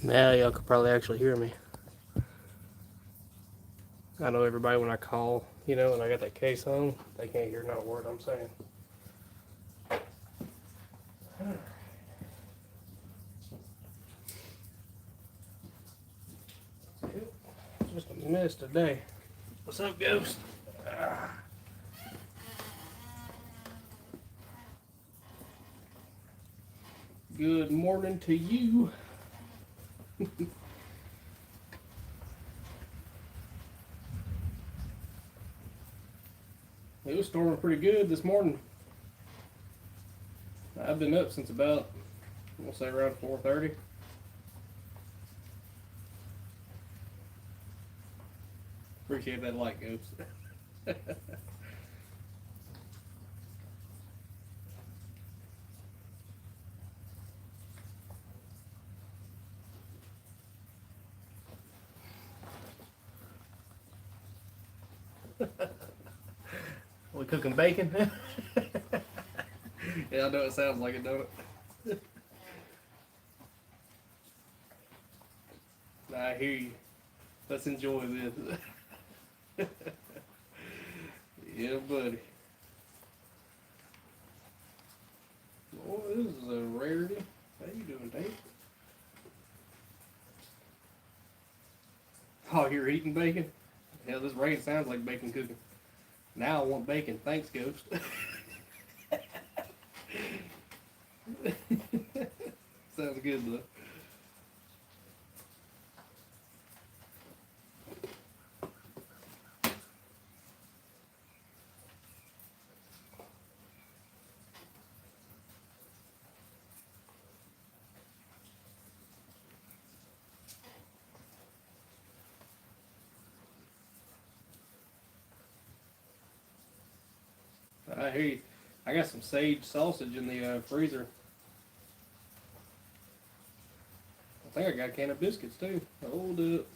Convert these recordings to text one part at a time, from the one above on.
Now y'all could probably actually hear me. I know everybody when I call, and I got that case on, they can't hear not a word I'm saying. Just a mess today. What's up, Ghost? Good morning to you. It was storming pretty good this morning. I've been up since about, we'll say around 4:30. Appreciate that light, Ghost. We cooking bacon? Yeah, I know it sounds like it, don't it? I hear you. Let's enjoy this. Yeah, buddy. Boy, this is a rarity. How you doing, Dave? Oh, you're eating bacon? Hell, this rain sounds like bacon cooking. Now I want bacon. Thanks, Ghost. Sounds good, though. I hear you. I got some sage sausage in the freezer. I think I got a can of biscuits too. Hold up.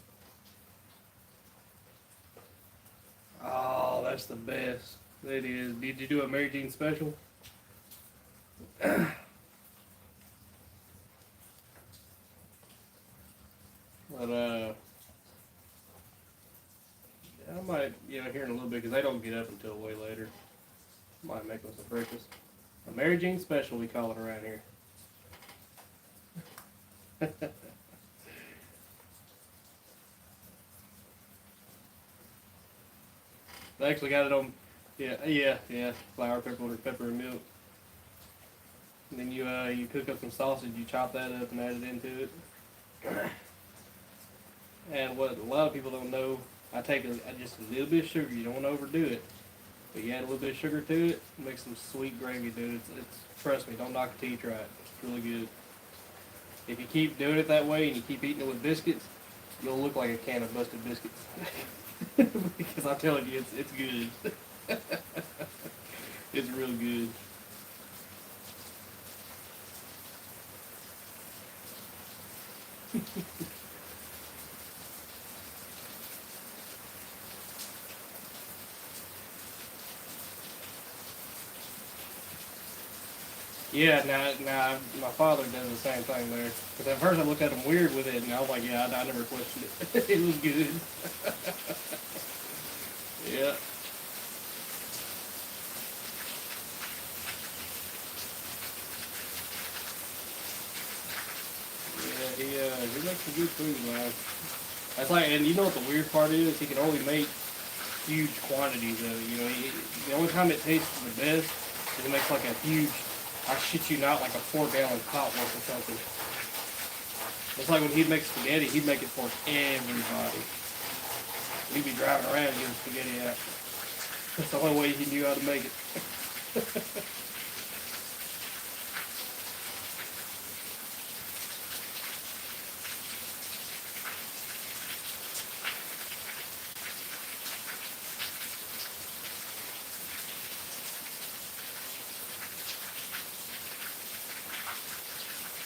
Oh, that's the best. That is. Did you do a Mary Jean special? But I might, here in a little bit because they don't get up until way later. Might make them some breakfast. A Mary Jane special, we call it around here. They actually got it on, yeah, flour, pepper and milk. And then you cook up some sausage, you chop that up and add it into it. And what a lot of people don't know, I take just a little bit of sugar. You don't want to overdo it, but you add a little bit of sugar to it, make some sweet gravy, dude. It's trust me, don't knock it till you try it. It's really good. If you keep doing it that way and you keep eating it with biscuits, you'll look like a can of busted biscuits. Because I'm telling you, it's good. It's real good. Yeah, now my father does the same thing there. Because at first I looked at him weird with it, and I was like, yeah, I never questioned it. It was good. Yeah. Yeah, he makes some good food, man. That's like, and you know what the weird part is? He can only make huge quantities of it. The only time it tastes the best is it makes like a huge, I shit you not, like a 4-gallon pot worth of something. It's like when he'd make spaghetti, he'd make it for everybody. He'd be driving around getting spaghetti out. That's the only way he knew how to make it.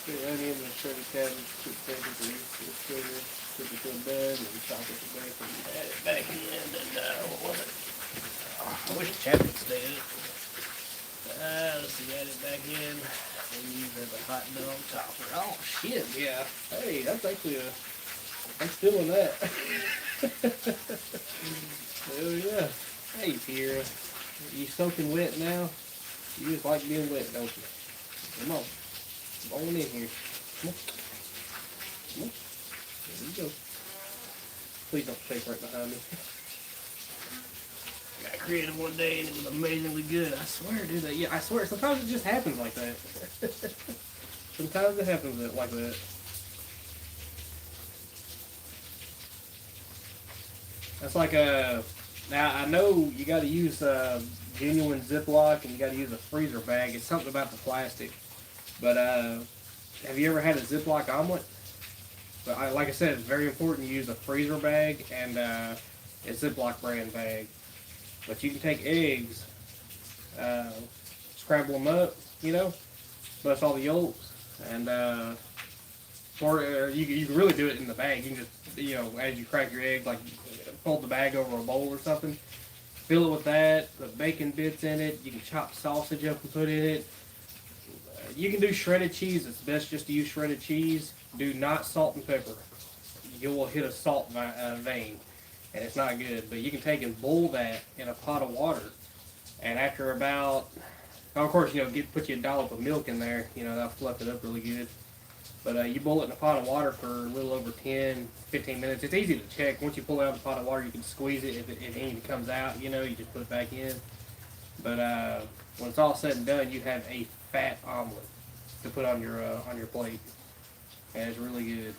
Put the onion and shredded cabbage, put potatoes and sugar, cook it till done, and chop it to bacon, and add it back in, and what was it? I wish Chapman's did it. Let's see, add it back in, and use it as a hot dog topper. Oh shit, yeah. Hey, that's actually I'm stealing that. Oh yeah. Hey Tira, you soaking wet now? You just like being wet, don't you? Come on. Come on in here. Come on. Come on. There you go. Please don't shake right behind me. I got creative one day and it was amazingly good. I swear, dude. Yeah, I swear. Sometimes it just happens like that. Sometimes it happens like that. That's like now I know you got to use genuine Ziploc and you got to use a freezer bag. It's something about the plastic. But have you ever had a Ziploc omelet? But like I said, it's very important to use a freezer bag and a Ziploc brand bag. But you can take eggs, scramble them up, bust all the yolks, and or you can really do it in the bag. You can just, as you crack your egg, like fold the bag over a bowl or something, fill it with that, put bacon bits in it. You can chop sausage up and put in it. You can do shredded cheese. It's best just to use shredded cheese. Do not salt and pepper. You will hit a salt vein, and it's not good. But you can take and boil that in a pot of water, and after about, of course, put you a dollop of milk in there. That'll fluff it up really good. But you boil it in a pot of water for a little over 10, 15 minutes. It's easy to check. Once you pull it out of the pot of water, you can squeeze it. If anything comes out, you just put it back in. But when it's all said and done, you have a fat omelet to put on your plate, and it's really good.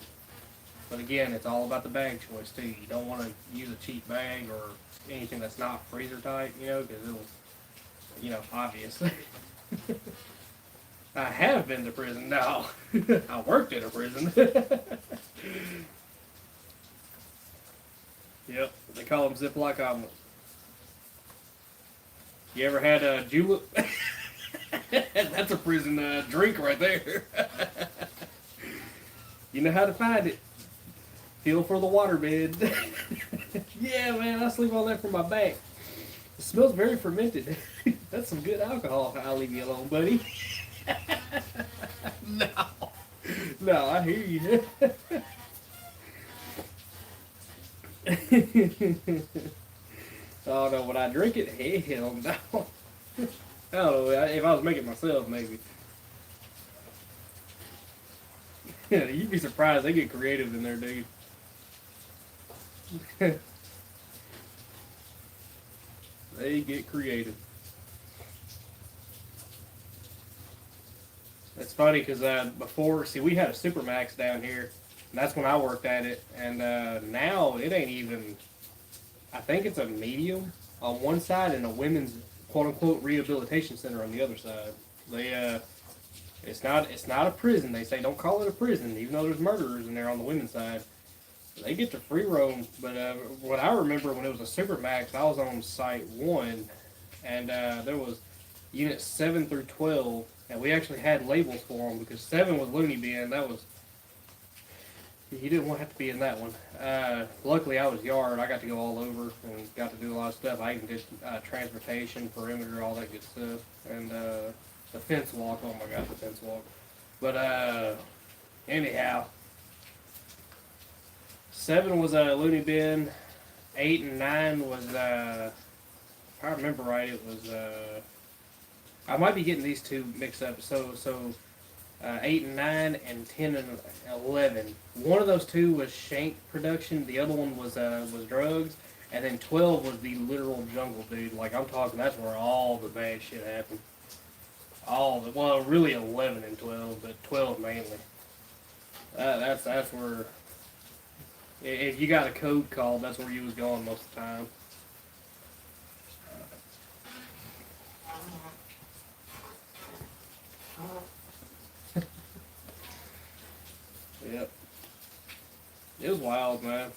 But again, it's all about the bag choice too. You don't want to use a cheap bag or anything that's not freezer tight, because it'll, obvious. I have been to prison. No, I worked in a prison. Yep, they call them Ziploc omelets. You ever had a julep? That's a prison drink right there. You know how to find it. Feel for the waterbed. Yeah, man, I sleep on that for my back. It smells very fermented. That's some good alcohol. I'll leave you alone, buddy. No. No, I hear you. Oh no, would I drink it? Hell no. I don't know. If I was making it myself, maybe. Yeah, you'd be surprised. They get creative in there, dude. They get creative. It's funny because before, see, we had a Supermax down here. And that's when I worked at it, and now it ain't even. I think it's a medium on one side and a women's quote unquote rehabilitation center on the other side. They it's not a prison. They say don't call it a prison, even though there's murderers in there on the women's side. They get to free roam. But what I remember when it was a Supermax, I was on site 1, and there was units 7 through 12, and we actually had labels for them because 7 was loony bin. That was you didn't want to have to be in that one. Luckily, I was yard. I got to go all over and got to do a lot of stuff. I even did transportation, perimeter, all that good stuff, and the fence walk. Oh my God, the fence walk. But anyhow, 7 was a loony bin. 8 and 9 was, if I remember right, it was. I might be getting these two mixed up. So 8 and 9 and 10 and 11. One of those two was shank production. The other one was drugs. And then 12 was the literal jungle, dude. Like I'm talking, that's where all the bad shit happened. Well, really 11 and 12, but 12 mainly. That's where. If you got a code called, that's where you was going most of the time. Yep. It was wild, man.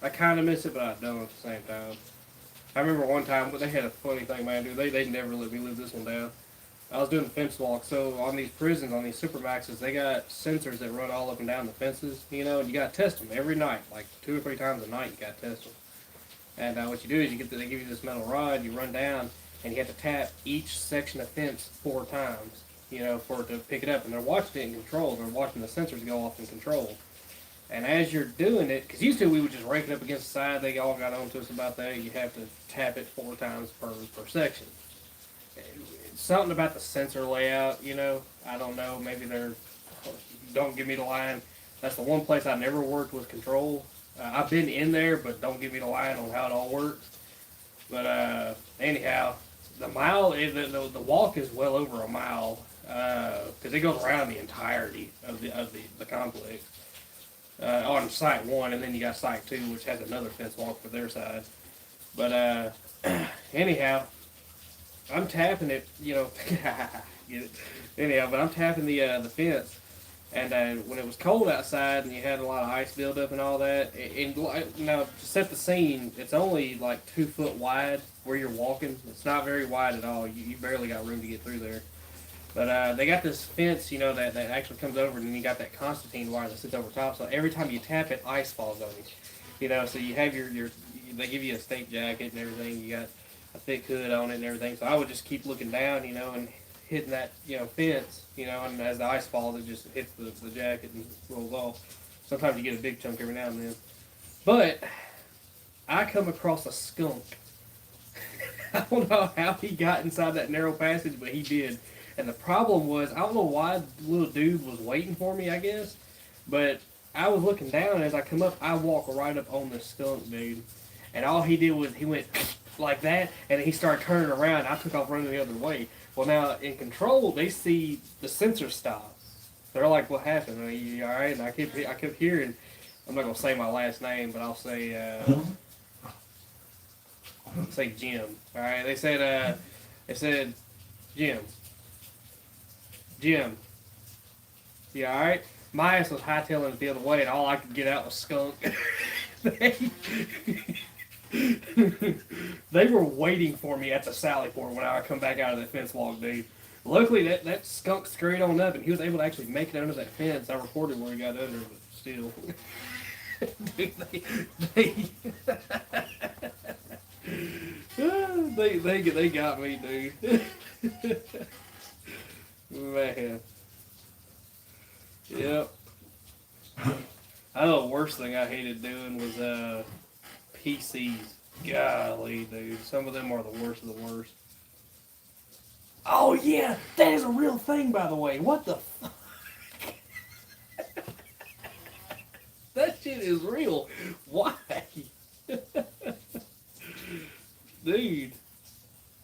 I kind of miss it, but I don't at the same time. I remember one time, but they had a funny thing, man, dude. They never let me live this one down. I was doing the fence walk, so on these prisons, on these Supermaxes, they got sensors that run all up and down the fences, and you got to test them every night, like 2 or 3 times a night. You got to test them. And what you do is they give you this metal rod, you run down, and you have to tap each section of fence 4 times, for it to pick it up. And they're watching it in control. They're watching the sensors go off in control. And as you're doing it, because used to we would just rake it up against the side, they all got on to us about that. You have to tap it 4 times per section. Something about the sensor layout, I don't know. Maybe don't give me the line. That's the one place I never worked with control. I've been in there, but don't give me the line on how it all works. But anyhow, the walk is well over a mile because it goes around the entirety of the complex on site 1, and then you got site 2, which has another fence walk for their side. But anyhow, I'm tapping it, get it. Anyhow, but I'm tapping the fence. And when it was cold outside and you had a lot of ice buildup and all that, now to set the scene, it's only like 2 foot wide where you're walking. It's not very wide at all. You barely got room to get through there. But they got this fence, that actually comes over, and then you got that Constantine wire that sits over top. So every time you tap it, ice falls on you. So you have they give you a state jacket and everything. You got a thick hood on it and everything. So I would just keep looking down, and hitting that fence, and as the ice falls, it just hits the jacket and rolls off. Sometimes you get a big chunk every now and then. But I come across a skunk. I don't know how he got inside that narrow passage, but he did. And the problem was, I don't know why the little dude was waiting for me, I guess. But I was looking down, and as I come up, I walk right up on this skunk, dude. And all he did was he went like that, and he started turning around. I took off running the other way. Well, now, in control, they see the sensor stop. They're like, what happened? Are you all right? And I kept hearing, I'm not going to say my last name, but I'll say Jim. All right? They said, Jim. Jim. You all right? My ass was hightailing it the other way, and all I could get out was skunk. They were waiting for me at the sally port when I come back out of the fence walk, dude. Luckily, that skunk scurried on up, and he was able to actually make it under that fence. I recorded where he got under, but still. Dude, They got me, dude. Man. Yep. I know the worst thing I hated doing was PCs. Golly, dude. Some of them are the worst of the worst. Oh yeah, that is a real thing, by the way. What the fuck? That shit is real. Why? Dude,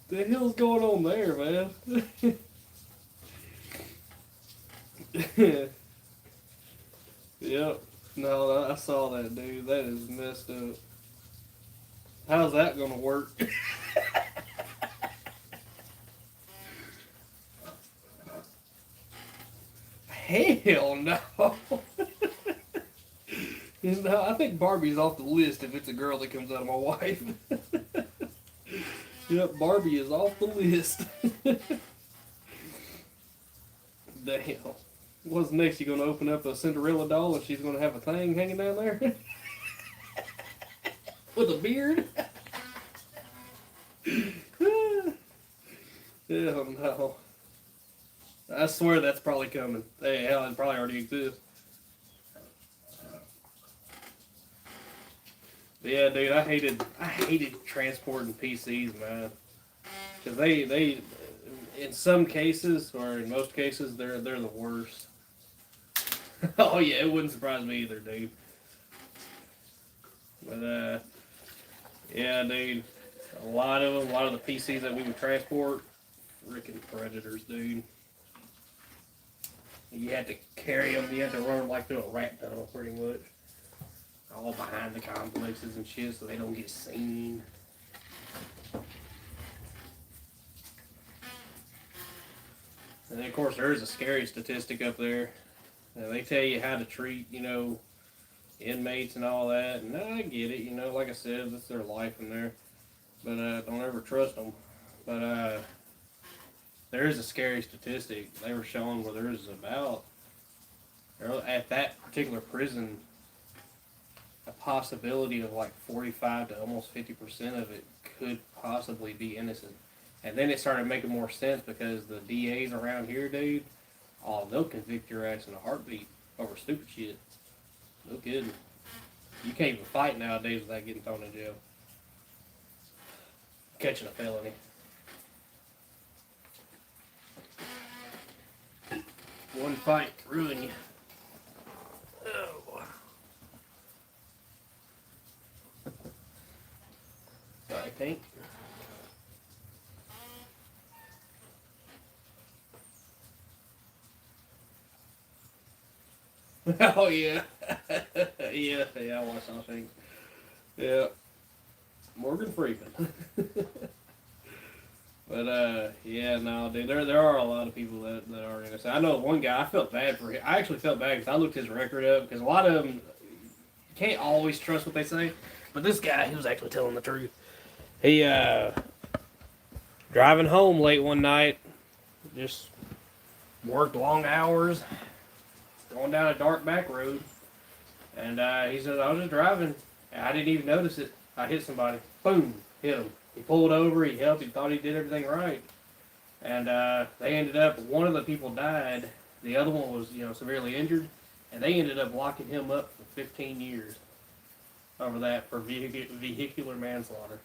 the hell's going on there, man? Yep. No, I saw that, dude. That is messed up. How's that gonna work? Hell no. No, I think Barbie's off the list if it's a girl that comes out of my wife. Yep, Barbie is off the list. Damn. What's next? You gonna open up a Cinderella doll and she's gonna have a thing hanging down there? With a beard? Hell no. I swear that's probably coming. Hey, hell, it probably already exists. Yeah, dude, I hated transporting PCs, man. Cause they, in some cases, or in most cases, they're the worst. Oh yeah, it wouldn't surprise me either, dude. But yeah, dude, a lot of the PCs that we would transport, freaking predators, dude. You had to carry them. You had to run them like through a rat tunnel, pretty much. All behind the complexes and shit, so they don't get seen. And then, of course, there is a scary statistic up there. They tell you how to treat, inmates and all that. And I get it, like I said, that's their life in there. But don't ever trust them. But there is a scary statistic. They were showing where there is about, at that particular prison, a possibility of like 45 to almost 50% of it could possibly be innocent. And then it started making more sense because the DAs around here, dude, they'll convict your ass in a heartbeat over stupid shit. No kidding. You can't even fight nowadays without getting thrown in jail. Catching a felony. One fight ruin you. Oh. I think. Oh yeah. yeah, I watched that thing. Yeah. Morgan Freeman. But yeah, no, dude, there are a lot of people that are innocent. I know one guy. I felt bad for him. I actually felt bad because I looked his record up because a lot of them you can't always trust what they say. But this guy, he was actually telling the truth. He driving home late one night, just worked long hours, going down a dark back road, and he says, I was just driving, and I didn't even notice it. I hit somebody. Boom, hit him. He pulled over, he helped, he thought he did everything right. And they ended up, one of the people died, the other one was, severely injured, and they ended up locking him up for 15 years over that for vehicular manslaughter.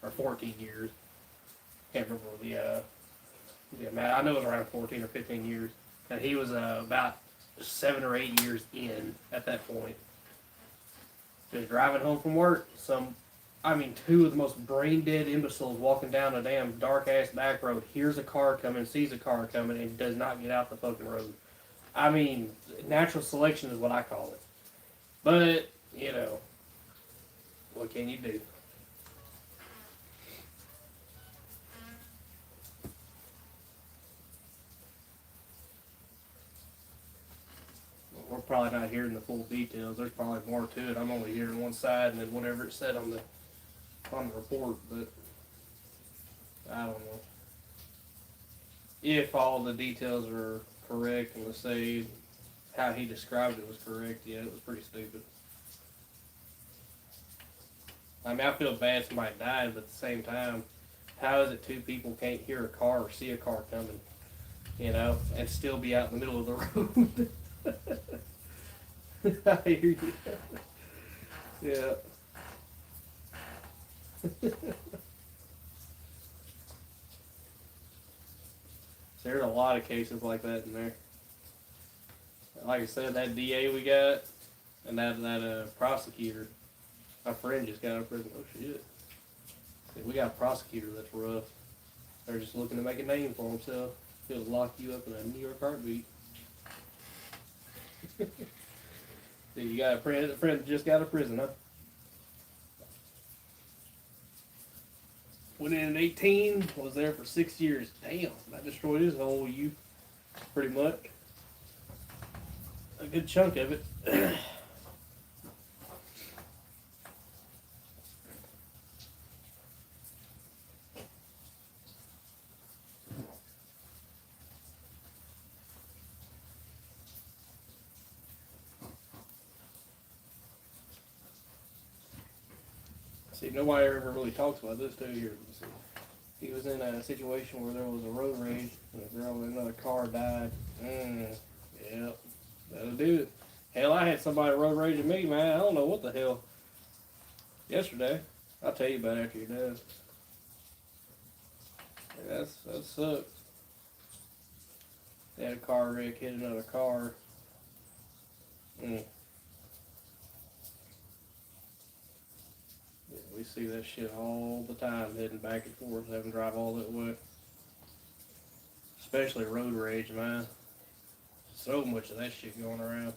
Or 14 years. Can't remember the amount. I know it was around 14 or 15 years. And he was about 7 or 8 years in at that point. Just driving home from work, two of the most brain-dead imbeciles walking down a damn dark-ass back road, hears a car coming, sees a car coming, and does not get out the fucking road. I mean, natural selection is what I call it. But, what can you do? We're probably not hearing the full details. There's probably more to it. I'm only hearing one side and then whatever it said on the report, but I don't know. If all the details are correct and let's say how he described it was correct, yeah, it was pretty stupid. I mean, I feel bad somebody died, but at the same time, How is it two people can't hear a car or see a car coming, you know, and still be out in the middle of the road? I hear you. Yeah. There's a lot of cases like that in there. Like I said, that DA we got, and that prosecutor, my friend just got out of prison. Oh shit! We got a prosecutor that's rough. They're just looking to make a name for himself. He'll lock you up in a New York heartbeat. You got a friend that just got out of prison, huh? Went in at 18, was there for 6 years. Damn, that destroyed his whole youth, pretty much. A good chunk of it. See, nobody ever really talks about this too here. He was in a situation where there was a road rage and a girl in another car died. Yep, that'll do it. Hell, I had somebody road raging me, man. I don't know what the hell. Yesterday, I'll tell you about it after you're done. Yeah, that sucks. They had a car wreck, hit another car. Yeah, we see that shit all the time, heading back and forth, having to drive all that way. Especially road rage, man. So much of that shit going around.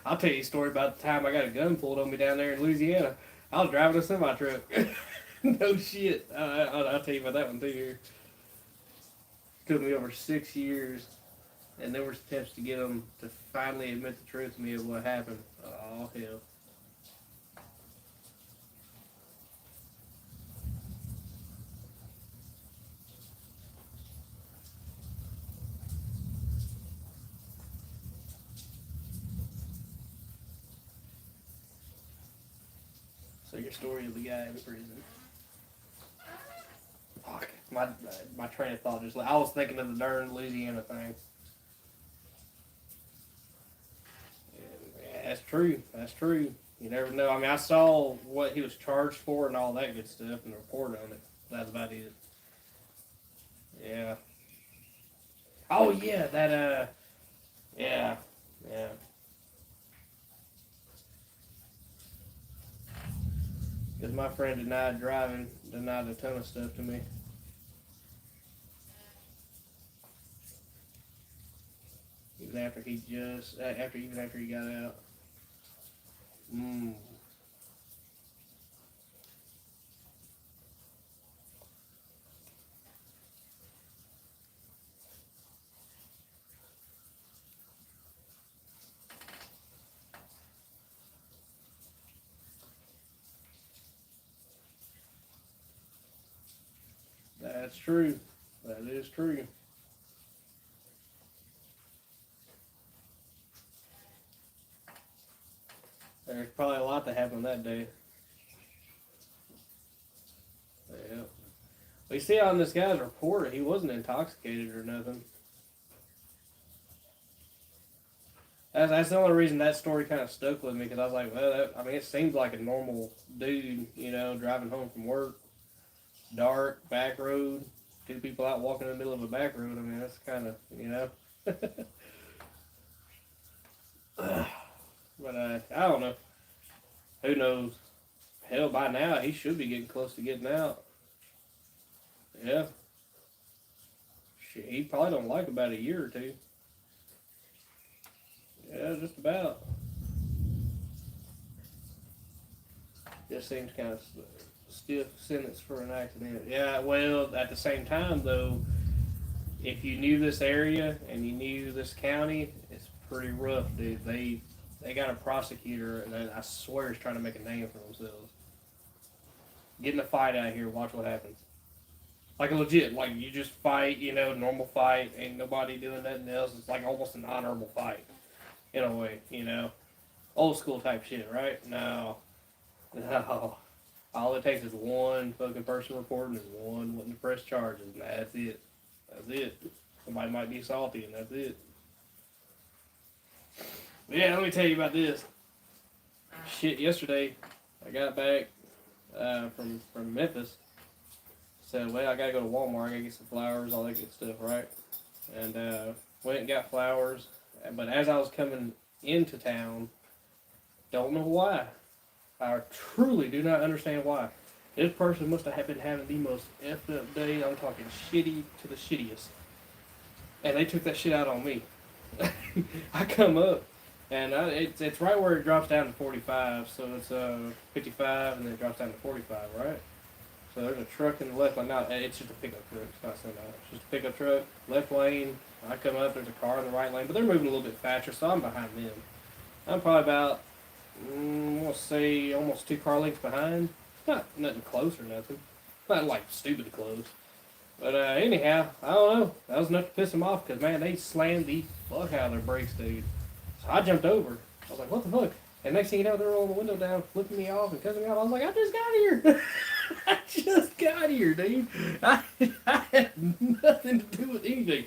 I'll tell you a story about the time I got a gun pulled on me down there in Louisiana. I was driving a semi truck. No shit. I'll tell you about that one too here. Took me over 6 years, and there was attempts to get them to finally admit the truth to me of what happened. Oh hell. So your story of the guy in prison. Fuck. My train of thought just I was thinking of the darn Louisiana thing. Yeah, that's true. That's true. You never know. I mean, I saw what he was charged for and all that good stuff and the report on it. That's about it. Yeah. Oh yeah, yeah, yeah. Because my friend denied driving, denied a ton of stuff to me. Even after he got out. Mm. That's true. That is true. There's probably a lot that happened that day. Yeah. We see on this guy's report, he wasn't intoxicated or nothing. That's the only reason that story kind of stuck with me because I was like, well, I mean, it seems like a normal dude, you know, driving home from work, dark, back road, two people out walking in the middle of a back road. I mean, that's kind of, you know. But I don't know. Who knows? Hell, by now he should be getting close to getting out. Yeah. Shit, he probably don't like about a year or two. Yeah, just about. Just seems kind of stiff sentence for an accident. Yeah, well, at the same time though, if you knew this area and you knew this county, it's pretty rough, dude. They got a prosecutor that I swear is trying to make a name for themselves. Get in a fight out here, watch what happens. Like a legit, like you just fight, you know, normal fight, ain't nobody doing nothing else. It's like almost an honorable fight, in a way, you know. Old school type shit, right? No. No. All it takes is one fucking person reporting and one wanting to press charges, and that's it. That's it. Somebody might be salty, and that's it. But yeah, let me tell you about this. Shit, yesterday, I got back from Memphis. Said, well, I gotta go to Walmart. I gotta get some flowers, all that good stuff, right? And went and got flowers. But as I was coming into town, don't know why. I truly do not understand why. This person must have been having the most effed up day. I'm talking shitty to the shittiest. And they took that shit out on me. I come up, and it's right where it drops down to 45. So it's 55, and then it drops down to 45, right? So there's a truck in the left lane. Now, it's just a pickup truck. It's not semi. It's just a pickup truck, left lane. I come up, there's a car in the right lane, but they're moving a little bit faster, so I'm behind them. I'm probably about, I'm going to say, almost 2 car lengths behind. Not nothing close or nothing. Not like stupid close. But anyhow, I don't know. That was enough to piss them off because, man, they slammed the fuck out of their brakes, dude. So I jumped over. I was like, what the fuck? And next thing you know, they're rolling the window down, flipping me off and cutting me off. I was like, I just got here. I just got here, dude. I had nothing to do with anything.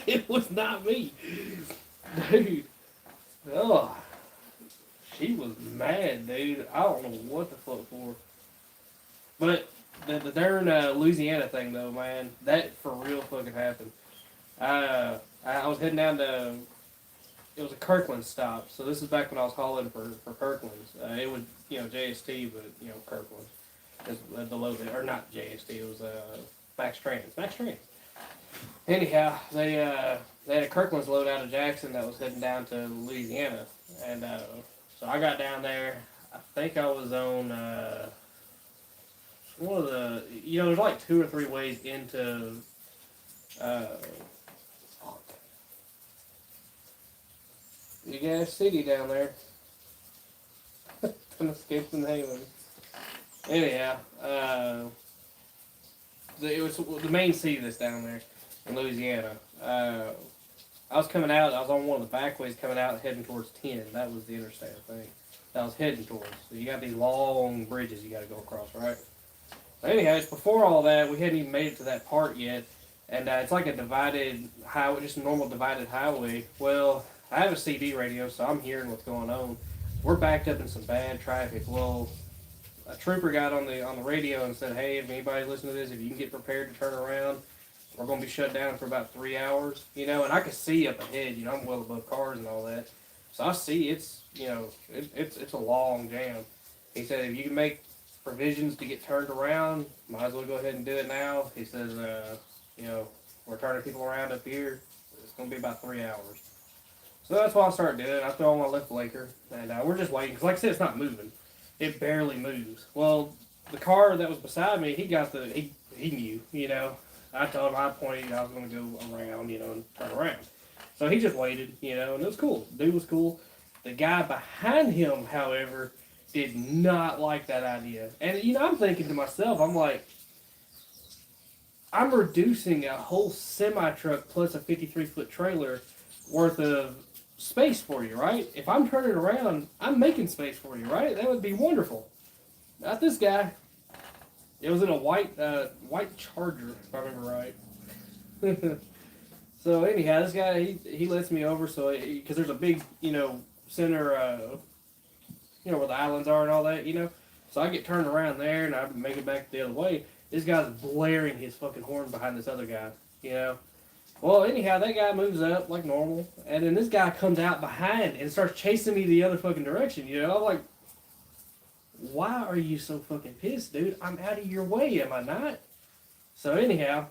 It was not me. Dude. Oh. She was mad, dude. I don't know what the fuck for. But the darn Louisiana thing, though, man, that for real fucking happened. I was heading down to, it was a Kirkland stop. So this is back when I was hauling for Kirkland's. It was, JST, but, Kirkland's. Is the low there, or not JST, it was Max Trans. Max Trans. Anyhow, they had a Kirkland's load out of Jackson that was heading down to Louisiana. And so I got down there. I think I was on one of the, there's like 2 or 3 ways into Big ass city down there. Gonna escape from Halen. Anyhow, it was the main city that's down there in Louisiana. I was coming out. I was on one of the back ways coming out, heading towards 10. That was the interstate, I think. That I was heading towards. So you got these long bridges you got to go across, right? So anyhow, it's before all that. We hadn't even made it to that part yet, and it's like a divided highway, just a normal divided highway. Well, I have a CD radio, so I'm hearing what's going on. We're backed up in some bad traffic. Well, a trooper got on the radio and said, hey, if anybody listening to this, if you can get prepared to turn around, we're going to be shut down for about 3 hours, and I could see up ahead, I'm well above cars and all that, so I see it's a long jam. He said, if you can make provisions to get turned around, might as well go ahead and do it now. He says, we're turning people around up here, it's going to be about 3 hours. So that's what I started doing. I throw on my left blinker, and we're just waiting, because like I said, it's not moving. It barely moves. Well, the car that was beside me, he knew, I told him I pointed, I was going to go around, and turn around. So he just waited, and it was cool. The dude was cool. The guy behind him, however, did not like that idea. And, I'm thinking to myself, I'm like, I'm reducing a whole semi-truck plus a 53-foot trailer worth of space for you, right? If I'm turning around, I'm making space for you, right? That would be wonderful. Not this guy. It was in a white Charger, if I remember right. So anyhow, this guy he lets me over, so because there's a big center, where the islands are and all that, So I get turned around there, and I make it back the other way. This guy's blaring his fucking horn behind this other guy, Well, anyhow, that guy moves up like normal, and then this guy comes out behind and starts chasing me the other fucking direction, I'm like, why are you so fucking pissed, dude? I'm out of your way, am I not? So anyhow,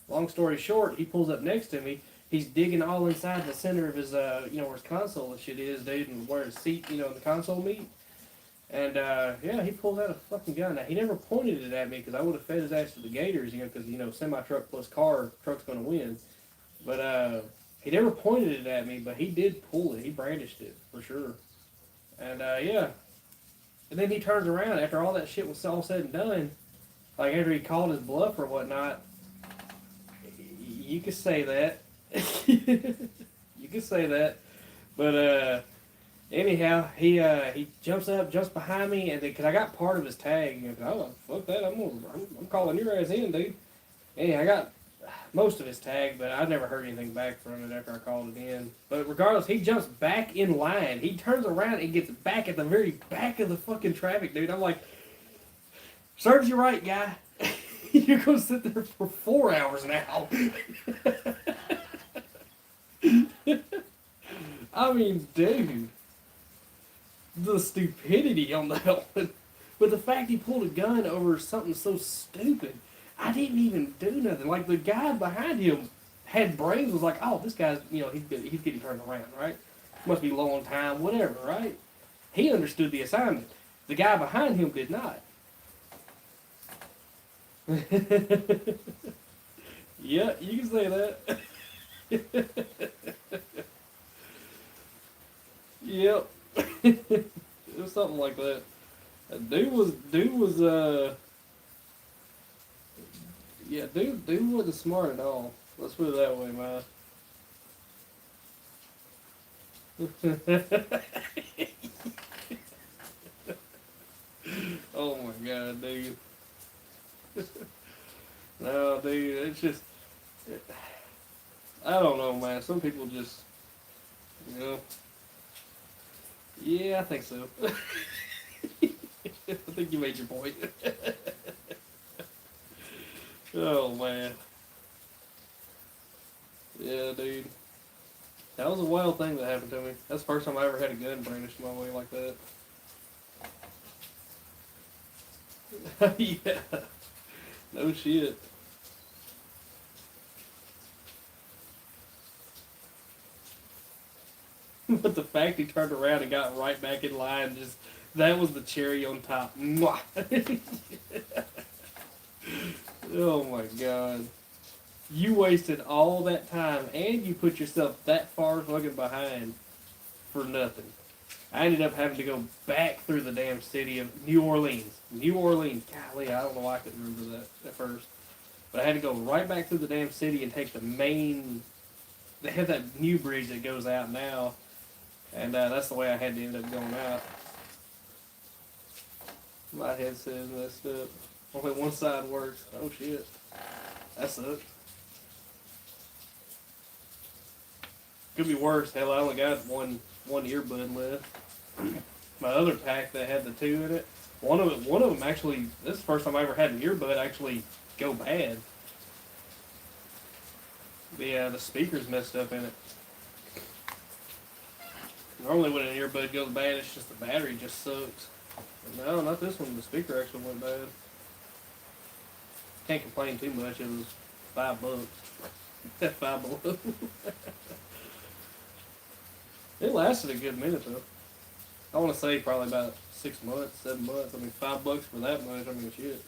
long story short, he pulls up next to me. He's digging all inside the center of his, where his console and shit is, dude, and where his seat, the console meet. And, he pulls out a fucking gun. Now, he never pointed it at me because I would have fed his ass to the gators, because, semi-truck plus car, truck's going to win. But, he never pointed it at me, but he did pull it. He brandished it, for sure. And, And then he turns around after all that shit was all said and done, like after he called his bluff or whatnot. You could say that. You could say that. But, Anyhow, he jumps up, jumps behind me, and because I got part of his tag, and I was like, fuck that, I'm calling your ass in, dude. Anyhow, I got most of his tag, but I never heard anything back from it after I called it in. But regardless, he jumps back in line. He turns around and gets back at the very back of the fucking traffic, dude. I'm like, serves you right, guy. You're gonna sit there for 4 hours now. I mean, dude, the stupidity on that one. But the fact he pulled a gun over something so stupid, I didn't even do nothing. Like the guy behind him had brains. Was like, oh, this guy's, he's getting turned around, right? Must be low on time, whatever, right? He understood the assignment. The guy behind him did not. Yeah, you can say that. Yep. It was something like that. Dude was yeah, dude wasn't smart at all. Let's put it that way, man. Oh my god, dude. No, dude, it's just, I don't know, man. Some people just, you know. Yeah, I think so. I think you made your point. Oh man. Yeah, dude. That was a wild thing that happened to me. That's the first time I ever had a gun brandished my way like that. Yeah. No shit. But the fact he turned around and got right back in line, just that was the cherry on top. Mwah. Oh my god. You wasted all that time and you put yourself that far fucking behind for nothing. I ended up having to go back through the damn city of New Orleans. New Orleans. Golly, I don't know why I couldn't remember that at first. But I had to go right back through the damn city and take the main. They have that new bridge that goes out now. And that's the way I had to end up going out. My headset is messed up. Only one side works. Oh shit. That sucks. Could be worse. Hell, I only got one earbud left. My other pack that had the two in it, one of them actually. This is the first time I ever had an earbud actually go bad. The speaker's messed up in it. Normally when an earbud goes bad, it's just the battery just sucks. But no, not this one. The speaker actually went bad. Can't complain too much. It was $5. That $5. It lasted a good minute though. I want to say probably about 6 months, 7 months. I mean, $5 for that much. I mean, shit.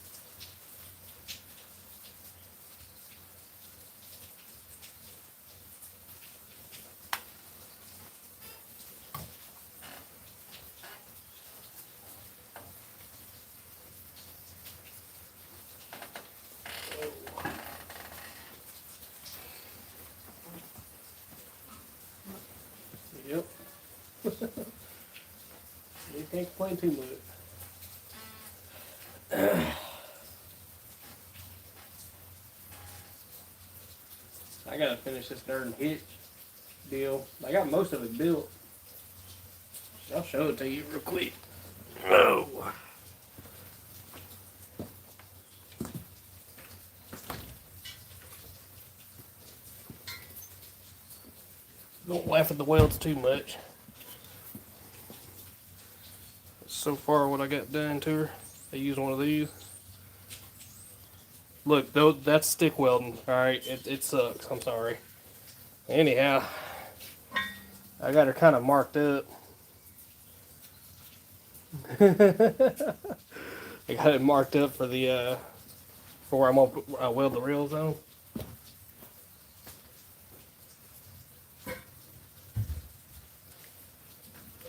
Yep. You can't complain too much. I gotta finish this darn hitch deal. I got most of it built. I'll show it to you real quick. Oh. Don't laugh at the welds too much. So far what I got done to her, I used one of these. Look, though, that's stick welding. Alright, it sucks. I'm sorry. Anyhow, I got her kind of marked up. I got it marked up for the for where I'm gonna weld the rails on.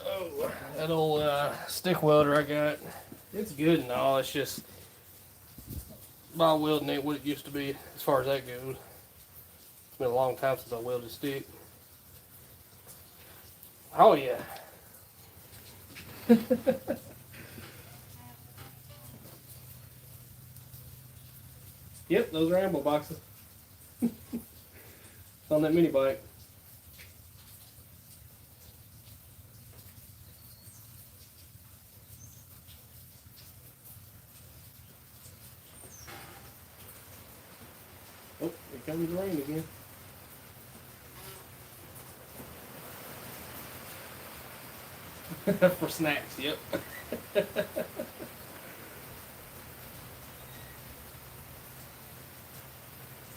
Oh, that old stick welder I got. It's good and all. It's just my welding ain't what it used to be as far as that goes. It's been a long time since I welded stick. Oh yeah. Yep, those are ammo boxes. On that mini bike. Oh, here comes the rain again. For snacks, yep.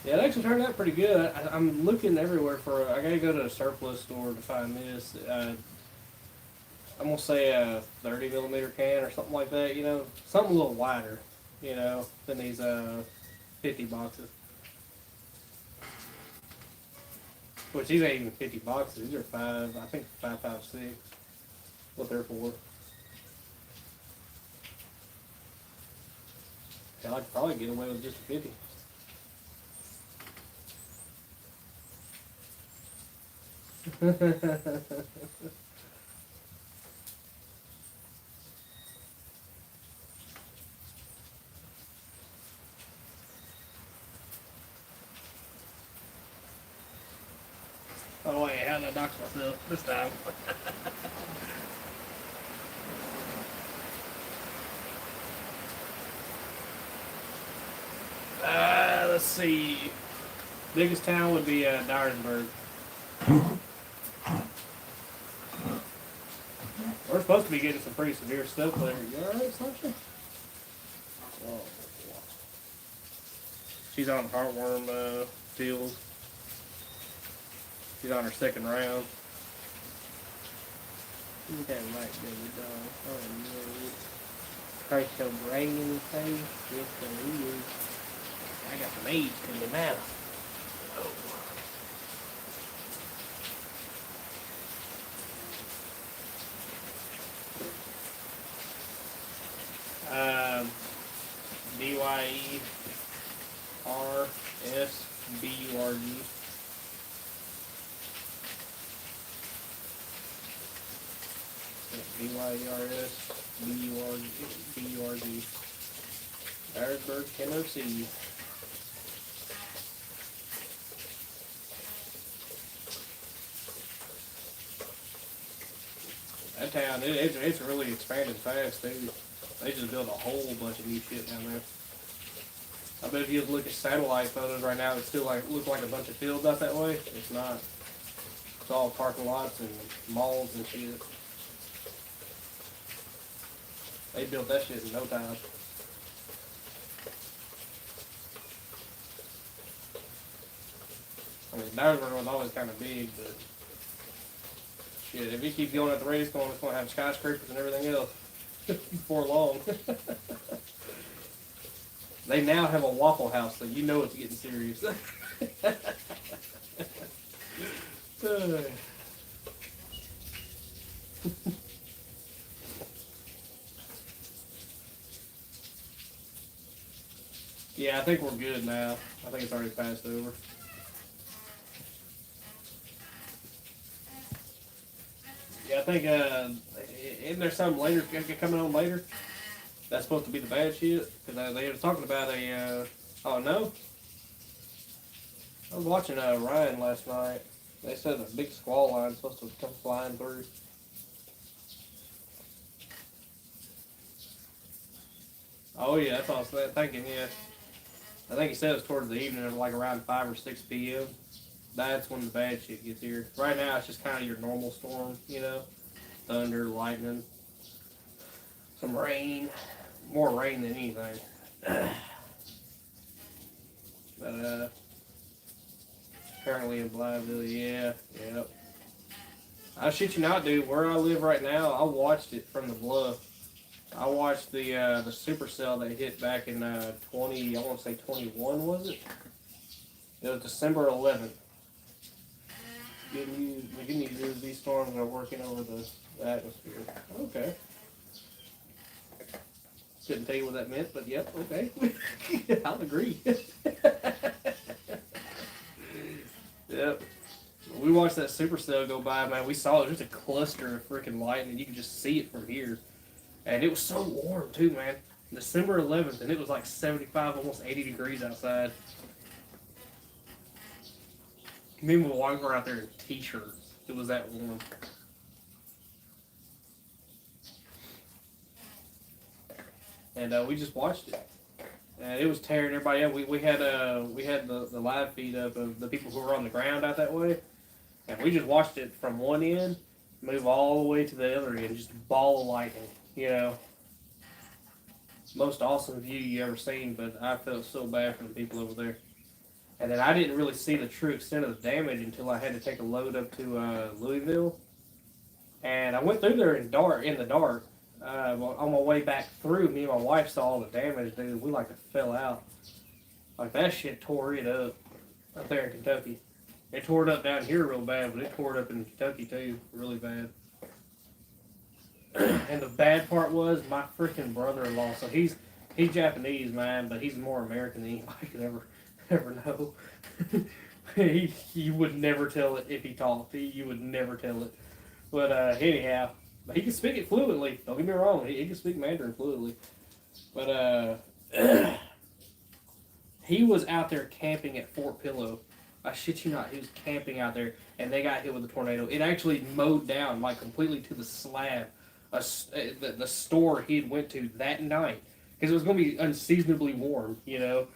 Yeah, it actually turned out pretty good. I'm looking everywhere for. I gotta go to a surplus store to find this. I'm gonna say a 30 millimeter can or something like that. You know, something a little wider. You know, than these 50 boxes. Which these ain't even 50 boxes. These are five. I think 556. What they're for. Yeah, I could probably get away with just a 50. Oh wait, how did I knock myself this time? Let's see. Biggest town would be Dyersburg. We're supposed to be getting some pretty severe stuff there. You alright, Sasha? Oh, she's on heartworm field. She's on her second round. Look at that light, baby dog. Oh no. Crash your brain in the face. Yes, it is. I got some AIDS coming out. BYERSBURG. BYERSBURG. Dyersburg, Tennessee. That town, it's really expanding fast, dude. They just built a whole bunch of new shit down there. I bet if you look at satellite photos right now, it still looks like a bunch of fields out that way. It's not. It's all parking lots and malls and shit. They built that shit in no time. I mean, Dyersburg was always kind of big, but shit, if you keep going at the rate it's going to have skyscrapers and everything else before long. They now have a Waffle House, so you know it's getting serious. Yeah, I think we're good now. I think it's already passed over. Yeah, I think, isn't there something later coming on later? That's supposed to be the bad shit? Because they were talking about oh no? I was watching Ryan last night. They said a big squall line is supposed to come flying through. Oh yeah, that's what I was thinking, yeah. I think he said it was towards the evening, like around 5 or 6 p.m. That's when the bad shit gets here. Right now, it's just kind of your normal storm, you know? Thunder, lightning, some rain. More rain than anything. But, apparently in Blytheville, yeah, yep. I shit you not, dude. Where I live right now, I watched it from the bluff. I watched the supercell that hit back in 20. I want to say 21, was it? It was December 11th. Good news. The good news is these storms are working over the atmosphere. Okay. Couldn't tell you what that meant, but yep, okay. I'll agree. Yep. We watched that supercell go by, man, we saw it just a cluster of freaking lightning. You could just see it from here. And it was so warm, too, man. December 11th, and it was like 75, almost 80 degrees outside. Me and my wife were out there in t-shirts. It was that warm. And we just watched it. And it was tearing everybody up. We had the live feed up of the people who were on the ground out that way. And we just watched it from one end, move all the way to the other end, just a ball of lightning, you know. Most awesome view you ever seen, but I felt so bad for the people over there. And then I didn't really see the true extent of the damage until I had to take a load up to Louisville. And I went through there in the dark. On my way back through, me and my wife saw all the damage, dude. We like fell out. Like that shit tore it up there in Kentucky. It tore it up down here real bad, but it tore it up in Kentucky too, really bad. And the bad part was my freaking brother-in-law. So he's Japanese, man, but he's more American than anybody could ever know. You would never tell it if he talked. You would never tell it. But anyhow, he can speak it fluently. Don't get me wrong. He can speak Mandarin fluently. But he was out there camping at Fort Pillow. I shit you not. He was camping out there, and they got hit with a tornado. It actually mowed down like completely to the slab the store he had went to that night because it was going to be unseasonably warm, you know.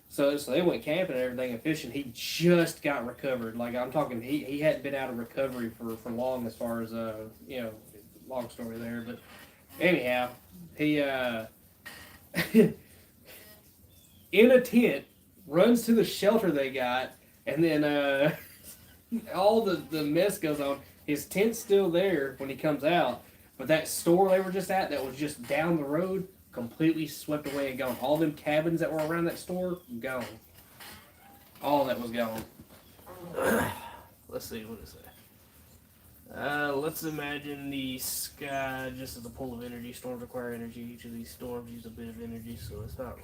So they went camping and everything and fishing. He just got recovered. Like I'm talking, he hadn't been out of recovery for long as far as you know, long story there. But anyhow, he in a tent runs to the shelter they got, and then all the mess goes on. His tent's still there when he comes out, but that store they were just at that was just down the road, completely swept away and gone. All them cabins that were around that store, gone. All that was gone. Let's see, what is that? Let's imagine the sky just as a pool of energy. Storms require energy. Each of these storms use a bit of energy, so it's not.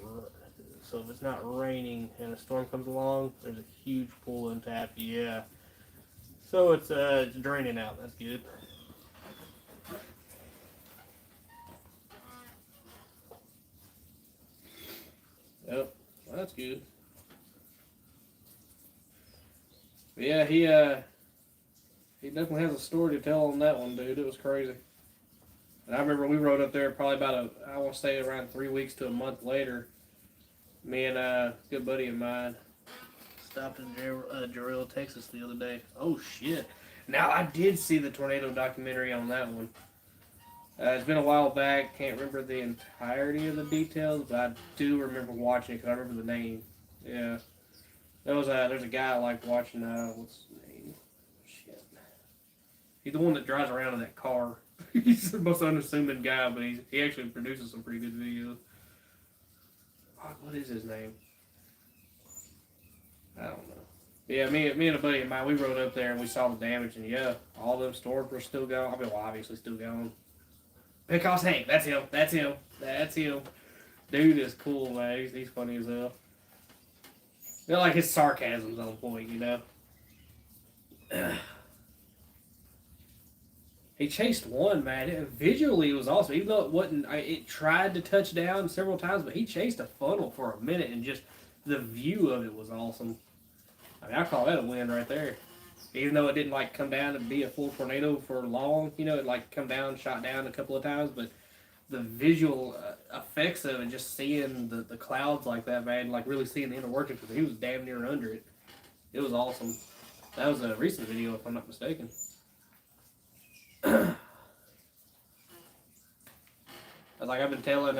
So if it's not raining and a storm comes along, there's a huge pool untapped. Yeah. So it's draining out. That's good. Yep, well, that's good. But yeah, he definitely has a story to tell on that one, dude. It was crazy. And I remember we rode up there probably about I want to say around 3 weeks to a month later. Me and a good buddy of mine stopped in Jarrell, Texas the other day. Oh shit! Now I did see the tornado documentary on that one. It's been a while back. Can't remember the entirety of the details, but I do remember watching it because I remember the name. Yeah, there's a guy I like watching. What's his name? Shit. He's the one that drives around in that car. He's the most unassuming guy, but he actually produces some pretty good videos. What is his name? I don't know. Yeah, me and a buddy of mine, we rode up there and we saw the damage, and yeah, all them stores were still gone. I mean, well, obviously still gone. Because Hank, that's him. Dude is cool, man. He's funny as hell. You know, like his sarcasm's on point, you know. He chased one, man. Visually, it was awesome. Even though it wasn't, it tried to touch down several times, but he chased a funnel for a minute, and just the view of it was awesome. I mean, I call that a win right there. Even though it didn't like come down and be a full tornado for long, you know, it like come down, shot down a couple of times, but the visual effects of it, just seeing the clouds like that, man, like really seeing the inner workings, because he was damn near under it. It was awesome. That was a recent video, if I'm not mistaken. Like I've been telling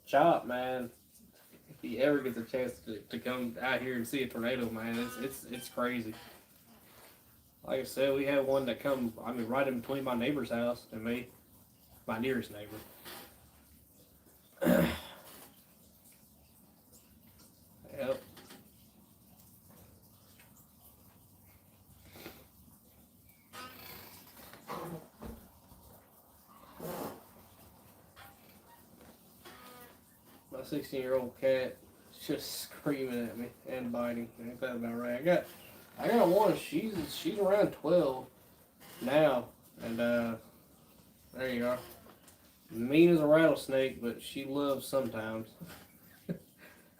Chop, man, if he ever gets a chance to come out here and see a tornado, man, it's crazy. Like I said, we had one that come, I mean, right in between my neighbor's house and me, my nearest neighbor. Yep. My 16-year-old cat is just screaming at me and biting. Ain't that about right? I got one. She's around 12 now, and there you are. Mean as a rattlesnake, but she loves sometimes.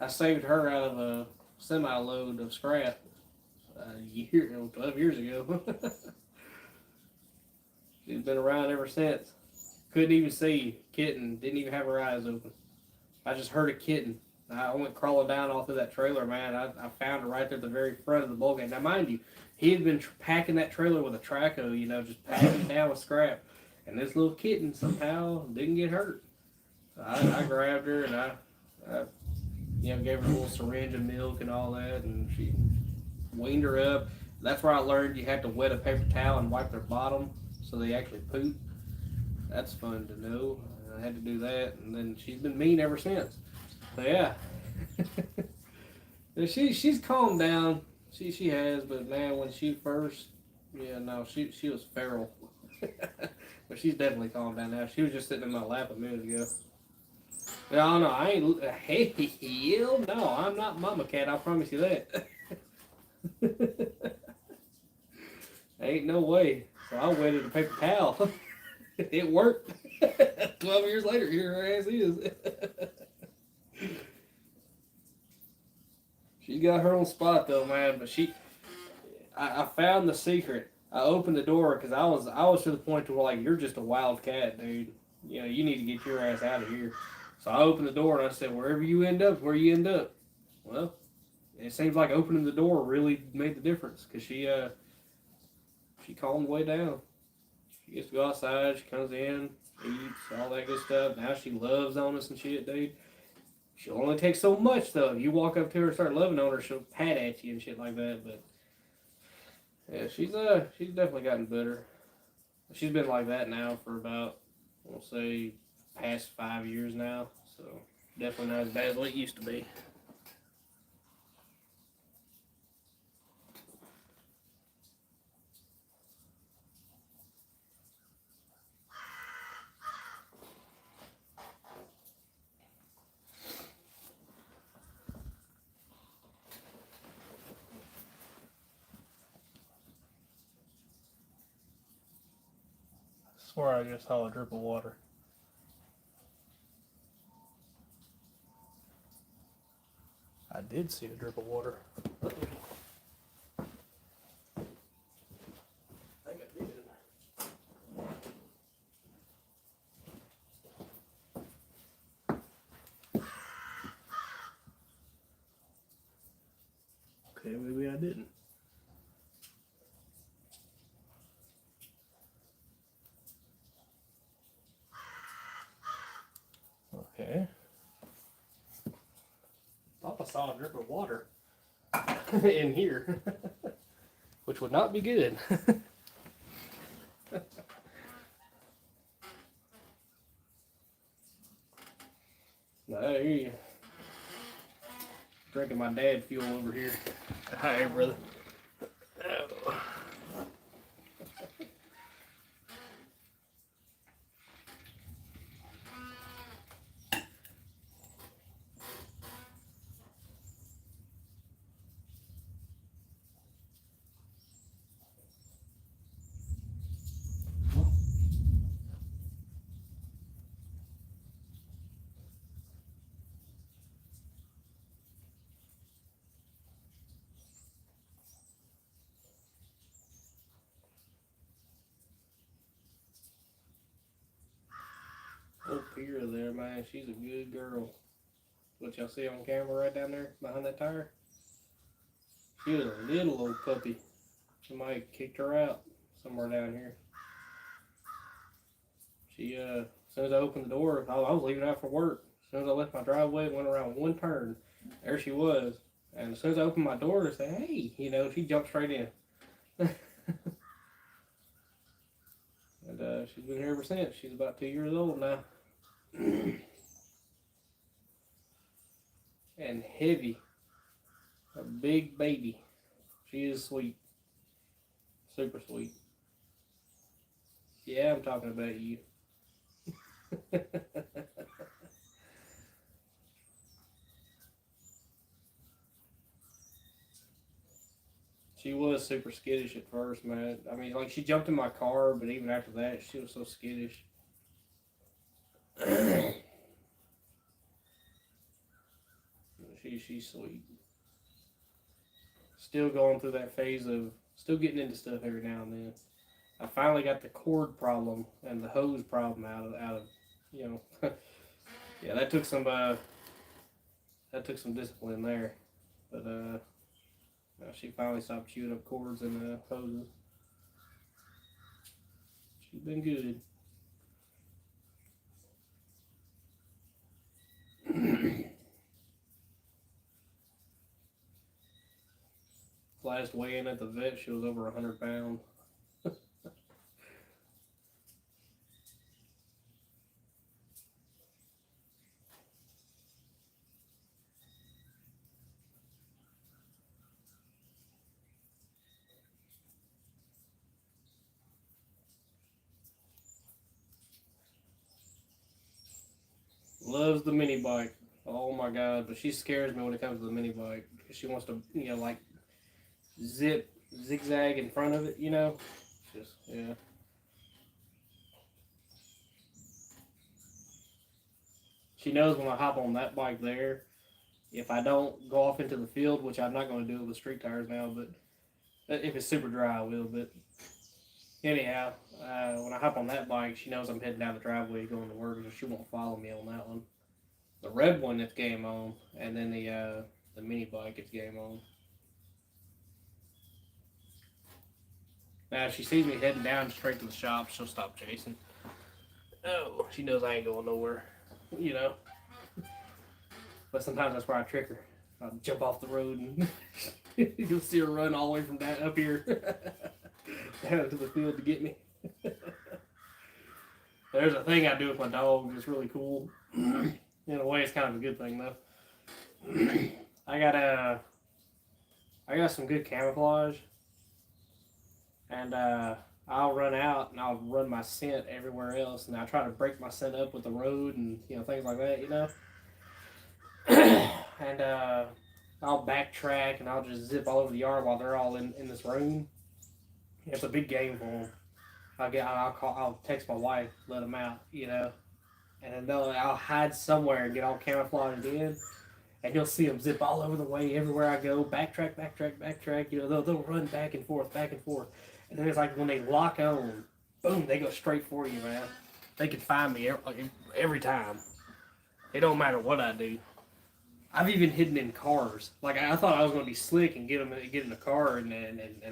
I saved her out of a semi-load of scrap 12 years ago. She's been around ever since. Couldn't even see. Kitten. Didn't even have her eyes open. I just heard a kitten. I went crawling down all through that trailer, man. I found her right there at the very front of the bulkhead. Now, mind you, he had been packing that trailer with a traco, just packing it down with scrap. And this little kitten somehow didn't get hurt. So I grabbed her and I gave her a little syringe of milk and all that, and she weaned her up. That's where I learned you have to wet a paper towel and wipe their bottom so they actually poop. That's fun to know. I had to do that, and then she's been mean ever since. So yeah, she's calmed down. She has, but man, when she first, she was feral. But she's definitely calmed down now. She was just sitting in my lap a minute ago. No, I ain't. Hey, hell no, I'm not Mama Cat. I promise you that. Ain't no way. So I wetted a paper towel. It worked. 12 years later, here her ass is. She got her own spot though, man. But I found the secret. I opened the door because I was to the point to where like you're just a wild cat, dude. You need to get your ass out of here. So I opened the door and I said, wherever you end up, where you end up. Well, it seems like opening the door really made the difference because she calmed way down. She gets to go outside. She comes in, eats, all that good stuff. Now she loves on us and shit, dude. She'll only take so much though. If you walk up to her and start loving on her, she'll pat at you and shit like that. But yeah, she's definitely gotten better. She's been like that now for about, we'll say, past 5 years now. So definitely not as bad as what it used to be. I swear I just saw a drip of water. I did see a drip of water. I think I did. Okay, maybe I didn't. Okay. Thought I saw a drip of water in here, which would not be good. No, I hear you. Drinking my dad fuel over here. Hi, brother. Oh. Little Pira there, man. She's a good girl. What y'all see on camera right down there behind that tire? She was a little old puppy. Somebody kicked her out somewhere down here. She, as soon as I opened the door, I was leaving out for work. As soon as I left my driveway, went around one turn, there she was. And as soon as I opened my door to say, hey, she jumped straight in. And she's been here ever since. She's about 2 years old now. And heavy. A big baby. She is sweet. Super sweet. Yeah, I'm talking about you. She was super skittish at first, man. I mean, like she jumped in my car, but even after that, she was so skittish. She's sweet. Still going through that phase of still getting into stuff every now and then. I finally got the cord problem and the hose problem out of you know. Yeah, that took some discipline there, but she finally stopped chewing up cords and hoses. She's been good. Last weigh in at the vet, she was over 100 pounds. Loves the mini bike. Oh my god, but she scares me when it comes to the mini bike. She wants to, like zigzag in front of it. Just, yeah. She knows when I hop on that bike there, if I don't go off into the field, which I'm not going to do with street tires now, but if it's super dry, I will. But anyhow, when I hop on that bike, she knows I'm heading down the driveway going to work, so she won't follow me on that one. The red one, it's game on, and then the mini bike, it's game on. Now, if she sees me heading down straight to the shop, she'll stop chasing. Oh, she knows I ain't going nowhere, you know. But sometimes that's where I trick her. I'll jump off the road and you'll see her run all the way from that up here down to the field to get me. There's a thing I do with my dog that's really cool. In a way, it's kind of a good thing though. I got some good camouflage, and I'll run out and I'll run my scent everywhere else, and I try to break my scent up with the road and things like that. And I'll backtrack and I'll just zip all over the yard while they're all in this room. It's a big game for them. I'll text my wife, let them out, and then I'll hide somewhere and get all camouflaged in, and you'll see them zip all over the way everywhere I go. Backtrack. They'll run back and forth, and then it's like when they lock on, boom, they go straight for you, man. They can find me every time. It don't matter what I do. I've even hidden in cars. Like I thought I was going to be slick and get in a car and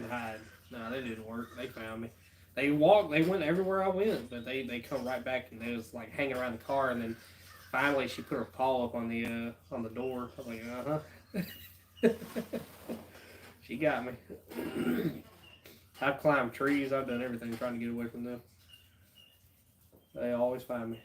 hide. No, that didn't work. They found me. They went everywhere I went, but they come right back and they was like hanging around the car, and then finally she put her paw up on the door. I was like, She got me. I've climbed trees. I've done everything trying to get away from them. They always find me.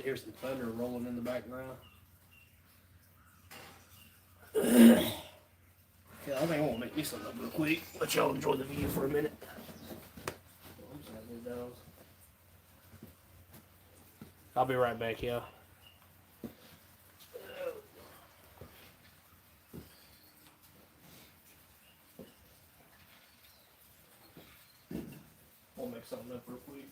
Hear some thunder rolling in the background. Yeah, I think I want to make me something up real quick. Let y'all enjoy the view for a minute. I'll be right back, y'all. I'll make something up real quick.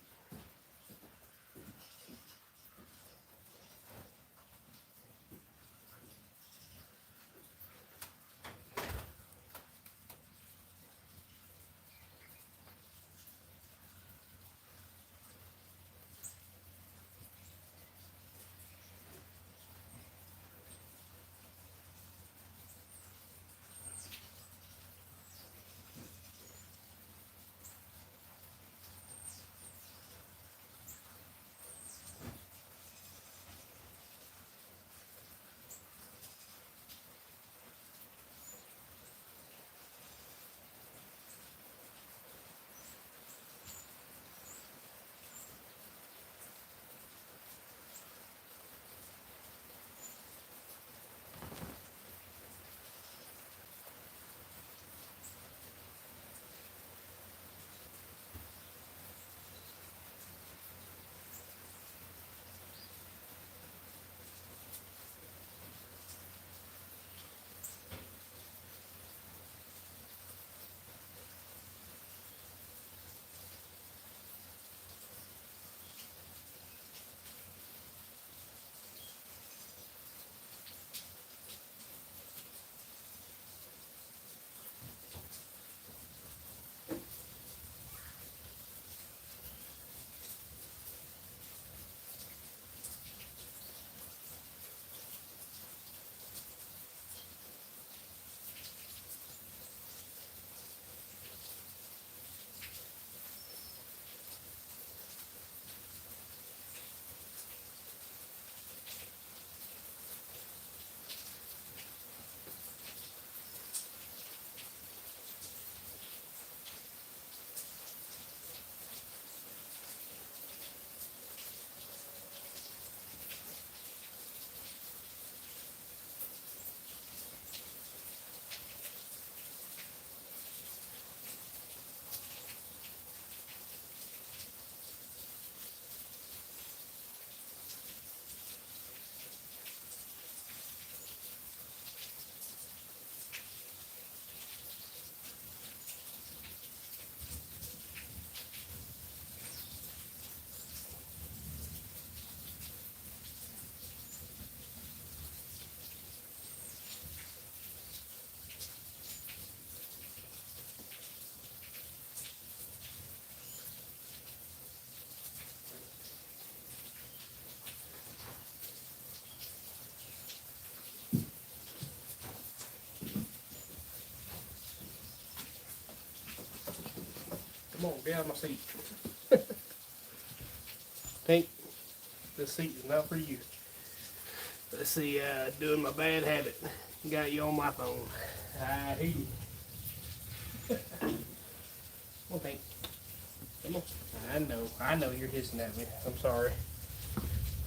on, get out of my seat. Pink, this seat is not for you. Let's see, doing my bad habit. Got you on my phone. I hear you. Come on, Pink. Come on. I know you're hissing at me. I'm sorry.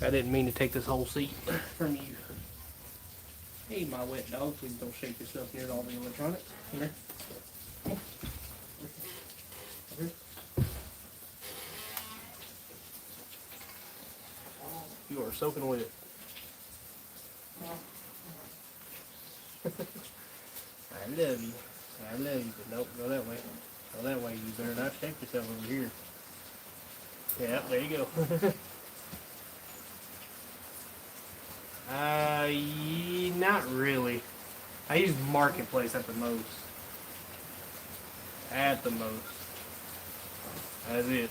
I didn't mean to take this whole seat from you. Hey, my wet dog, please don't shake yourself near all the electronics. Come here. Come on. Over here. You are soaking wet. I love you. I love you, but nope, go that way. Go that way. You better not shake yourself over here. Yeah, there you go. Not really. I use Marketplace at the most. At the most. That's it.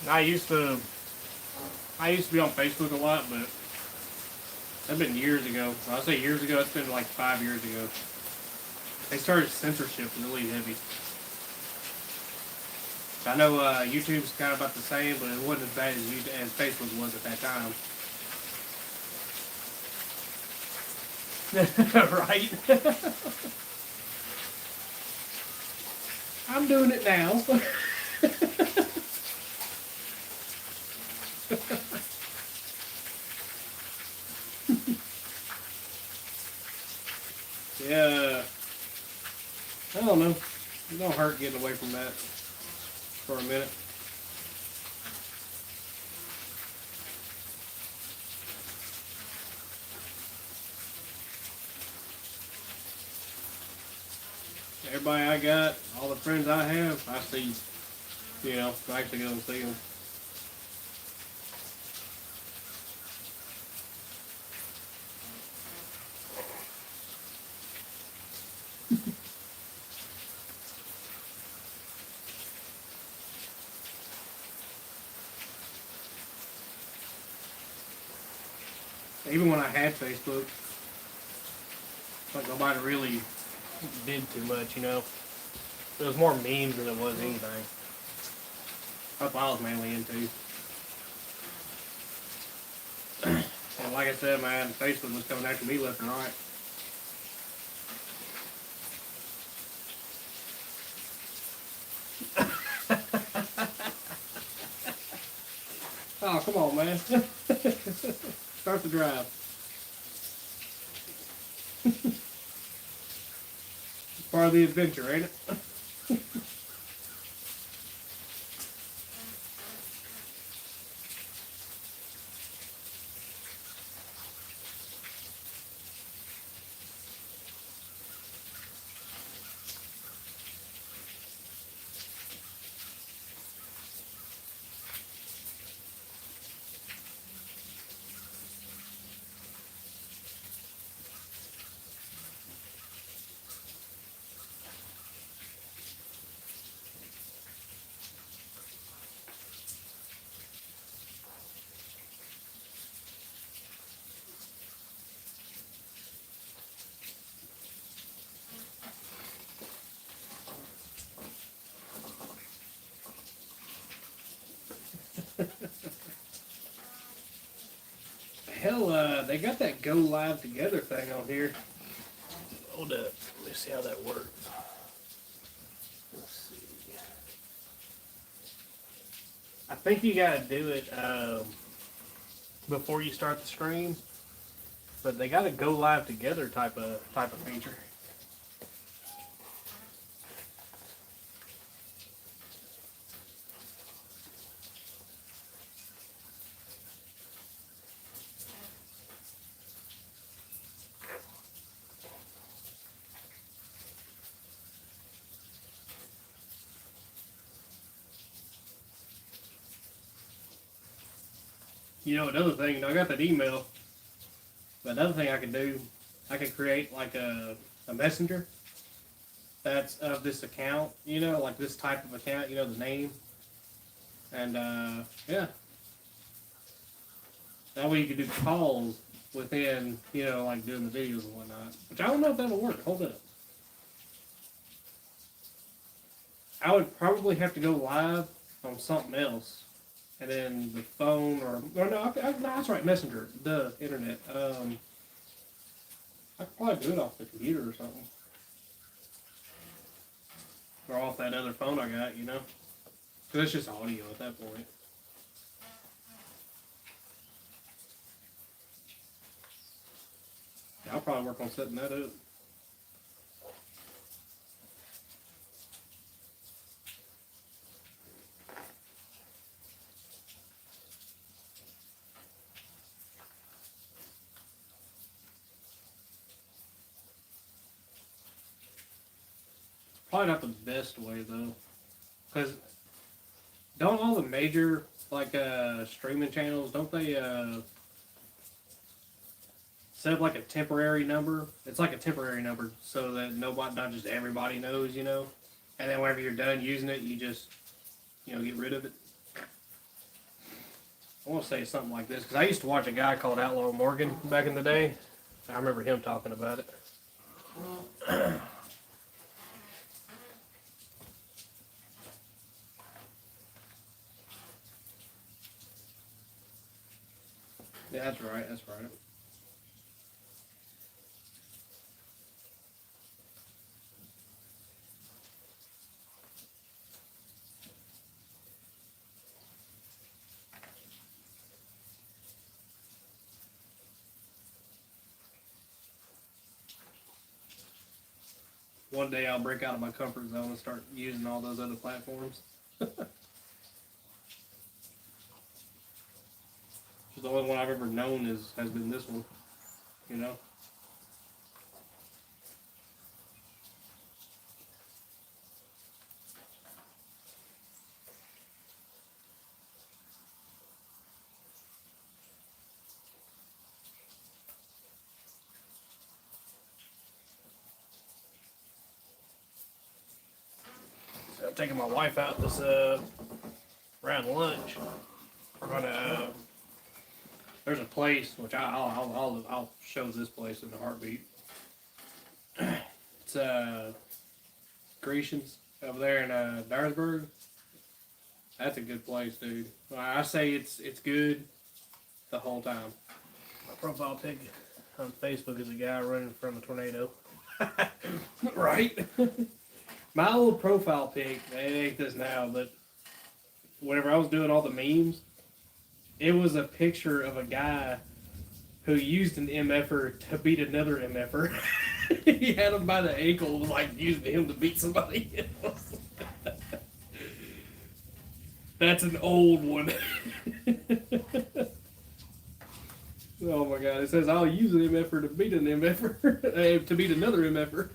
I used to be on Facebook a lot, but that's been years ago. When I say years ago, it's been like 5 years ago. They started censorship really heavy. I know YouTube's kind of about the same, but it wasn't as bad as Facebook was at that time. Right? I'm doing it now. Yeah. I don't know. It don't hurt getting away from that for a minute. Everybody I got, all the friends I have, I see. You know, I actually go and see them. Even when I had Facebook, like nobody really did too much, you know. It was more memes than it was anything. That's what I was mainly into. And like I said, man, Facebook was coming after me left and right. Oh, come on, man. Start the drive. It's part of the adventure, ain't it? Hell, they got that go live together thing on here. Hold up. Let me see how that works. Let's see. I think you gotta do it before you start the stream, but they got a go live together type of feature. You know, another thing, you know, I got that email, but another thing I could do, I could create like a messenger that's of this account, you know, like this type of account, you know, the name, and yeah. That way you can do calls within, you know, like doing the videos and whatnot. Which I don't know if that'll work. Hold up. I would probably have to go live on something else, and then the phone or no, no, that's right, Messenger, the internet. I could probably do it off the computer or something, or off that other phone I got, you know, because it's just audio at that point. Yeah, I'll probably work on setting that up. Probably not the best way though, because don't all the major like streaming channels don't they set up like a temporary number? It's like a temporary number so that nobody, not just everybody knows, you know. And then whenever you're done using it, you just, you know, get rid of it. I want to say something like this because I used to watch a guy called Outlaw Morgan back in the day. I remember him talking about it. Yeah, that's right. That's right. One day I'll break out of my comfort zone and start using all those other platforms. The only one I've ever known has been this one, you know. So I'm taking my wife out this around lunch. We're gonna. There's a place which I'll show this place in a heartbeat. It's Grecian's over there in Dyersburg. That's a good place, dude. I say it's good the whole time. My profile pic on Facebook is a guy running from a tornado. Right? My old profile pic, it ain't this now, but whenever I was doing all the memes, it was a picture of a guy who used an MFer to beat another MFer. He had him by the ankle, was like using him to beat somebody else. That's an old one. Oh my god, it says I'll use an MFer to beat an MFer, to beat another MFer.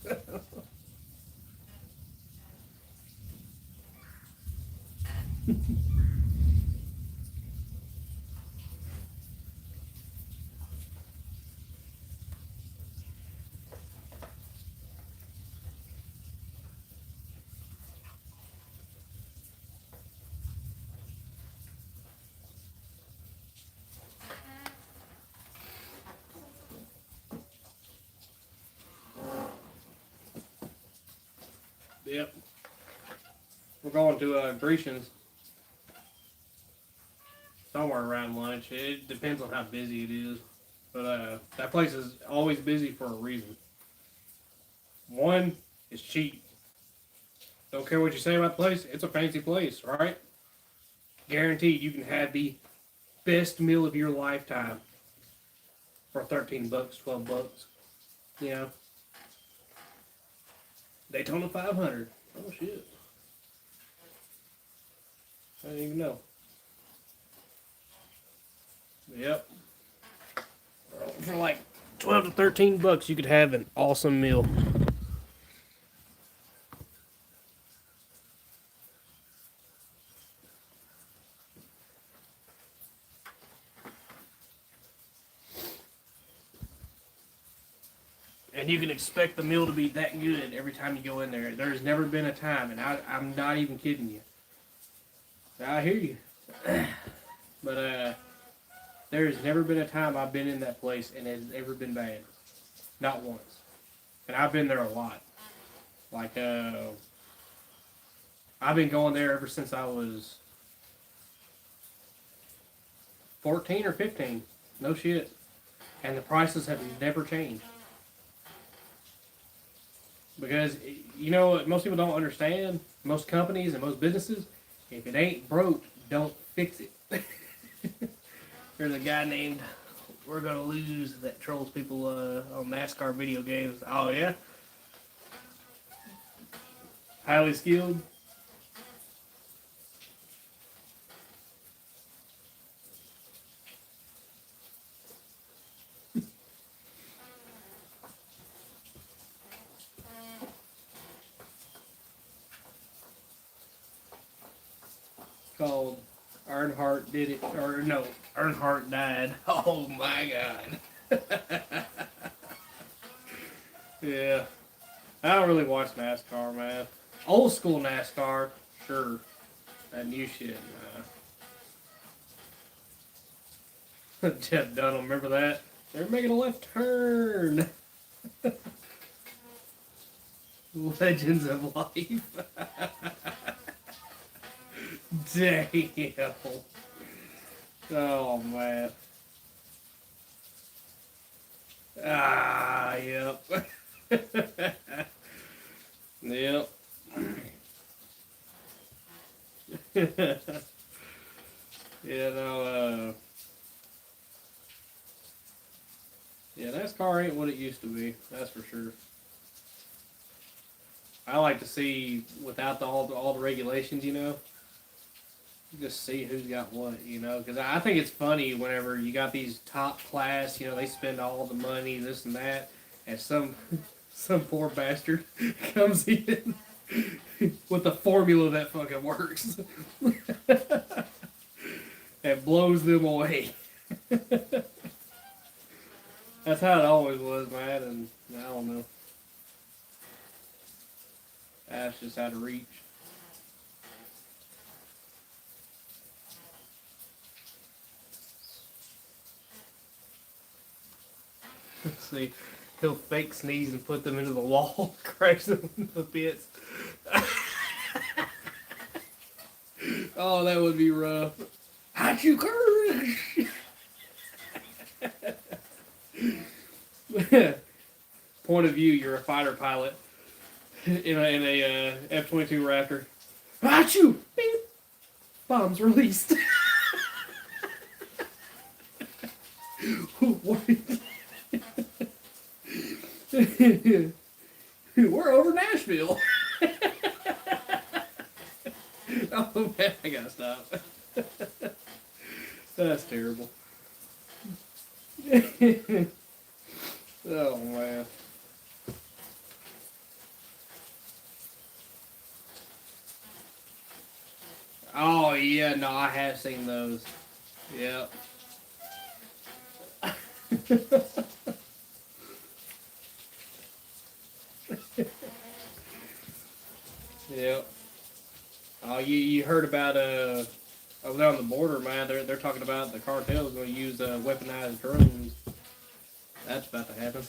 Yep. We're going to Grecian's somewhere around lunch. It depends on how busy it is. But that place is always busy for a reason. One, it's cheap. Don't care what you say about the place, it's a fancy place, right? Guaranteed you can have the best meal of your lifetime for 13 bucks, 12 bucks. You know? Daytona 500. Oh shit. I didn't even know. Yep. For like 12 to 13 bucks, you could have an awesome meal. And you can expect the meal to be that good every time you go in there. There's never been a time, and I'm not even kidding you. I hear you. But There has never been a time I've been in that place and it has ever been bad. Not once. And I've been there a lot. Like, I've been going there ever since I was 14 or 15. No shit. And the prices have never changed. Because, you know what most people don't understand? Most companies and most businesses, if it ain't broke, don't fix it. There's a guy named We're Gonna Lose that trolls people on NASCAR video games. Oh, yeah? Highly skilled. Called Earnhardt did it, or no, Earnhardt died. Oh my god. Yeah. I don't really watch NASCAR, man. Old school NASCAR, sure. That new shit, nah. Jeff Dunham, remember that? They're making a left turn. Legends of life. Damn. Oh, man. Ah, yep. Yep. Yeah, no, yeah, NASCAR ain't what it used to be, that's for sure. I like to see, without all the regulations, you know, just see who's got what, you know, because I think it's funny whenever you got these top class, you know, they spend all the money, this and that, and some poor bastard comes in with the formula that fucking works and blows them away. That's how it always was, man, and I don't know. That's just out of reach. See, he'll fake sneeze and put them into the wall, crash them into bits. Oh, that would be rough. How'd you courage? Point of view, you're a fighter pilot in a F-22 Raptor. How'd you? Bombs released. What? We're over Nashville. Oh man, I gotta stop. That's terrible. Oh man. Oh yeah, no, I have seen those. Yeah. Yeah. Oh, you heard about over there on the border, man? They're talking about the cartel's going to use weaponized drones. That's about to happen.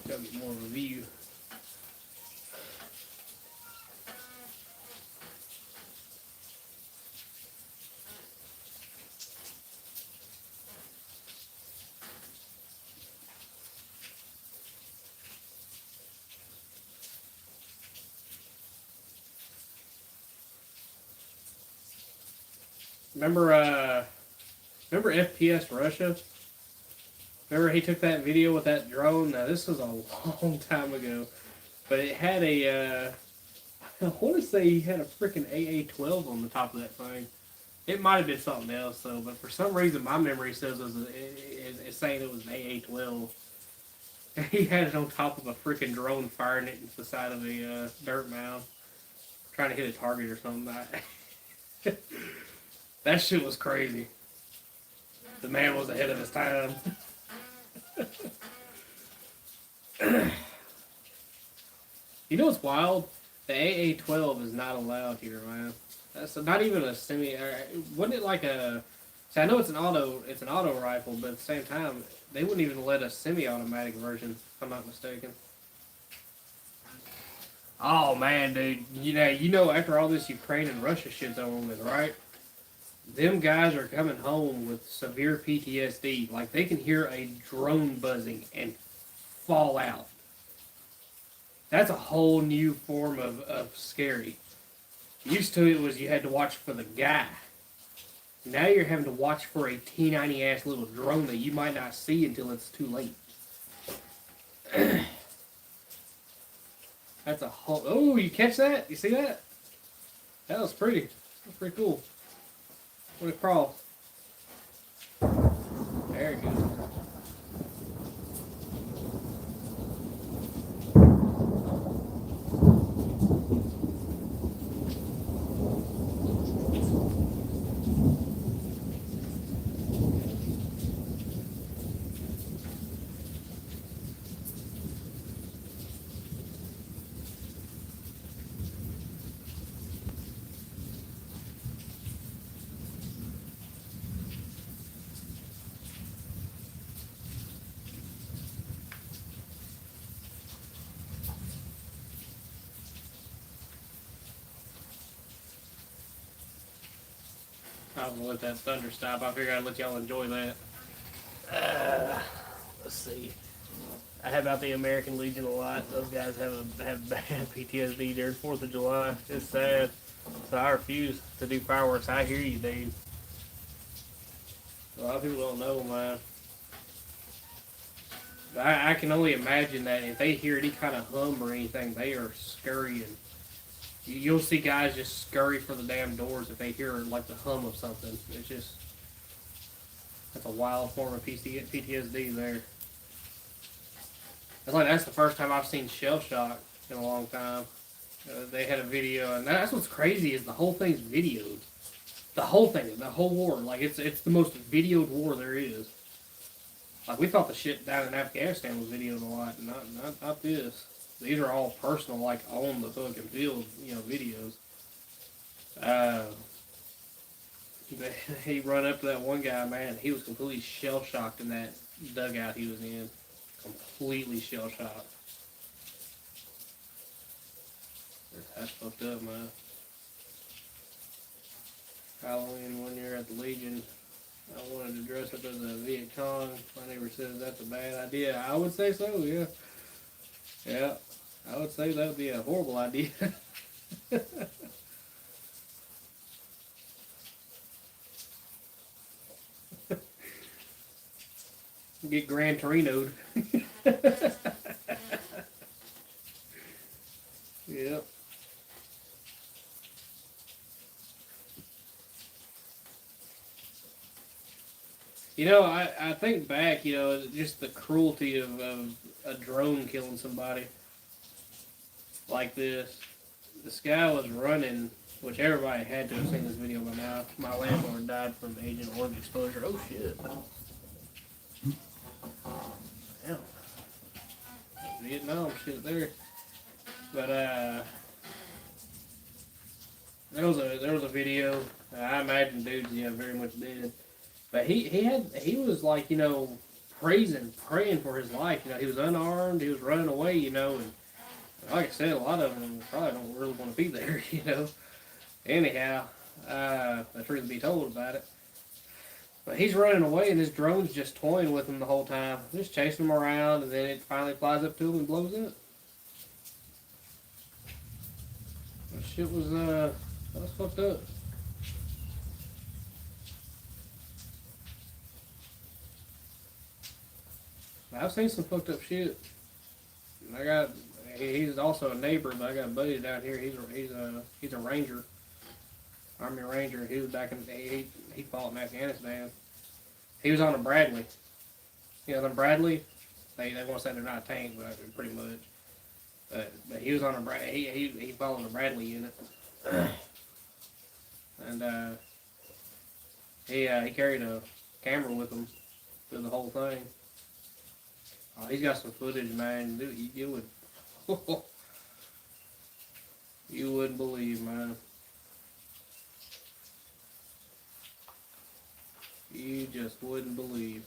Gotta get more of a view. Remember FPS Russia? Remember he took that video with that drone? Now this was a long time ago, but it had a. I want to say he had a freaking AA-12 on the top of that thing. It might have been something else though, but for some reason my memory says it's saying it was an AA-12. And he had it on top of a freaking drone, firing it into the side of a dirt mound, trying to hit a target or something. That shit was crazy. The man was ahead of his time. You know what's wild? The AA-12 is not allowed here, man. That's not even a semi. Wasn't it like a? See, I know it's an auto. It's an auto rifle, but at the same time, they wouldn't even let a semi-automatic version. If I'm not mistaken. Oh man, dude. You know, after all this Ukraine and Russia shit's over with, right? Them guys are coming home with severe PTSD. Like they can hear a drone buzzing and fall out. That's a whole new form of scary. Used to it was you had to watch for the guy. Now you're having to watch for a T-90 ass little drone that you might not see until it's too late. That's a whole. Oh, you catch that? You see that? That was pretty. That was pretty cool. What a crawl. There it goes. I was gonna let that thunder stop. I figured I'd let y'all enjoy that. Let's see. I have about the American Legion a lot. Those guys have bad PTSD during 4th of July. It's sad. So I refuse to do fireworks. I hear you, dude. A lot of people don't know, man. I can only imagine that if they hear any kind of hum or anything, they are scurrying. You'll see guys just scurry for the damn doors if they hear like the hum of something. It's just, that's a wild form of PTSD there. It's like that's the first time I've seen shell shock in a long time. They had a video, and that's what's crazy is the whole thing's videoed. The whole thing, the whole war, like it's the most videoed war there is. Like we thought the shit down in Afghanistan was videoed a lot, not this. These are all personal, like on the fucking field, videos. He run up to that one guy, man. He was completely shell shocked in that dugout he was in. Completely shell shocked. That's fucked up, man. Halloween one year at the Legion, I wanted to dress up as a Viet Cong. My neighbor says that's a bad idea. I would say so, yeah. Yeah, I would say that would be a horrible idea. Get Gran Torino'd. Yeah. I think back, just the cruelty of a drone killing somebody like this. This guy was running, which everybody had to have seen this video by now. My landlord died from Agent Orange exposure. Oh, shit. Damn. Vietnam shit there. But, there was a video. I imagine dudes, very much did. But he was like, praying for his life. He was unarmed, he was running away, and like I said, a lot of them probably don't really want to be there, Anyhow, the truth be told about it. But he's running away and his drone's just toying with him the whole time. Just chasing him around, and then it finally flies up to him and blows up. That shit was, that was fucked up. I've seen some fucked up shit. He's also a neighbor, but I got a buddy down here. He's a ranger, Army Ranger. He was back in he fought in Afghanistan. He was on a Bradley. The Bradley. They want to say they're not a tank, but pretty much. But he was on a he fought on a Bradley unit, and he carried a camera with him through the whole thing. Oh, he's got some footage, man. Dude, you would. You wouldn't believe, man. You just wouldn't believe.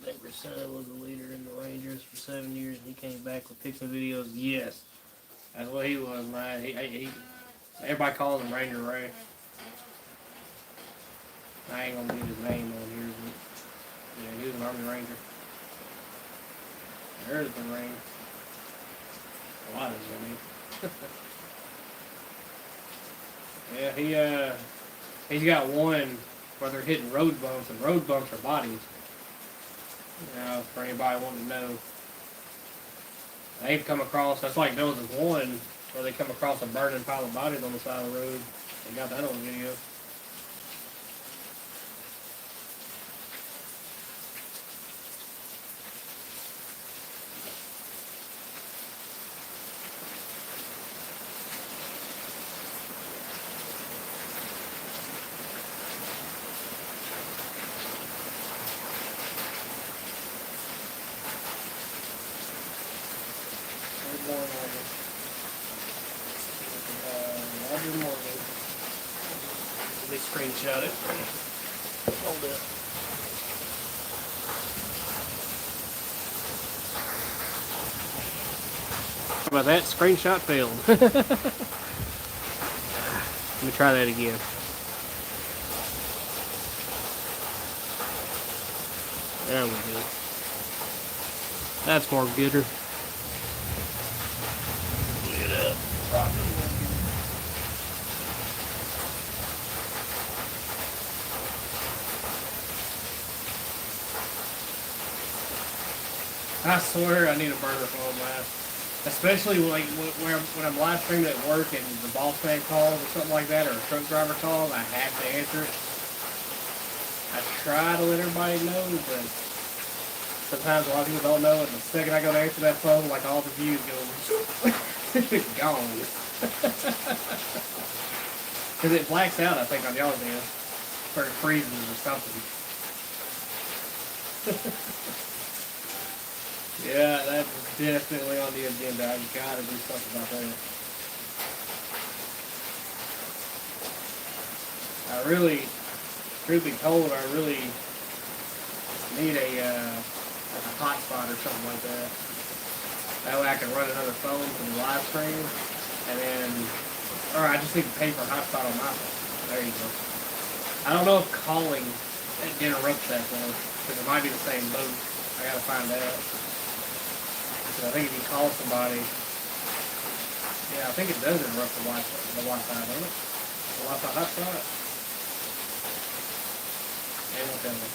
Neighbor's son was a leader in the Rangers for 7 years, and he came back with picks and videos. Yes, that's what he was, man. Everybody calls him Ranger Ray. I ain't gonna get his name on here, but yeah, he was an Army Ranger. There's the ring. A lot of them, Yeah, he's got one where they're hitting road bumps, and road bumps are bodies. You know, for anybody wanting to know. They've come across, that's like there was one where they come across a burning pile of bodies on the side of the road. They got that on video. Good morning. Let me screenshot it. Hold it. How about that? Screenshot failed. Let me try that again. There we go. That's more gooder. Look it up. I swear I need a burner phone, man. Especially like when I'm live streaming at work and the boss man calls or something like that, or a truck driver calls, I have to answer it. I try to let everybody know, but sometimes a lot of people don't know, and the second I go to answer that phone, like all the views go gone. Because it blacks out, I think, on y'all's end. Or it freezes or something. Yeah, that's definitely on the agenda. I've got to do something about that. I really, truth be told, I really need a hotspot or something like that. That way I can run another phone from the live stream, and then, or I just need to pay for a hotspot on my phone. There you go. I don't know if calling interrupts that though, because it might be the same boat. I gotta find out. I think if you call somebody, yeah, I think it does interrupt the Wi-Fi, doesn't it? The Wi-Fi hotspot. They won't tell me.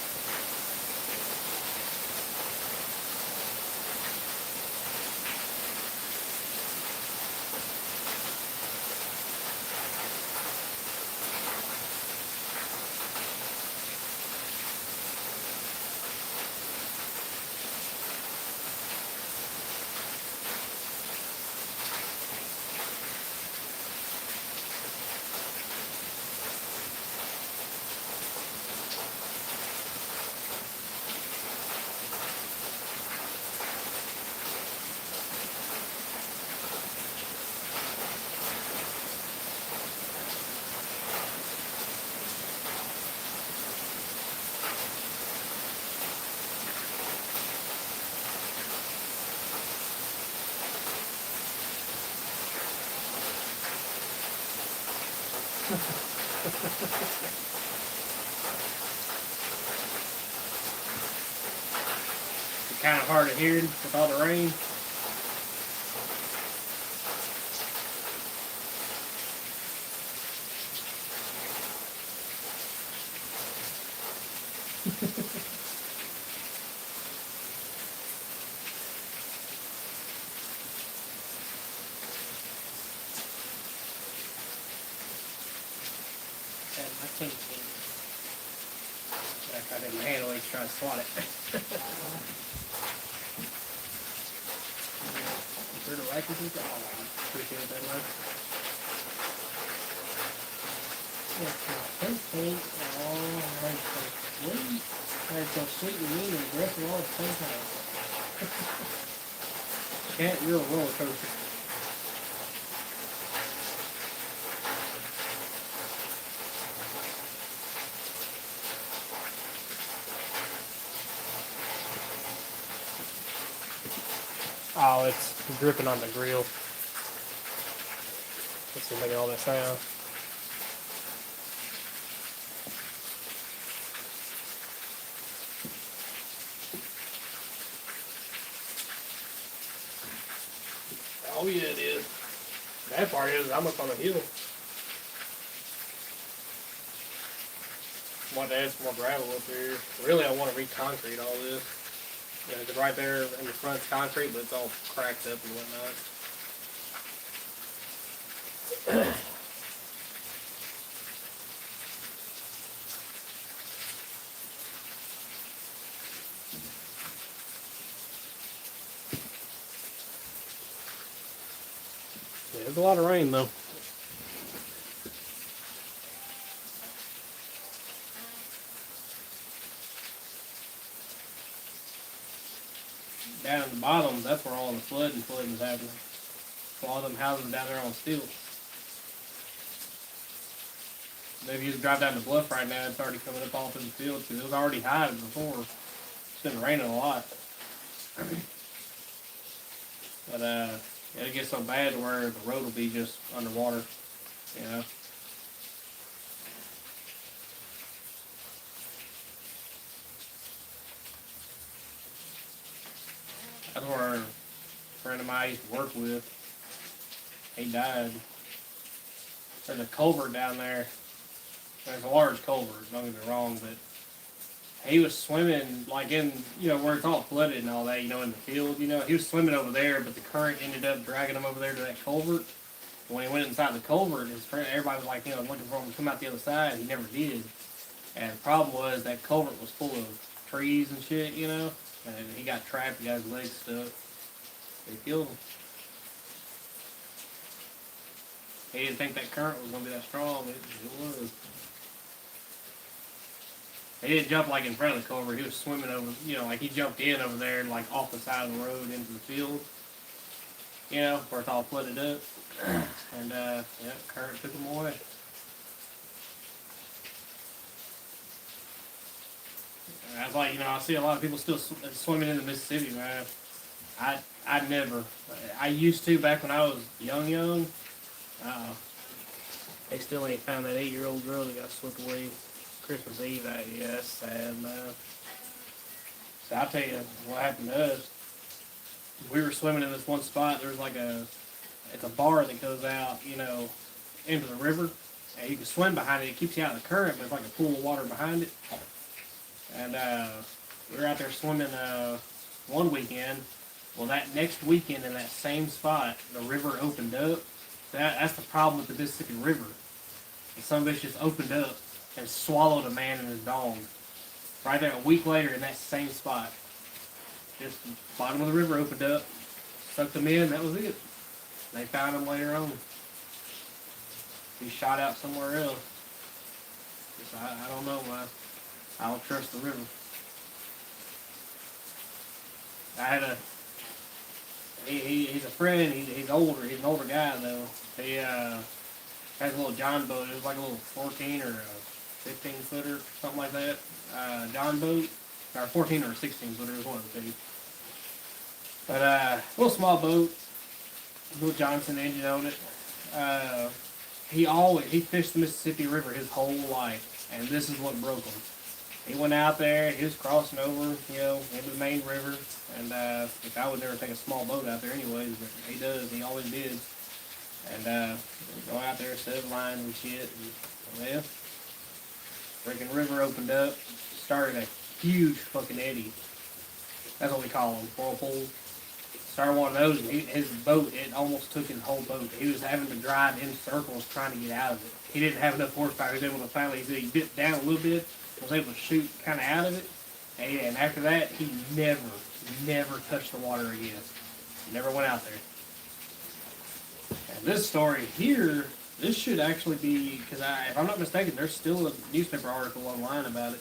It's kind of hard to hear with all the rain. I can't I didn't handle it, trying to swat it. Where the rack is? Oh, I appreciate that, man. Sweet. Oh, I so sweet and mean and aggressive all at the same time. Cat, you're a roller coaster. Oh, it's dripping on the grill. Let's see, making all that sound. Oh yeah, it is. That part is, I'm up on a hill. I want to add some more gravel up here. Really, I want to re-concrete all this. Yeah, because right there in the front's concrete, but it's all cracked up and whatnot. Yeah, there's a lot of rain though. Down at the bottom, that's where all the flooding is happening. So all them houses down there on stilts. Maybe you just drive down the bluff right now, it's already coming up off in the field because it was already high before. It's been raining a lot. But it'll get so bad to where the road will be just underwater, you know. That's where a friend of mine I used to work with, he died. There's a culvert down there. There's a large culvert, don't get me wrong, but he was swimming, like in, you know, where it's all flooded and all that, you know, in the field, you know. He was swimming over there, but the current ended up dragging him over there to that culvert. When he went inside the culvert, his friend, everybody was like, you know, looking for him to come out the other side. He never did. And the problem was that culvert was full of trees and shit, you know. And he got trapped, he got his legs stuck. They killed him. He didn't think that current was going to be that strong. It was. He didn't jump like in front of the culvert. He was swimming over, you know, like he jumped in over there, like off the side of the road into the field. You know, where it's all flooded up. And, yeah, current took him away. That's like, you know, I see a lot of people still swimming in the Mississippi, man. I never. I used to back when I was young. They still ain't found that 8-year-old girl that got swept away Christmas Eve. Yeah, that's sad, man. So I'll tell you what happened to us. We were swimming in this one spot. There's like it's a bar that goes out, you know, into the river. And you can swim behind it. It keeps you out of the current, but it's like a pool of water behind it. And we were out there swimming one weekend. Well, that next weekend in that same spot, the river opened up. That's the problem with the Mississippi River. Some bitch just opened up and swallowed a man and his dog. Right there, a week later in that same spot. Just the bottom of the river opened up, sucked them in, that was it. They found him later on. He shot out somewhere else. Just, I don't know, man. I don't trust the river. I had he's a friend, he's older, he's an older guy though. He has a little John boat. It was like a little 14 or a 15 footer, something like that. John boat, or 14 or a 16 footer is one of the two. But a little small boat, little Johnson engine on it. He fished the Mississippi River his whole life, and this is what broke him. He went out there, he was crossing over, you know, into the main river, and which I would never take a small boat out there anyways, but he does, he always did. And go out there, set up lines and shit, and well, freaking river opened up, started a huge fucking eddy. That's what we call them, whirlpool. Started one of those, and his boat, it almost took his whole boat. He was having to drive in circles trying to get out of it. He didn't have enough horsepower. He was able to finally, he dipped down a little bit, was able to shoot kind of out of it. And after that, he never touched the water again. Never went out there. And this story here This should actually be, because if I'm not mistaken, there's still a newspaper article online about it,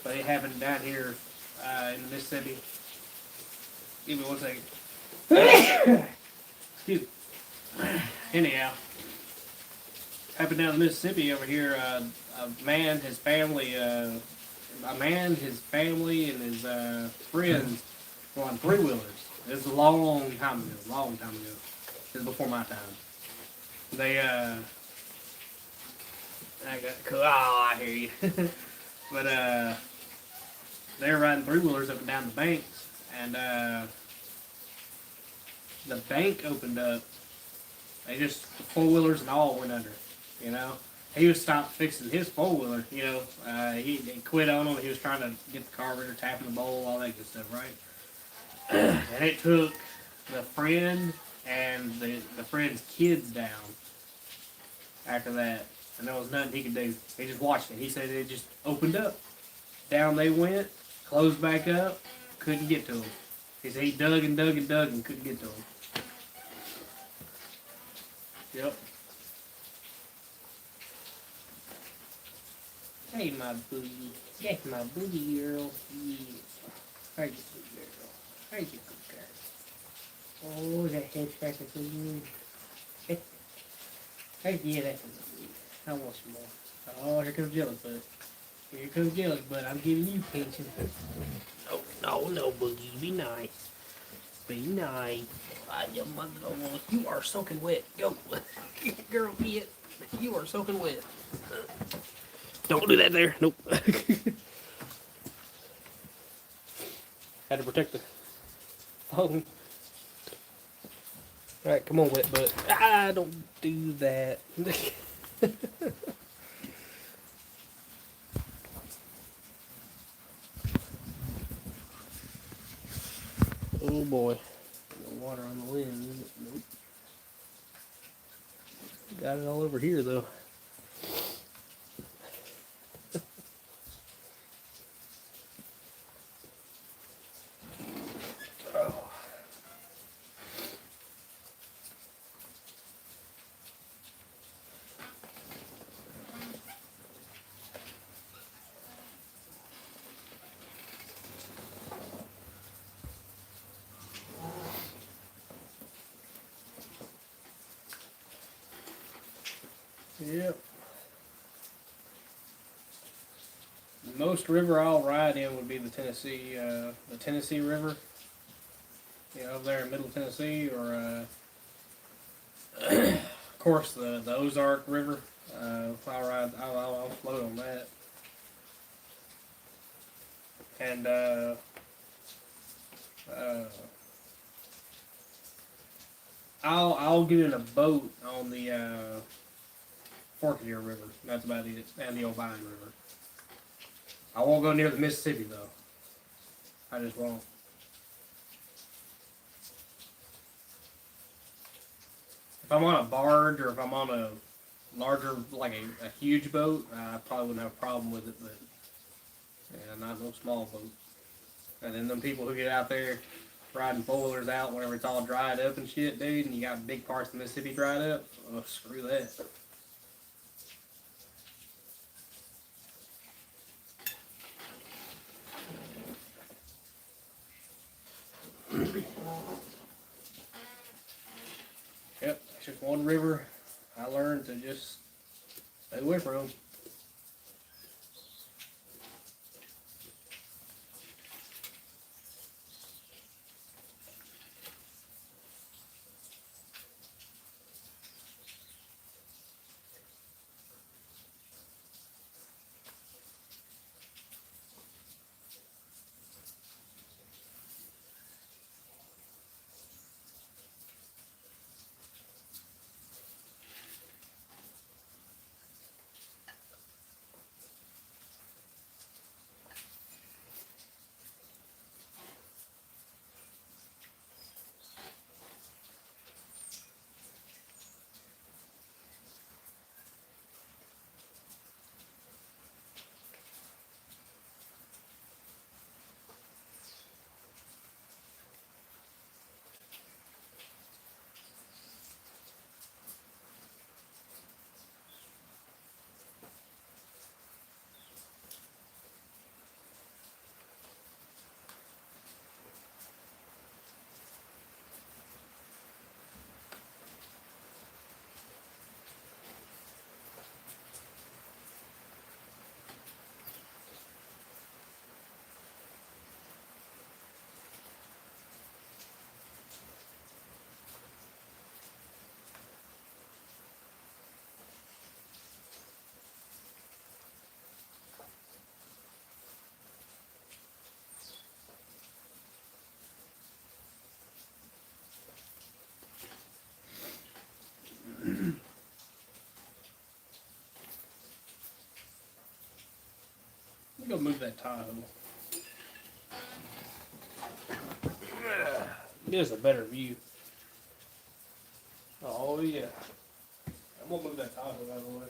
but it happened down here in Mississippi. Give me one second. Excuse me. Anyhow, happened down in Mississippi over here. A man, his family, his family, and his friends were on three wheelers. This is a long time ago. Long time ago. This is before my time. They I got cool. Oh, I hear you. But they were riding three wheelers up and down the banks, and the bank opened up. They just four wheelers and all went under. You know, he was stopped fixing his four wheeler. You know, he quit on him. He was trying to get the carburetor, tapping the bowl, all that good stuff, right? And it took the friend and the friend's kids down after that. And there was nothing he could do. He just watched it. He said it just opened up. Down they went, closed back up, couldn't get to them. He said he dug and dug and dug and couldn't get to them. Yep. Hey, my booty. That's my booty girl. Yeah. Hey, you good girl. Hey, you good girl. Oh, that head cracking so good. Hey, yeah, that's a good. I want some more. Oh, here comes Jealous Bud. Here comes Jealous Bud. I'm giving you attention. No, Boogie. Be nice. Be nice. Your mother don't want you are soaking wet. Go. Girl, get. You are soaking wet. Don't do that there. Nope. Had to protect the phone. Alright, come on, wet butt. Don't do that. Oh boy. No water on the lens, is it? Nope. Got it all over here though. Oh. Yep. The most river I'll ride in would be the Tennessee River. You know, over there in Middle Tennessee, or of course the Ozark River. I'll float on that. And I'll get in a boat on the Forklier River. That's about it, and the Ovine River. I won't go near the Mississippi though. I just won't. If I'm on a barge or if I'm on a larger, like a huge boat, I probably wouldn't have a problem with it, but yeah, not no small boat. And then them people who get out there riding four-wheelers out whenever it's all dried up and shit, dude, and you got big parts of Mississippi dried up, oh, screw that. Yep, it's just one river I learned to just stay away from. Go move that Tahoe. Get us a better view. Oh yeah. I'm gonna move that Tahoe out of the way.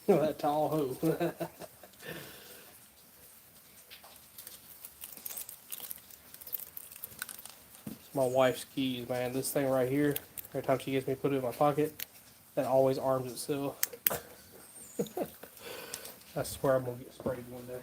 That tall hoe. It's my wife's keys, man. This thing right here, every time she gets me to put it in my pocket, that always arms itself. I swear I'm gonna get sprayed one day.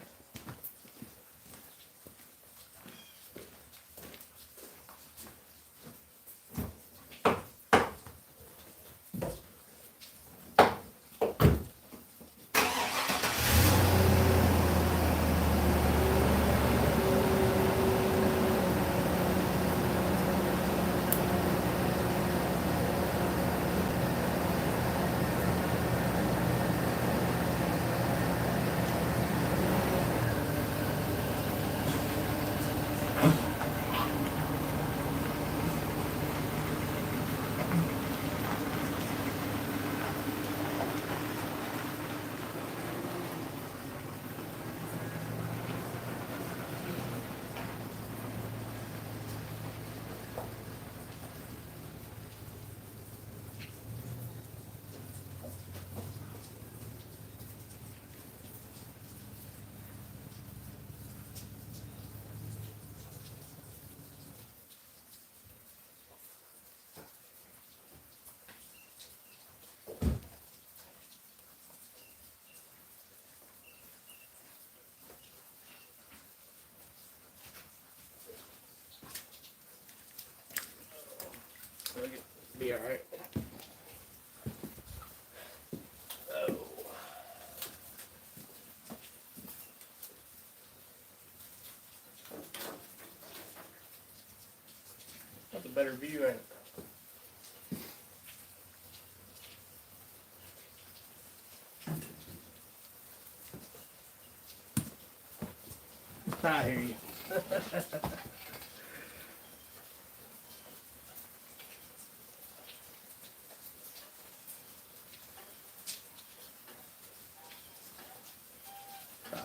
Be alright. Oh. That's a better view, ain't it? I hear you.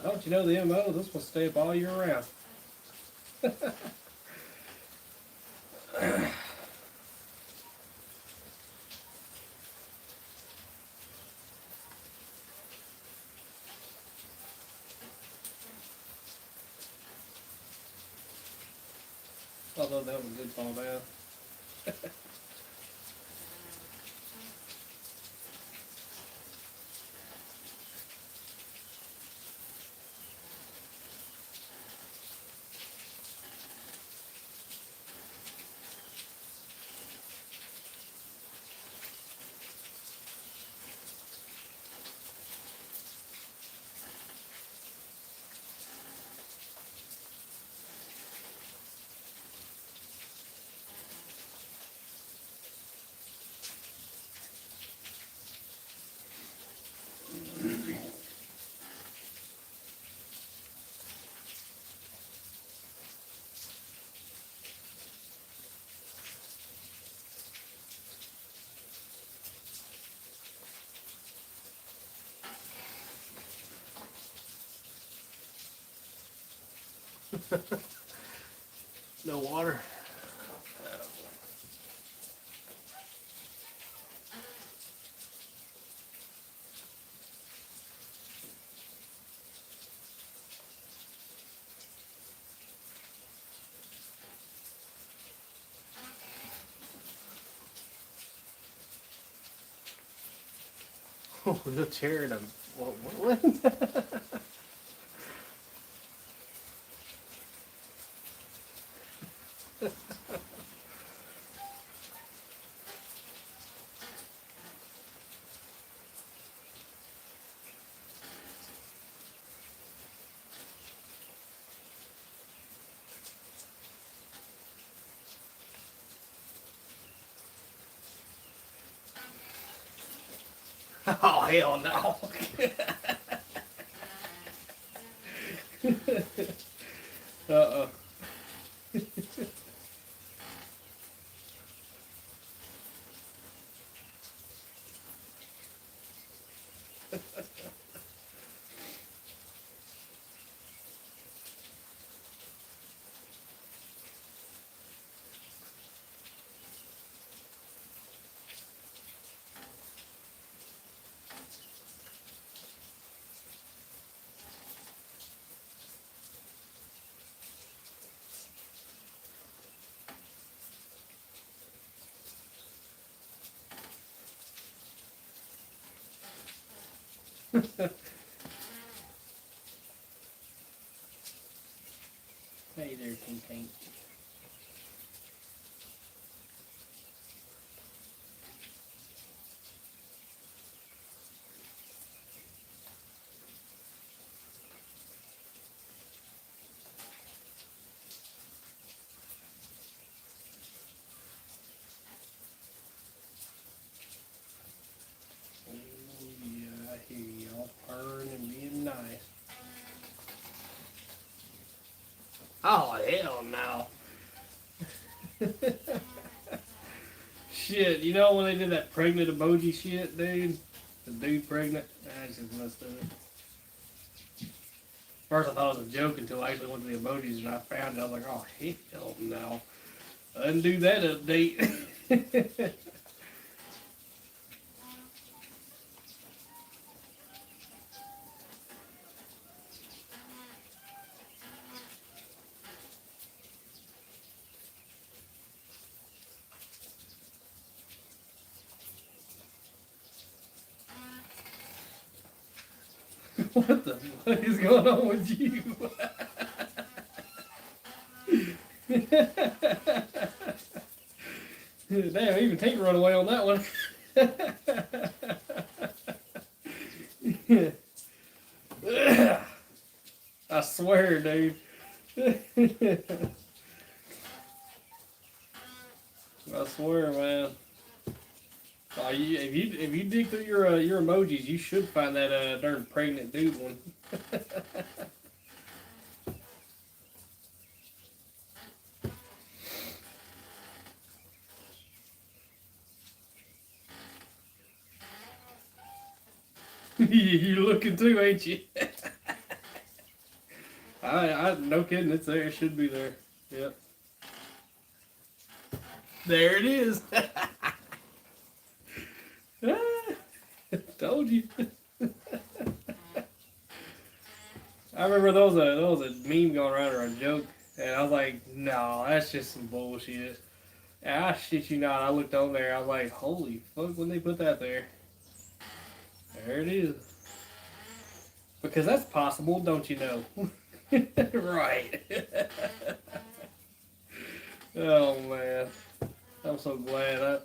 Don't you know the MO? This will stay up all year round. Although that was a good fall down. No water. Oh, the chair and what? hell no. Uh-uh. Hey there, King Tank. Oh yeah, I hear y'all purring and being nice. Oh hell no. Shit, you know when they did that pregnant emoji shit, dude? The dude pregnant? I just messed up. First I thought it was a joke until I actually went to the emojis and I found it. I was like, oh hell no. Undo that update. What the fuck is going on with you? Damn, even Tank run away on that one. I swear, dude. I swear, man. If you dig through your emojis, you should find that darn pregnant dude one. You're looking too, ain't you? I no kidding, it's there. It should be there. Yep. There it is. Told you. I remember there was a meme going around or a joke, and I was like, no, that's just some bullshit. And I shit you not, I looked on there, I was like, holy fuck, when they put that there? There it is. Because that's possible, don't you know? Right. Oh man, I'm so glad.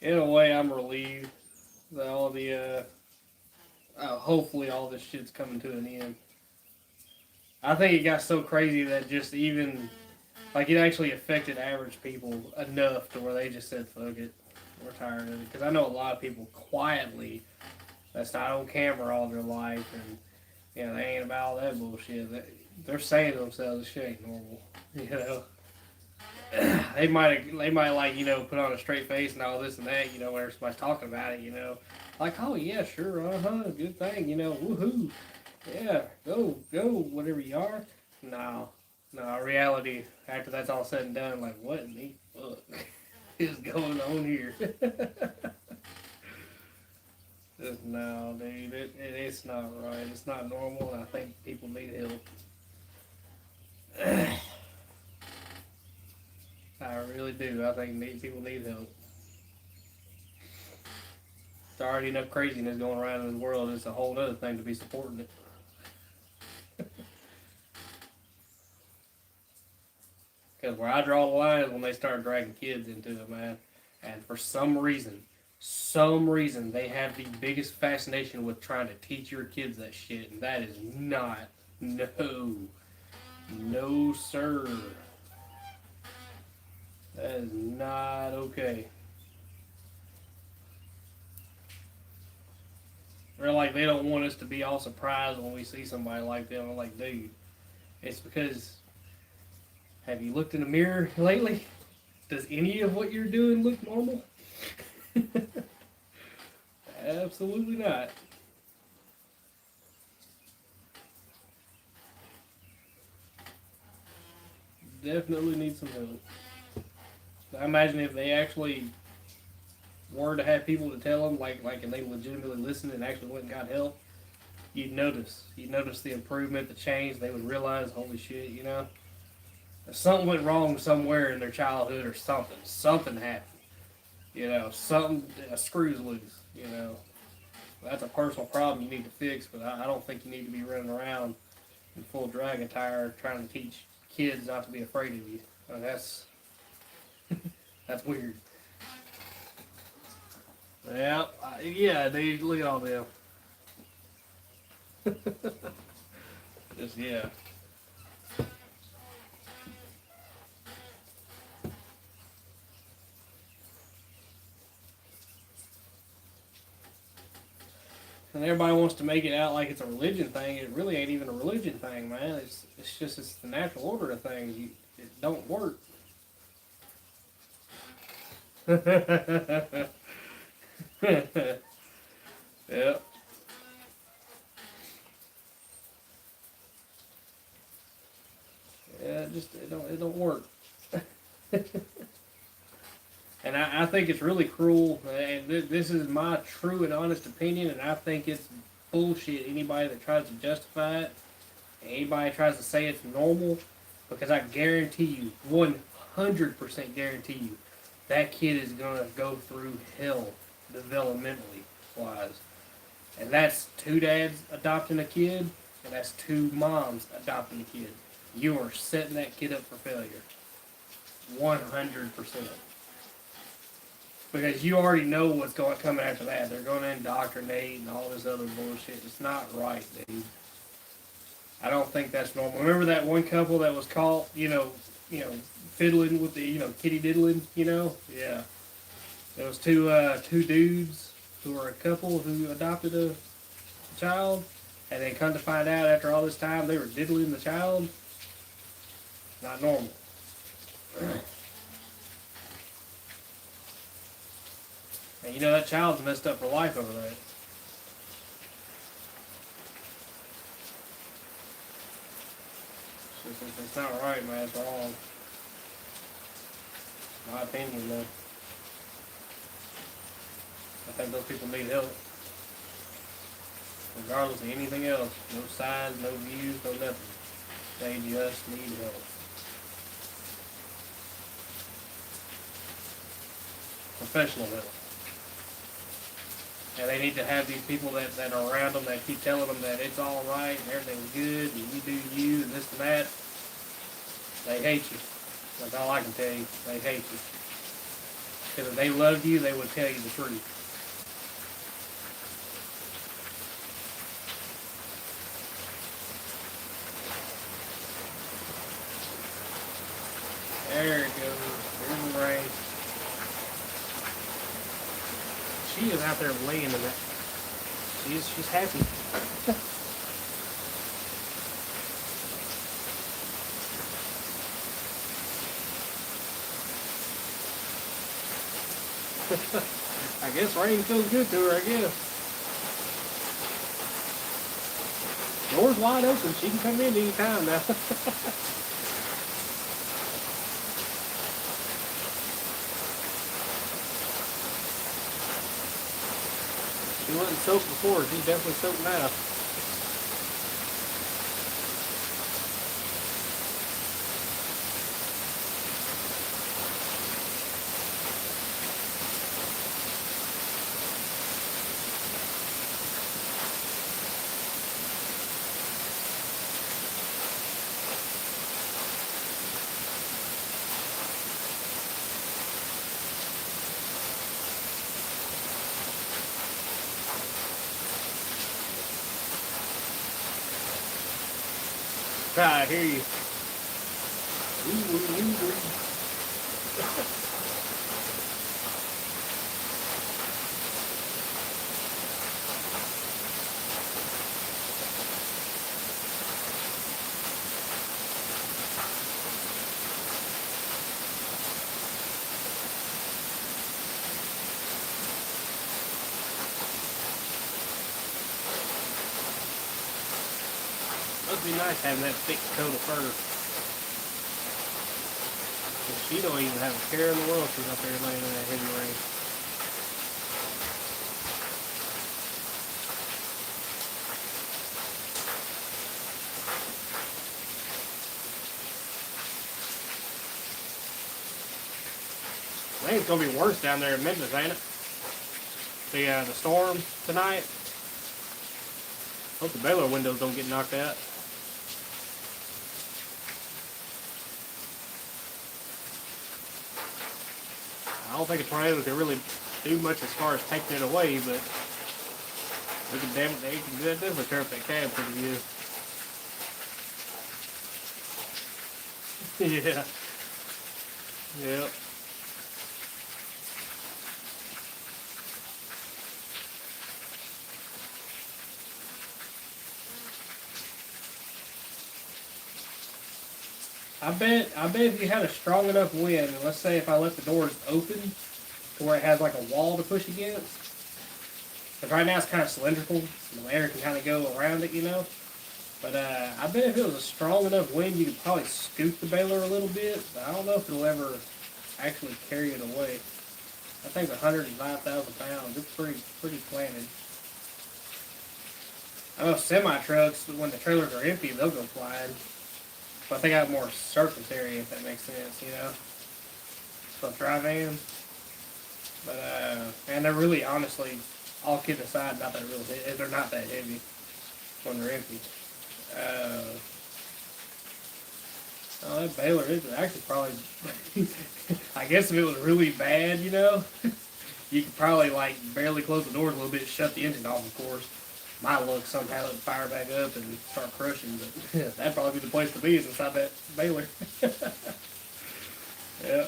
In a way, I'm relieved that all the hopefully all this shit's coming to an end. I think it got so crazy that just even like it actually affected average people enough to where they just said, "Fuck it, we're tired of it." Because I know a lot of people quietly that's not on camera all their life, and you know they ain't about all that bullshit. They're saying to themselves, "This shit ain't normal," you know. They might like put on a straight face and all this and that whenever somebody's talking about it like, oh yeah, sure, good thing, woohoo, yeah, go whatever you are. No, reality after that's all said and done, like, what in the fuck is going on here? No, dude, it's not right. It's not normal, and I think people need help. I really do. I think people need help. There's already enough craziness going around in the world. It's a whole other thing to be supporting it. Because where I draw the line is when they start dragging kids into it, man. And for some reason, they have the biggest fascination with trying to teach your kids that shit. And that is not, no, sir. That is not okay. Or like they don't want us to be all surprised when we see somebody like them. I'm like, dude, it's because have you looked in the mirror lately? Does any of what you're doing look normal? Absolutely not. Definitely need some help. I imagine if they actually were to have people to tell them, and they legitimately listened and actually went and got help, you'd notice. You'd notice the improvement, the change. They would realize, holy shit, something went wrong somewhere in their childhood or something. Something happened. Something, a screw's loose. That's a personal problem you need to fix, but I don't think you need to be running around in full dragon tire trying to teach kids not to be afraid of you. That's that's weird. Yeah, dude, look at all them. Just, yeah. And everybody wants to make it out like it's a religion thing. It really ain't even a religion thing, man. It's the natural order of things. It don't work. Yep. Yeah, it don't work. And I think it's really cruel, and this is my true and honest opinion, and I think it's bullshit. Anybody that tries to justify it, anybody that tries to say it's normal, because I guarantee you, 100% guarantee you, that kid is going to go through hell developmentally wise. And that's two dads adopting a kid, and that's two moms adopting a kid. You are setting that kid up for failure. 100%. Because you already know what's coming after that. They're going to indoctrinate and all this other bullshit. It's not right, dude. I don't think that's normal. Remember that one couple that was caught, fiddling with the, kitty diddling, Yeah. There was two dudes who were a couple who adopted a child, and they come to find out after all this time they were diddling the child. Not normal. And that child's messed up for life over that. It's not right, man. It's wrong. My opinion, though. I think those people need help. Regardless of anything else. No signs, no views, no nothing. They just need help. Professional help. And they need to have these people that are around them that keep telling them that it's all right and everything's good and you do you and this and that. They hate you. That's all I can tell you. They hate you. Because if they loved you, they would tell you the truth. There it goes. There's the rain. She is out there laying in that. She's happy. I guess rain feels good to her, I guess. Door's wide open. She can come in any time now. She wasn't soaked before. She's definitely soaked now. I hear you. It'd be nice having that thick coat of fur. And she don't even have a care in the world. She's up there laying in that heavy rain. I think it's gonna be worse down there in Memphis, ain't it? The storm tonight. Hope the Baylor windows don't get knocked out. I don't think a tornado can really do much as far as taking it away, but they can definitely tear up that cab pretty good. Yeah. Yep. I bet if you had a strong enough wind, and let's say if I left the doors open to where it has like a wall to push against, because right now it's kind of cylindrical, so the air can kind of go around it, you know. But I bet if it was a strong enough wind, you could probably scoot the baler a little bit, but I don't know if it'll ever actually carry it away. I think 105,000 pounds. It's pretty planted. I know semi-trucks, when the trailers are empty, they'll go flying. But they got more surface area, if that makes sense, you know? So dry van. But, and they're really, honestly, all kidding aside, not that real heavy. They're not that heavy when they're empty. Oh, that baler is actually probably, I guess if it was really bad, you know, you could probably, like, barely close the doors a little bit, shut the engine off, of course. My luck, somehow it fire back up and start crushing, but that'd probably be the place to be is inside that baler. Yeah.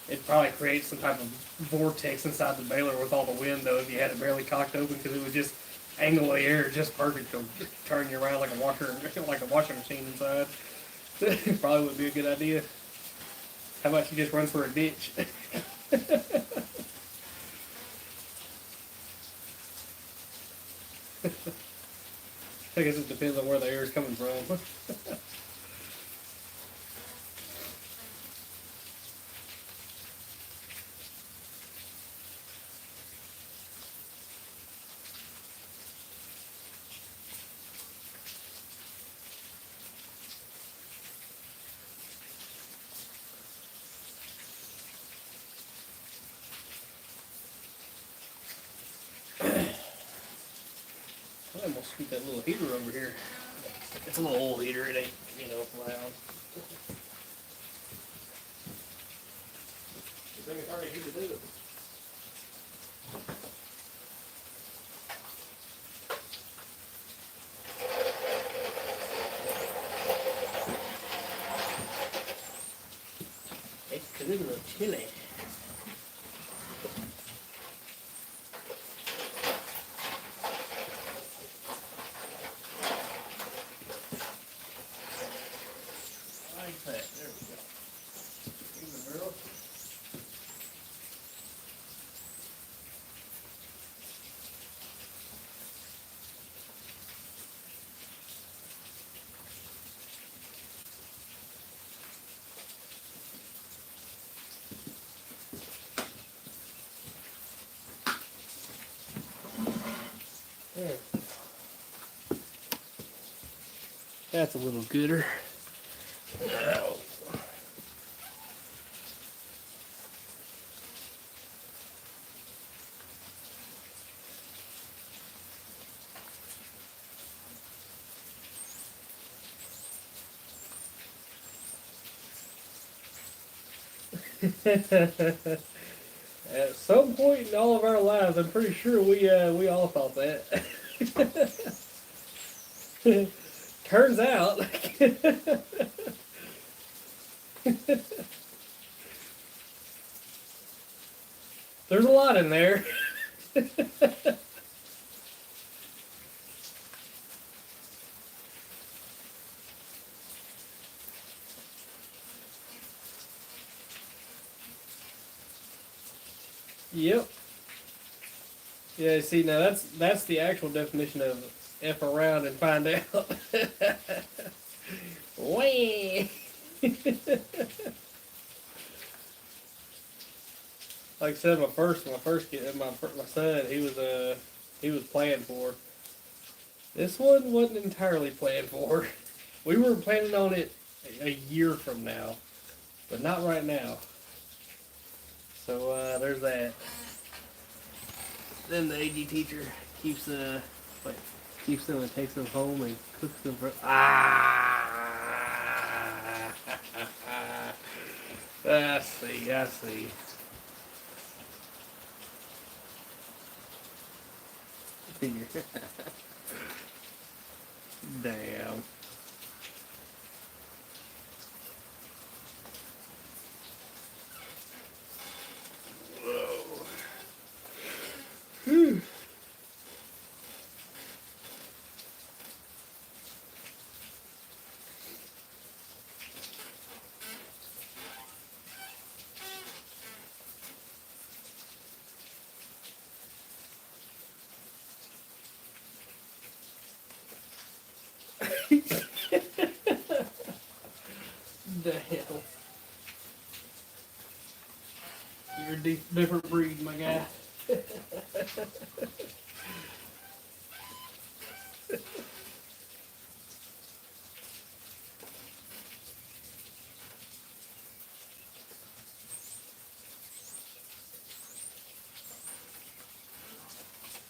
It'd probably create some type of vortex inside the baler with all the wind, though, if you had it barely cocked open, because it would just angle the air just perfect to turn you around like a washing machine inside. Probably would be a good idea. How about you just run for a ditch? I guess it depends on where the air is coming from. I'm gonna scoot that little heater over here. It's a little old heater, it ain't, you know, loud. You think it's already heated up? It's a little chilly. Like that. There we go. Give the girl. There. That's a little gooder. Oh. At some point in all of our lives, I'm pretty sure we all thought that. Turns out, there's a lot in there. Yep. Yeah, see, now that's the actual definition of F around and find out. Whee! Like I said, my first kid, my son, he was playing for. This one wasn't entirely planned for. We were planning on it a year from now, but not right now. So there's that. Then the AD teacher keeps like keeps them and takes them home and cooks them for I see, I see. Damn. Whoa. Whew. Damn. You're a different breed, my guy.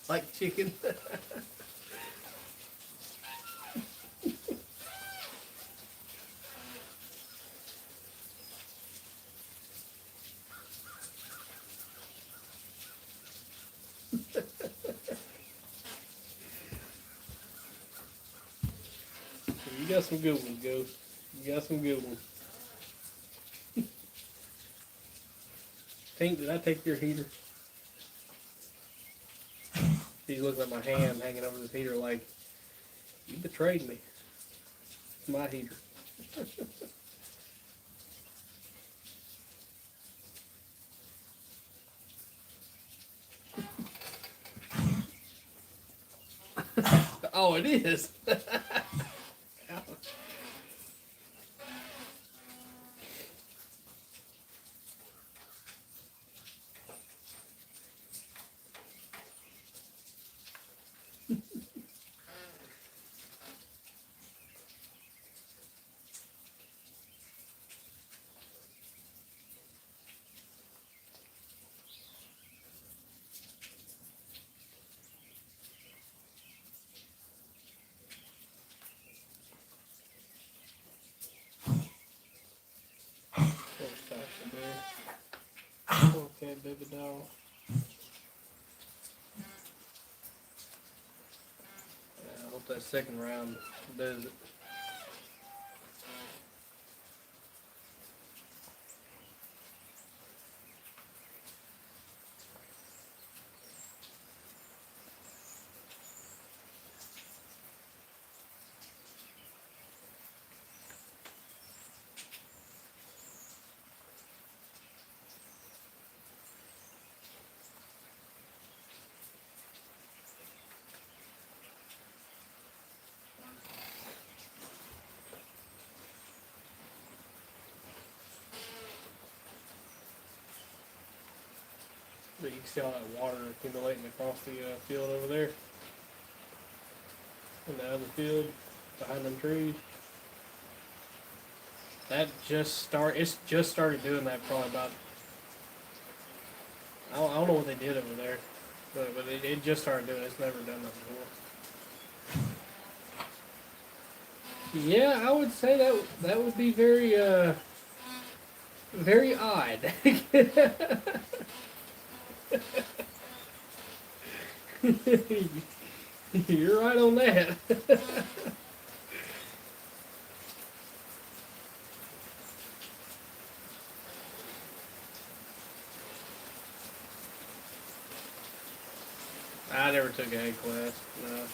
Like chicken. You got some good ones, Ghost. You got some good ones. Tink, did I take your heater? He's looking at my hand hanging over this heater like, you betrayed me. It's my heater. Oh, it is. Okay, baby doll. I hope that second round does it. But you can see all that water accumulating across the field over there. In the other field, behind them trees. It's just started doing that probably about, I don't know what they did over there. But it just started doing it. It's never done that before. Yeah, I would say that would be very, very odd. You're right on that. I never took a ag class. No.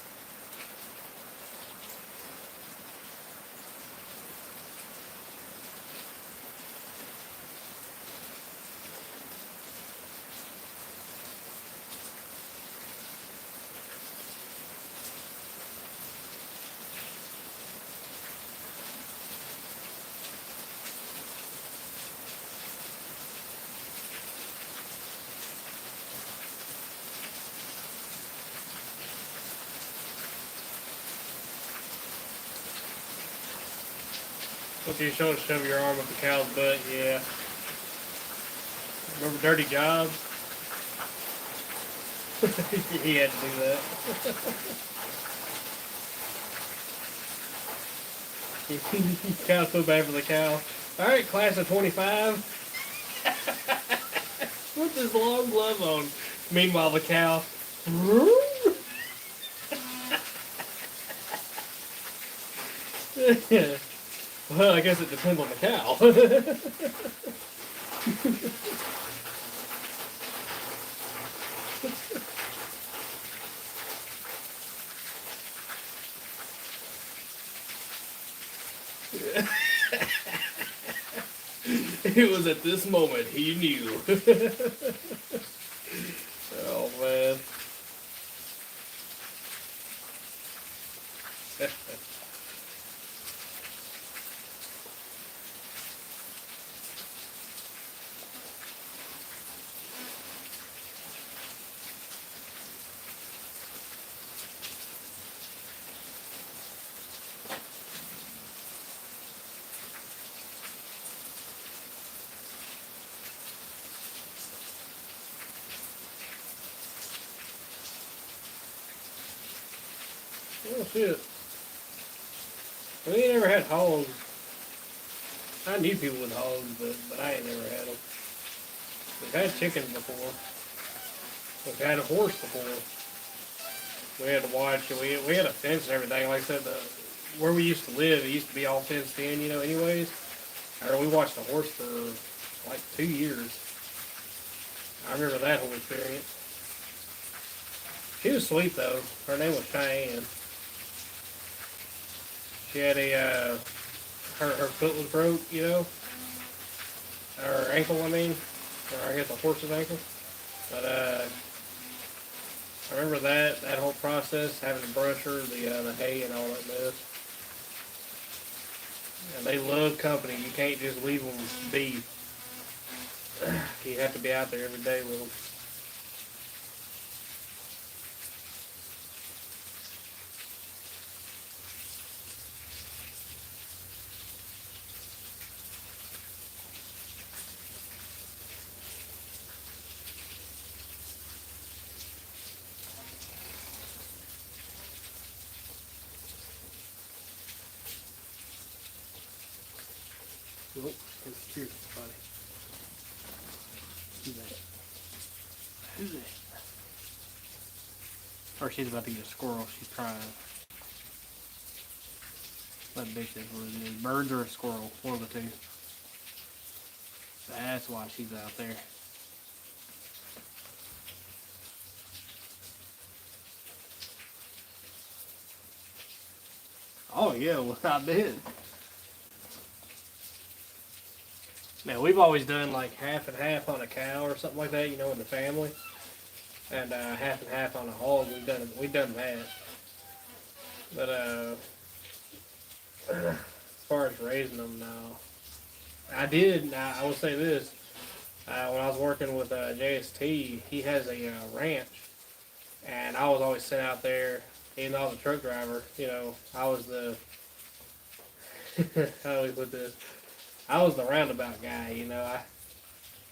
What you shove your arm up the cow's butt? Yeah. Remember Dirty Jobs? He had to do that. Cow so bad for the cow. All right, class of 25. Put this long glove on. Meanwhile, the cow. Well, I guess it depends on the cow. It was at this moment he knew. Oh man. Oh shit. We ain't never had hogs. I knew people with hogs, but I ain't never had them. We've had chickens before. We've had a horse before. We had to watch. We had a fence and everything. Like I said, where we used to live, it used to be all fenced in, anyways. We watched a horse for like 2 years. I remember that whole experience. She was sweet though. Her name was Cheyenne. She had her foot was broke, her ankle, I mean, or I guess a horse's ankle. But I remember that whole process, having to brush her, the hay and all that mess. And they love company. You can't just leave them be. You have to be out there every day with them. Nope, it's cute, buddy. Who's that? Who's that? Or she's about to get a squirrel. She's trying. That bitch is what it is. Birds or a squirrel. One of the two. That's why she's out there. Oh yeah, well I did. Now we've always done like half and half on a cow or something like that, in the family, and half and half on a hog. We've done that. But as far as raising them now, I did. I will say this: when I was working with JST, he has a ranch, and I was always sent out there. Even though I was a truck driver, I was the how do we put this? I was the roundabout guy, I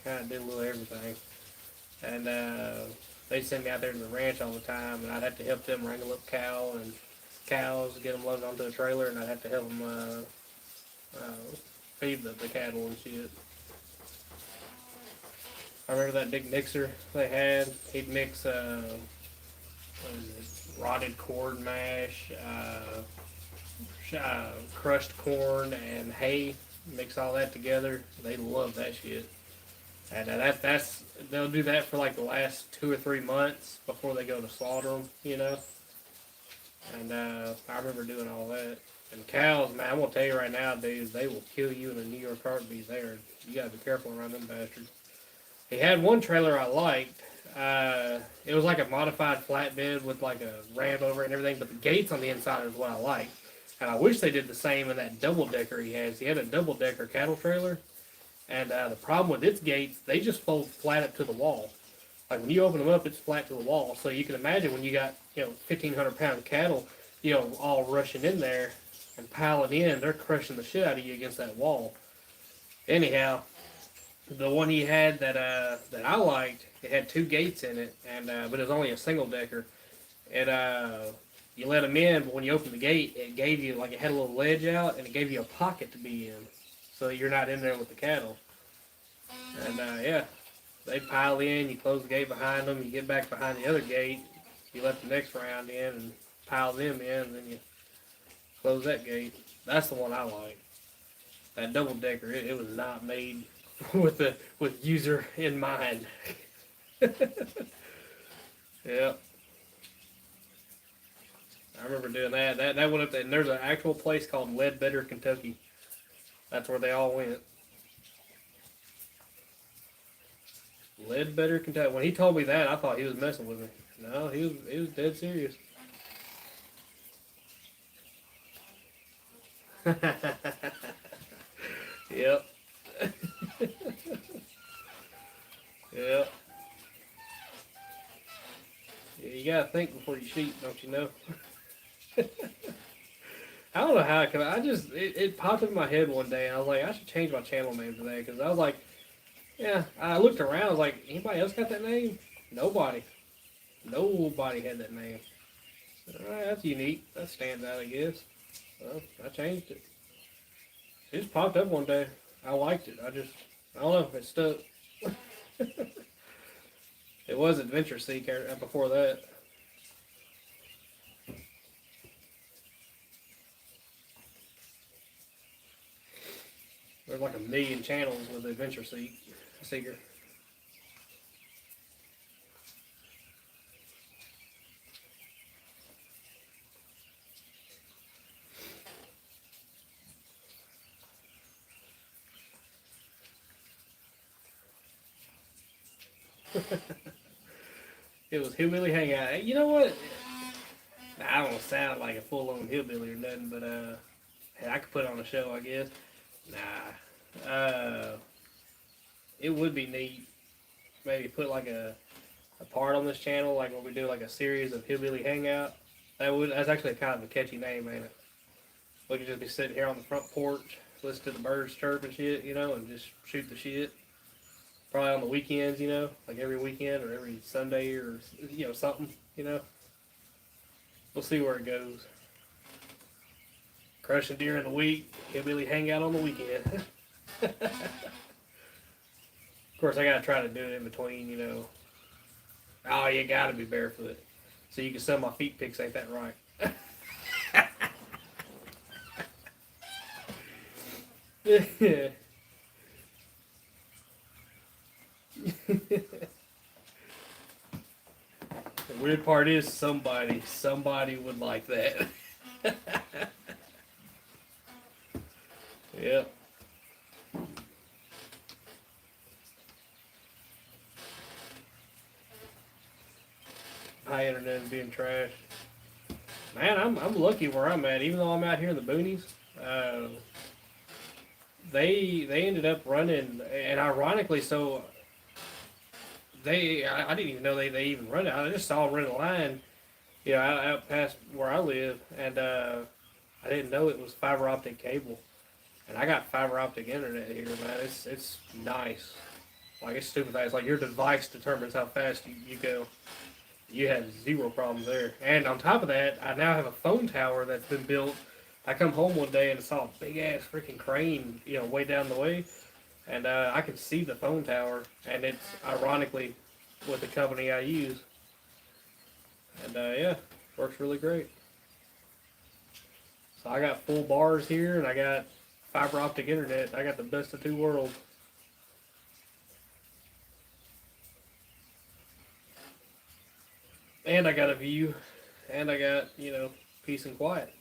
kind of did a little everything. And they'd send me out there to the ranch all the time, and I'd have to help them wrangle up cows, get them loaded onto a trailer, and I'd have to help them feed the cattle and shit. I remember that big mixer they had. He'd mix rotted corn mash, crushed corn, and hay. Mix all that together. They love that shit. And they'll do that for like the last 2 or 3 months before they go to slaughter them, And I remember doing all that. And cows, man, I'm gonna tell you right now, dude, they will kill you in a New York heartbeat. You gotta be careful around them bastards. He had one trailer I liked. It was like a modified flatbed with like a ramp over it and everything, but the gates on the inside is what I liked. And I wish they did the same in that double-decker he has. He had a double-decker cattle trailer, and the problem with its gates, they just fold flat up to the wall. Like, when you open them up, it's flat to the wall. So you can imagine when you got, 1,500-pound cattle, all rushing in there, and piling in, they're crushing the shit out of you against that wall. Anyhow, the one he had that I liked, it had two gates in it, and but it was only a single decker. It you let them in, but when you opened the gate, it gave you like it had a little ledge out, and it gave you a pocket to be in, so that you're not in there with the cattle. And yeah, they pile in, you close the gate behind them, you get back behind the other gate, you let the next round in and pile them in, and then you close that gate. That's the one I like. That double decker, it was not made with user in mind. Yeah, I remember doing that. That went up there, and there's an actual place called Ledbetter, Kentucky. That's where they all went. Ledbetter, Kentucky. When he told me that, I thought he was messing with me. No, he was dead serious. Yep. Yep. Yeah, you gotta think before you shoot, don't you know? I don't know how it came. It popped in my head one day, and I was like, I should change my channel name today because I was like, yeah. I looked around, I was like, anybody else got that name? Nobody. Nobody had that name. All right, that's unique. That stands out, I guess. Well, I changed it. It just popped up one day. I liked it. I don't know if it stuck. It was Adventure Seek before that. There's like 1,000,000 channels with Adventure Seeker. It was Hillbilly Hangout. You know what? I don't sound like a full-on hillbilly or nothing, but I could put on a show, I guess. Nah. It would be neat. Maybe put like a part on this channel, like when we do like a series of Hillbilly Hangout. That's actually kind of a catchy name, ain't it? We could just be sitting here on the front porch, listen to the birds chirp and shit, and just shoot the shit. Probably on the weekends, like every weekend or every Sunday or, something. We'll see where it goes. Crushing deer in the week, Hillbilly Hangout on the weekend. Of course, I gotta try to do it in between, Oh, you gotta be barefoot. So you can sell my feet pics, ain't that right? Yeah. The weird part is somebody would like that. Yep. High internet is being trashed. Man, I'm lucky where I'm at. Even though I'm out here in the boonies, they ended up running, and ironically, so I didn't even know they even run it. I just saw them running a line, out past where I live, and I didn't know it was fiber optic cable. And I got fiber optic internet here, man. It's nice. Like, it's stupid fast. Like, your device determines how fast you go. You have zero problems there. And on top of that, I now have a phone tower that's been built. I come home one day and saw a big ass freaking crane, way down the way. And I can see the phone tower. And it's ironically with the company I use. And yeah, works really great. So I got full bars here, and I got fiber optic internet. I got the best of two worlds. And I got a view. And I got, peace and quiet.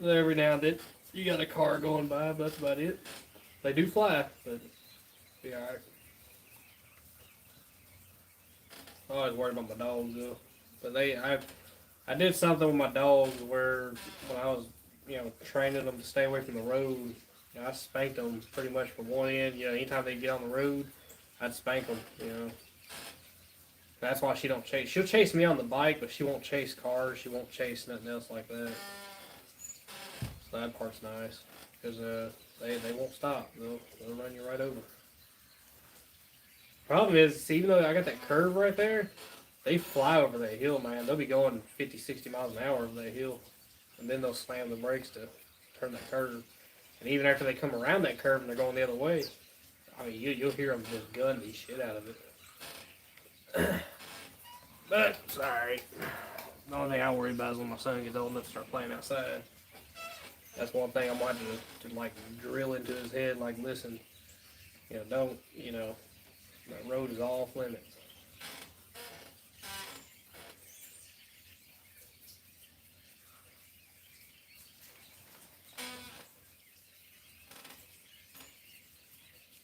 Every now and then, you got a car going by, but that's about it. They do fly, but be alright. I always worried about my dogs, though. But I did something with my dogs where when I was, training them to stay away from the road, I spanked them pretty much from one end. Anytime they get on the road, I'd spank them. That's why she don't chase. She'll chase me on the bike, but she won't chase cars. She won't chase nothing else like that. So that part's nice because they won't stop. They'll run you right over. Problem is, see, even though I got that curve right there, they fly over that hill, man. They'll be going 50, 60 miles an hour over that hill, and then they'll slam the brakes to turn that curve. And even after they come around that curve and they're going the other way, I mean, you'll hear them just gun the shit out of it. But it's alright. The only thing I worry about is when my son gets old enough to start playing outside. That's one thing I'm wanting to like drill into his head. Like, listen, don't, that road is off limits.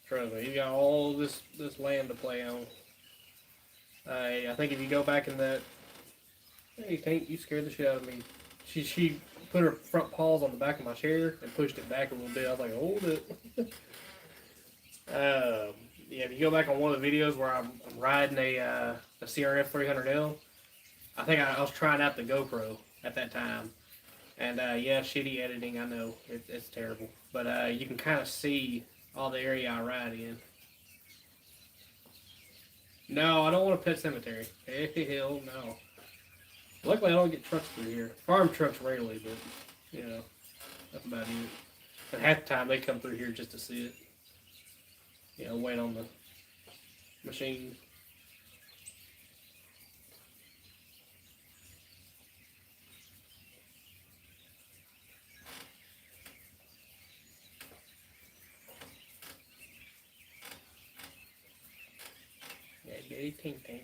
Trust me, you got all this land to play on. I think if you go back in that, hey Tank, you scared the shit out of me. She put her front paws on the back of my chair and pushed it back a little bit. I was like, hold it. Yeah, if you go back on one of the videos where I'm riding a CRF 300L, I think I was trying out the GoPro at that time. And yeah, shitty editing, I know. It's terrible. But you can kind of see all the area I ride in. No, I don't want a pet cemetery. Hell no. Luckily, I don't get trucks through here. Farm trucks rarely, but, that's about it. And half the time, they come through here just to see it. Wait on the machine. Yeah, get 18 tank.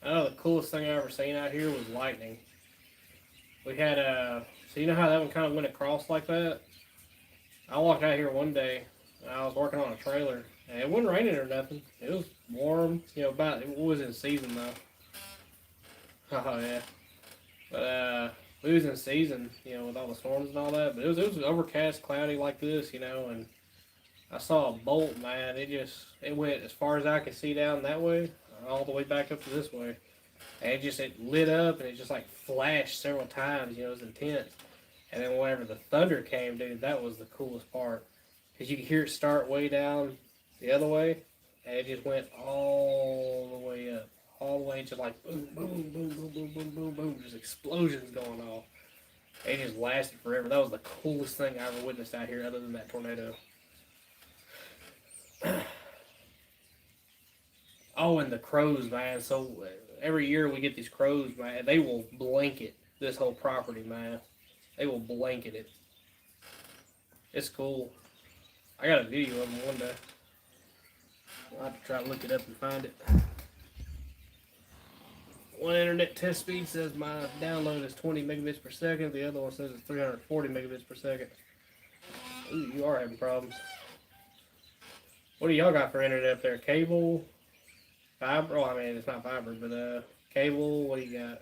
Oh, the coolest thing I ever seen out here was lightning. We had so you know how that one kind of went across like that? I walked out here one day, and I was working on a trailer, and it wasn't raining or nothing. It was warm, it was in season though. Oh yeah. But we was in season, with all the storms and all that. But it was overcast, cloudy like this, and I saw a bolt, man. It went as far as I could see down that way, all the way back up to this way. And it lit up and it just like flashed several times, it was intense. And then whenever the thunder came, dude, that was the coolest part. Because you could hear it start way down the other way, and it just went all the way up. All the way, just like boom, boom, boom, boom, boom, boom, boom, boom. Just explosions going off. It just lasted forever. That was the coolest thing I ever witnessed out here other than that tornado. Oh, and the crows, man. So every year we get these crows, man. They will blanket this whole property, man. They will blanket it. It's cool. I got a video of them one day. I'll have to try to look it up and find it. One internet test speed says my download is 20 megabits per second. The other one says it's 340 megabits per second. Ooh, you are having problems. What do y'all got for internet up there? Cable? Fiber? Oh, I mean, it's not fiber, but cable? What do you got?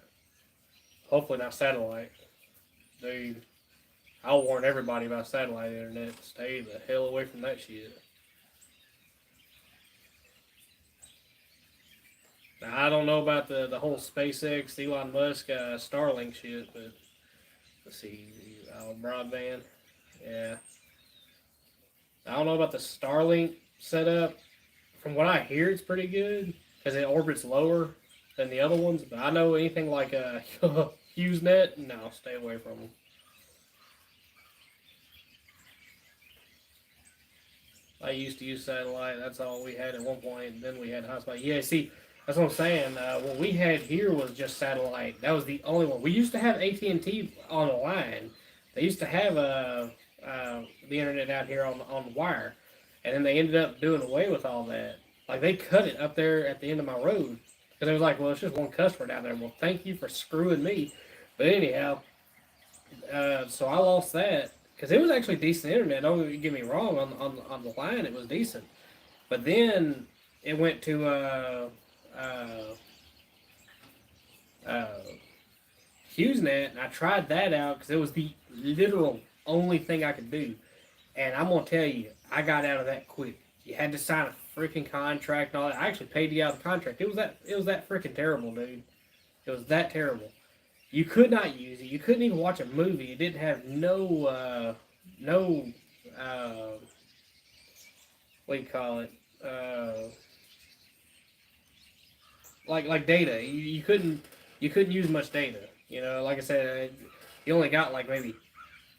Hopefully not satellite. Dude, I'll warn everybody about satellite internet. Stay the hell away from that shit. Now, I don't know about the whole SpaceX, Elon Musk, Starlink shit, but let's see, broadband. Yeah. I don't know about the Starlink setup. From what I hear, it's pretty good because it orbits lower than the other ones. But I know anything like HughesNet, no, stay away from them. I used to use satellite. That's all we had at one point. Then we had hotspot. Yeah, see, that's what I'm saying. What we had here was just satellite. That was the only one. We used to have AT&T on the line. They used to have the internet out here on the wire, and then they ended up doing away with all that. Like they cut it up there at the end of my road because it was like, well, it's just one customer down there. Well, thank you for screwing me. But anyhow, so I lost that because it was actually decent internet. Don't get me wrong, on the line it was decent, but then it went to uh, HughesNet, and I tried that out because it was the literal only thing I could do. And I'm gonna tell you, I got out of that quick. You had to sign a freaking contract and all that. I actually paid you out of the contract. It was that freaking terrible, dude. It was that terrible. You could not use it. You couldn't even watch a movie. It didn't have no uh, what do you call it? Like data. You couldn't use much data. You know, like I said, you only got like maybe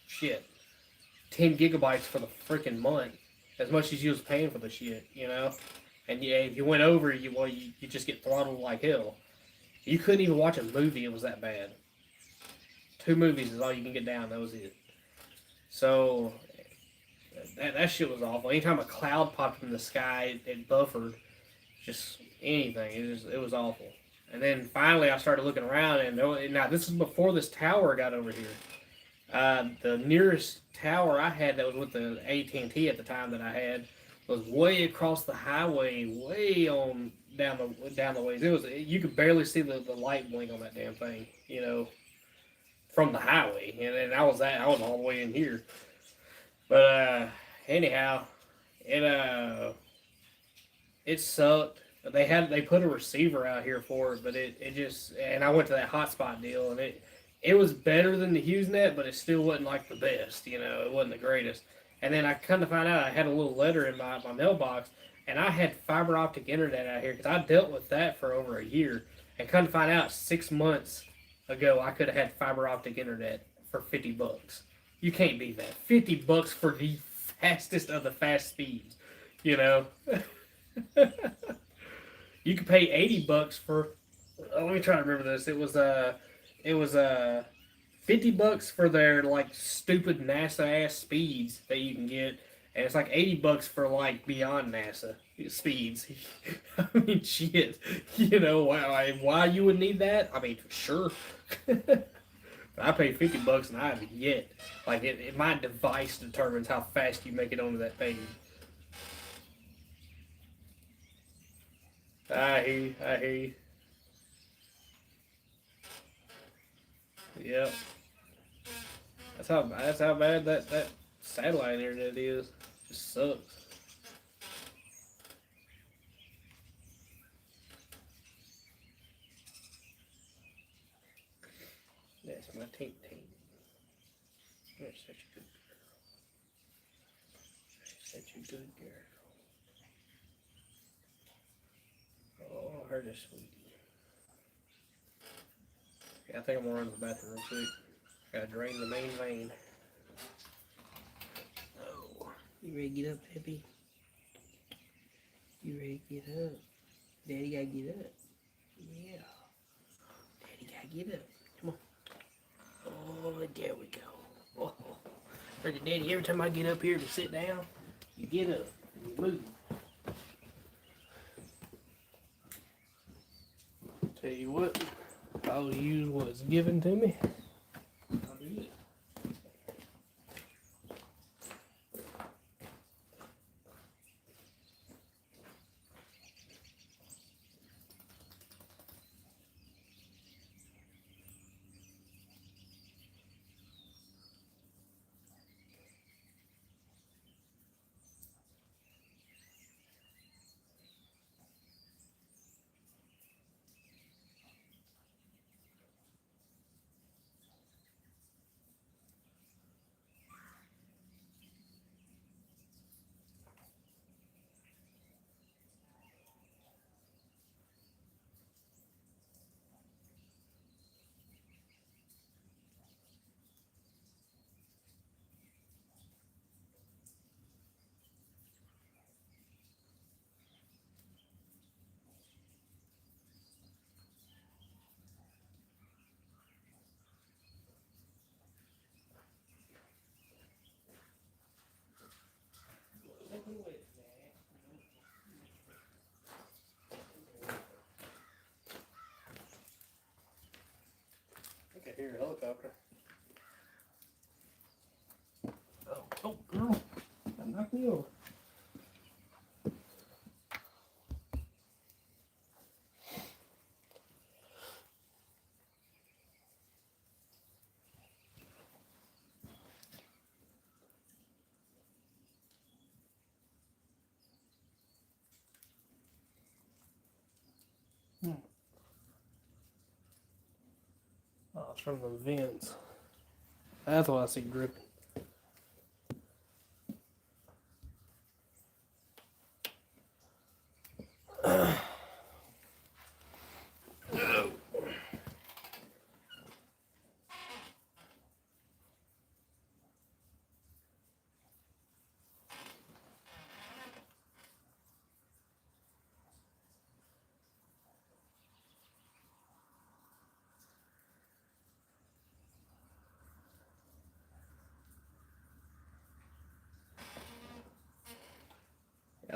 shit 10 gigabytes for the freaking month, as much as you was paying for the shit. You know, and yeah, if you went over, you just get throttled like hell. You couldn't even watch a movie. It was that bad. 2 movies is all you can get down. That was it. So that shit was awful. Anytime a cloud popped in the sky, it buffered. Just anything. It was awful. And then finally, I started looking around, and now this is before this tower got over here. The nearest tower I had that was with the AT&T at the time that I had was way across the highway, way on down the ways. You could barely see the light blink on that damn thing, you know, from the highway. And I was all the way in here. But anyhow, it sucked. They put a receiver out here for it, but it just, and I went to that hotspot deal, and it was better than the HughesNet, but it still wasn't like the best, you know, it wasn't the greatest. And then I come to find out I had a little letter in my mailbox, and I had fiber optic internet out here because I dealt with that for over a year. And come to find out 6 months ago I could have had fiber optic internet for $50. You can't beat that. $50 for the fastest of the fast speeds, you know. You could pay $80 for. Let me try to remember this. It was $50 for their like stupid NASA ass speeds that you can get, and it's like $80 for like beyond NASA speeds. I mean, shit. You know why you would need that? I mean, sure. I pay $50 and I have it yet. Like my device determines how fast you make it onto that page. I hear you. I hear you. Yep. That's how bad that satellite internet is. It just sucks. That's my taint. You're such a good girl. Such a good girl. Oh, her just sweetie. Yeah, I think I'm gonna run to the bathroom real quick. Gotta drain the main vein. Oh, you ready to get up, Peppy? You ready to get up? Daddy gotta get up. Yeah. Daddy gotta get up. Come on. Oh, there we go. Oh, look at Daddy. Every time I get up here to sit down, you get up and you move. Tell you what, I'll use what's given to me. I'll do it. I can hear a helicopter. Oh, girl. That knocked me over. Oh, it's from the vents. That's why I see dripping.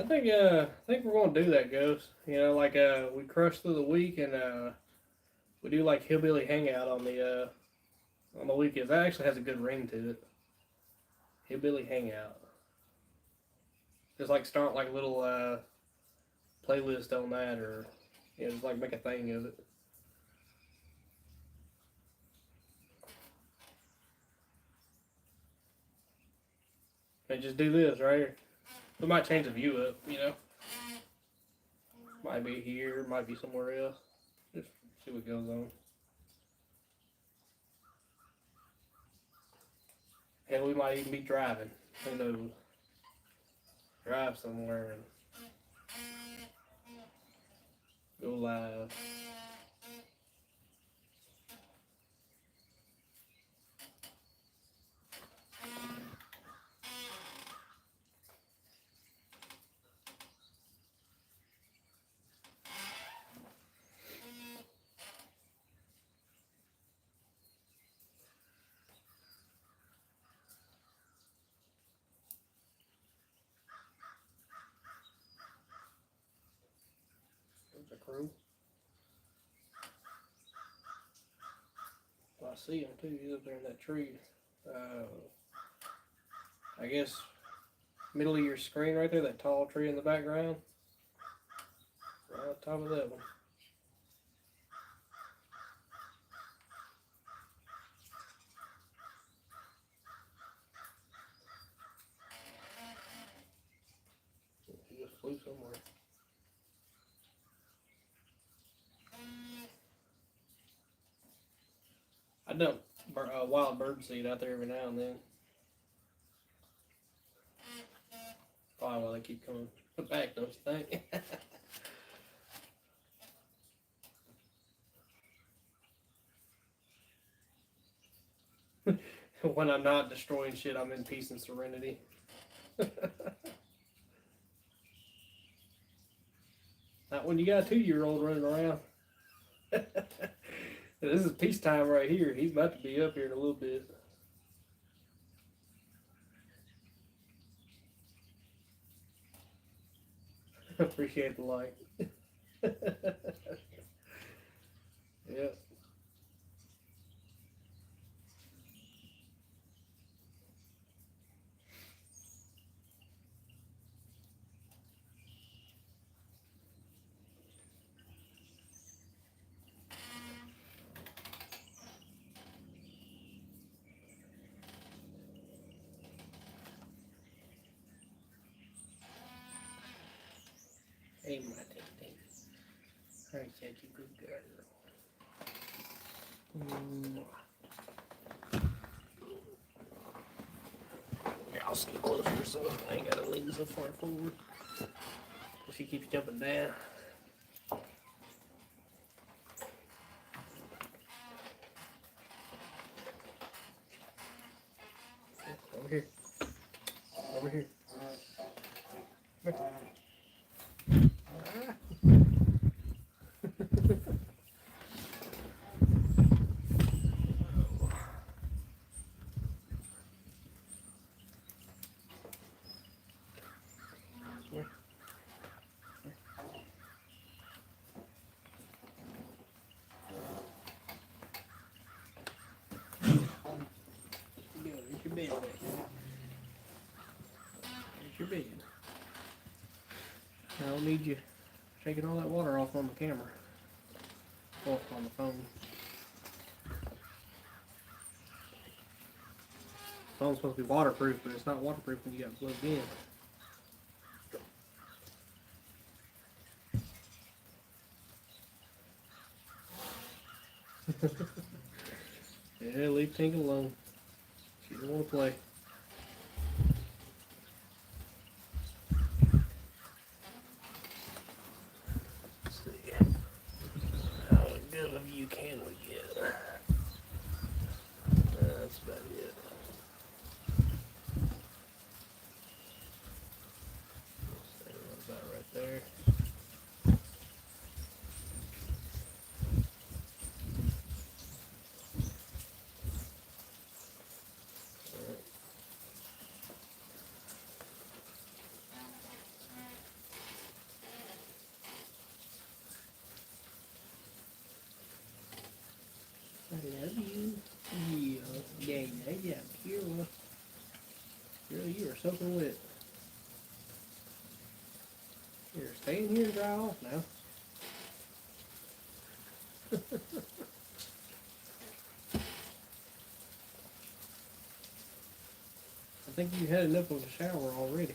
I think we're gonna do that, Ghost. You know, like we crush through the week and we do like Hillbilly Hangout on the weekends. That actually has a good ring to it. Hillbilly Hangout. Just like start like little playlist on that, or you know, just like make a thing of it. And just do this right here. We might change the view up, you know. Might be here, might be somewhere else. Just see what goes on. Hell, we might even be driving. Who knows? Drive somewhere and go live. There's a crew. Well, I see him too. He's up there in that tree. I guess middle of your screen right there, that tall tree in the background. Right on top of that one. He just flew somewhere. I dump wild bird seed out there every now and then. Probably why they keep coming back, don't you think? When I'm not destroying shit, I'm in peace and serenity. Not when you got a 2-year-old running around. This is peacetime right here. He's about to be up here in a little bit. Appreciate the light. Yep. Hey, my thing. Alright, said you good girl. Here, I'll sit closer so I ain't gotta lean so far forward. She keeps jumping down. Over here. Over here. Come here. There's your bed. There's your bed. I don't need you shaking all that water off on the camera. Off on the phone. The phone's supposed to be waterproof, but it's not waterproof when you got it plugged in. Yeah, leave Tink alone. She don't want to play. Let's see. How good of you can we get? That's about it. About right there. I love you. Yeah, yeah, Kira. Kira, you are soaking wet. Here, stay in here and dry off now. I think you had enough of a shower already.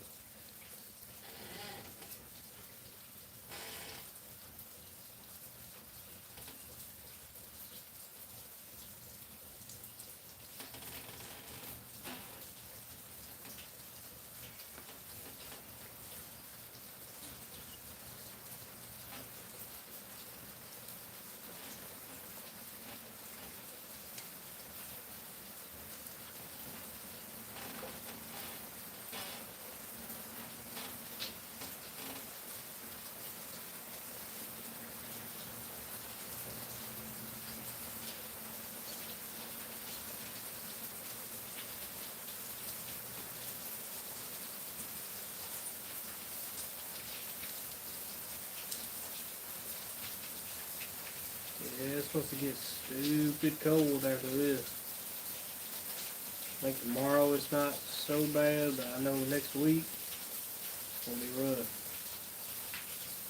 Yeah, it's supposed to get stupid cold after this. I think tomorrow it's not so bad, but I know next week it's going to be rough.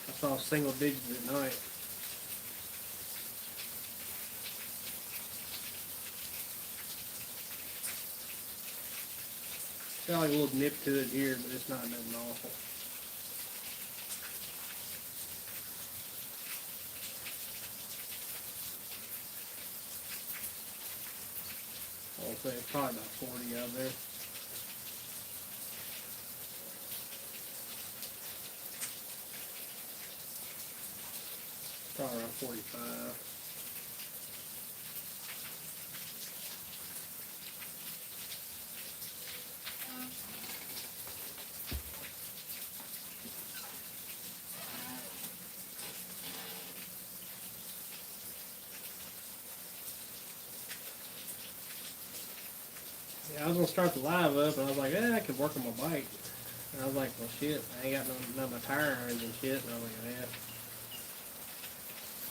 I saw single digits at night. Got like a little nip to it here, but it's not nothing awful. I'll say it's probably about 40 out there. Probably around 45. Yeah, I was gonna start the live up, and I was like, I could work on my bike. And I was like, well, shit, I ain't got none of my tire irons and shit. And I was like, yeah.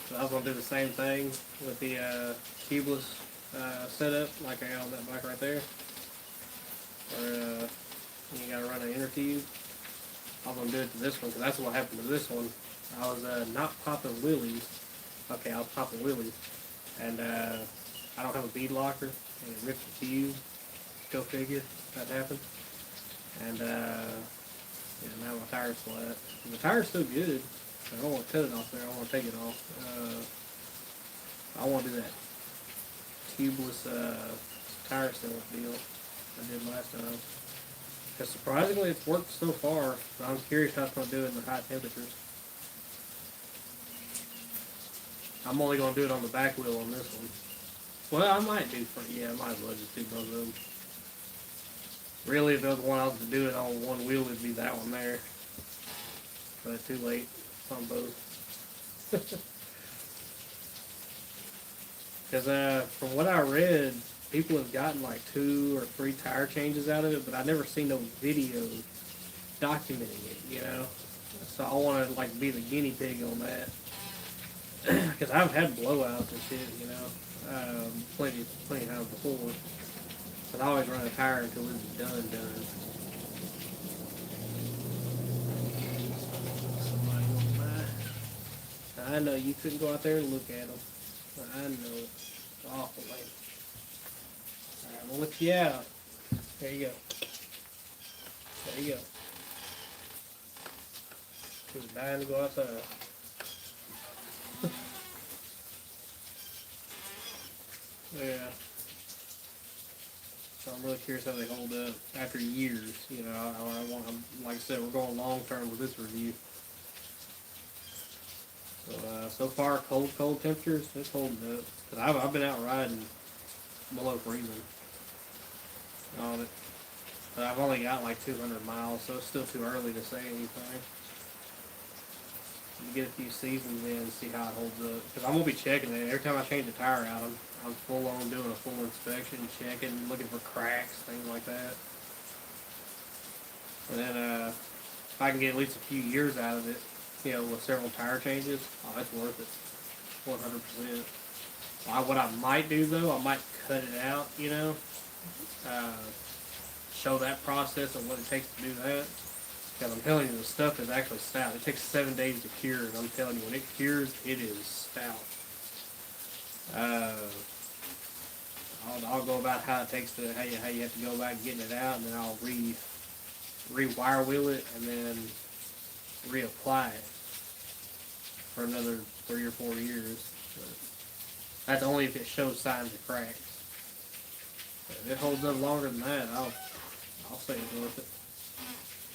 So I was gonna do the same thing with the tubeless setup, like I got on that bike right there. Where you gotta run an inner tube. I was gonna do it to this one, because that's what happened to this one. I was not popping wheelies. Okay, I was popping wheelies. And I don't have a bead locker, and it ripped the tube. Go figure, that happened. And yeah, now my tire's flat. The tire's still good. I don't want to cut it off there. I want to take it off. I want to do that tubeless tire setup deal I did last time. Because surprisingly, it's worked so far. But I'm curious how it's going to do it in the high temperatures. I'm only going to do it on the back wheel on this one. Well, I might do for, yeah, I might as well just do both of them. Really, if there was one I was to do it on one wheel, it'd be that one there. But too late. It's on both. Because from what I read, people have gotten like 2 or 3 tire changes out of it, but I've never seen no video documenting it, you know? So I want to like be the guinea pig on that. Because I've had blowouts and shit, you know, plenty of times before. But I always run a tire until it's done. Somebody gonna buy. I know you couldn't go out there and look at them. I know it's awful, late. Alright, I'm gonna let you out. There you go. There you go. He was dying to go outside. Yeah. So I'm really curious how they hold up after years. You know, I want, like I said, we're going long term with this review. So far, cold temperatures, it's holding up. Cause I've been out riding below freezing on it. But I've only got like 200 miles, so it's still too early to say anything. You get a few seasons in and see how it holds up. Because I'm going to be checking it. Every time I change a tire out, I'm full on doing a full inspection, checking, looking for cracks, things like that. And then if I can get at least a few years out of it, you know, with several tire changes, oh, that's worth it. 100%. What I might do, though, I might cut it out, you know. Show that process of what it takes to do that. Because I'm telling you, the stuff is actually stout. It takes 7 days to cure, and I'm telling you, when it cures, it is stout. I'll go about how it takes to how you have to go about getting it out, and then I'll rewire wheel it, and then reapply it for another 3 or 4 years. But that's only if it shows signs of cracks. But if it holds up longer than that, I'll say it's worth it.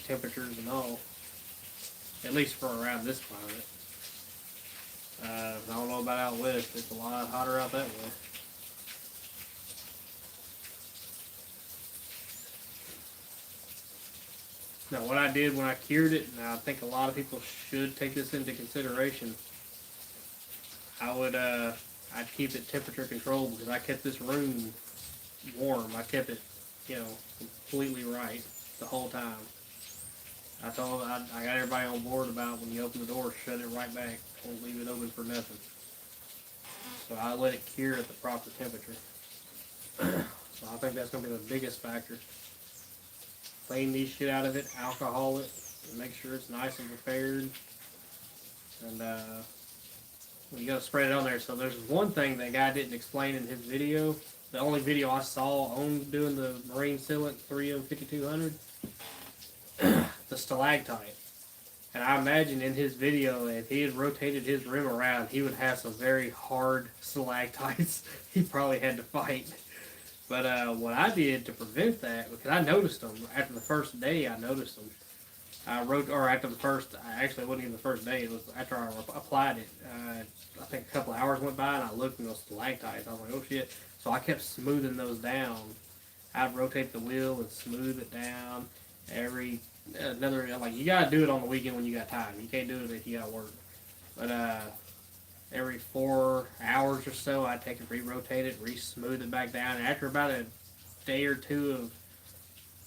Temperatures and all, at least for around this climate. I don't know about out west. It's a lot hotter out that way. Now, what I did when I cured it, and I think a lot of people should take this into consideration, I'd keep it temperature controlled because I kept this room warm. I kept it, you know, completely right the whole time. I got everybody on board about when you open the door, shut it right back. Don't leave it open for nothing. So I let it cure at the proper temperature. So I think that's going to be the biggest factor. Clean these shit out of it, alcohol it, and make sure it's nice and prepared. And you got to spread it on there. So there's one thing that guy didn't explain in his video. The only video I saw on doing the Marine Sealant 3M 5200. The stalactite. And I imagine in his video, if he had rotated his rim around, he would have some very hard stalactites he probably had to fight. But what I did to prevent that, because I noticed them after the first day, actually it wasn't even the first day, it was after I applied it. I think a couple of hours went by and I looked at those stalactites. I was like, oh shit. So I kept smoothing those down. I'd rotate the wheel and smooth it down you gotta do it on the weekend when you got time. You can't do it if you got work. But every 4 hours or so, I'd take it, re-rotate it, re-smooth it back down. And after about a day or two of,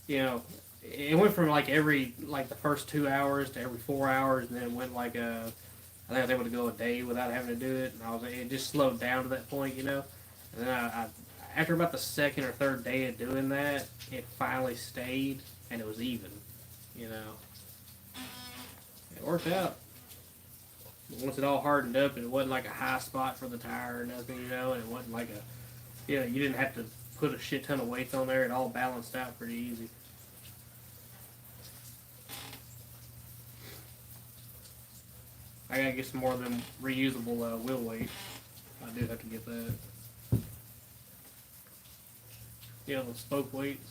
you know, it went from the first 2 hours to every 4 hours, and then went I think I was able to go a day without having to do it. And it just slowed down to that point, you know. And then after about the second or third day of doing that, it finally stayed and it was even, you know. It worked out. Once it all hardened up, and it wasn't like a high spot for the tire or nothing, you know, and it wasn't like you didn't have to put a shit ton of weights on there. It all balanced out pretty easy. I gotta get some more of them reusable wheel weights. I do have to get that. You know, the spoke weights.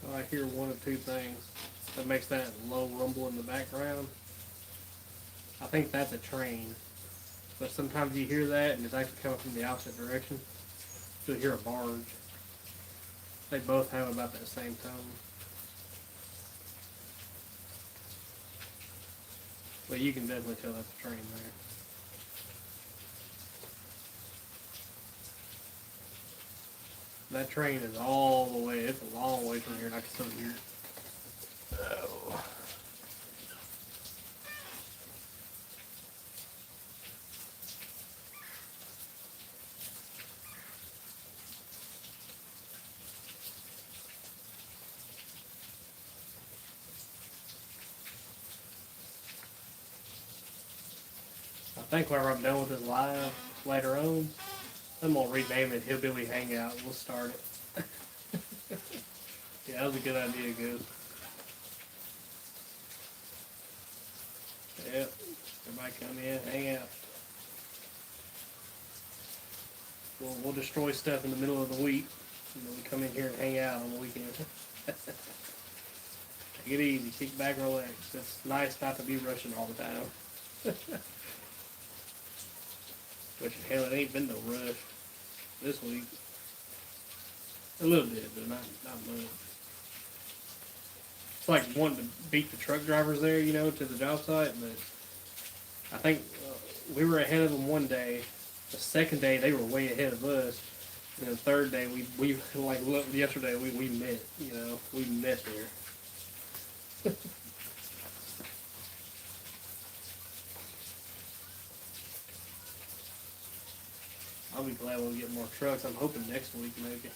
I hear one of two things that makes that low rumble in the background. I think that's a train, but sometimes you hear that and it's actually coming from the opposite direction. You'll hear a barge. They both have about that same tone. But you can definitely tell that's a train there. That train is all the way, it's a long way from here and I can still hear it. Oh. I think whenever I'm done with this live later on, I'm gonna rename it Hillbilly Hangout. We'll start it. Yeah, that was a good idea, Goose. Yep. Everybody come in, hang out. We'll destroy stuff in the middle of the week. And then we come in here and hang out on the weekend. Take it easy, kick back and relax. It's nice not to be rushing all the time. Which hell, it ain't been no rush this week. A little bit, but not much. It's like wanting to beat the truck drivers there, you know, to the job site, but I think we were ahead of them one day. The second day, they were way ahead of us. And the third day, we like yesterday, we met, you know, we met there. I'll be glad we'll get more trucks. I'm hoping next week maybe.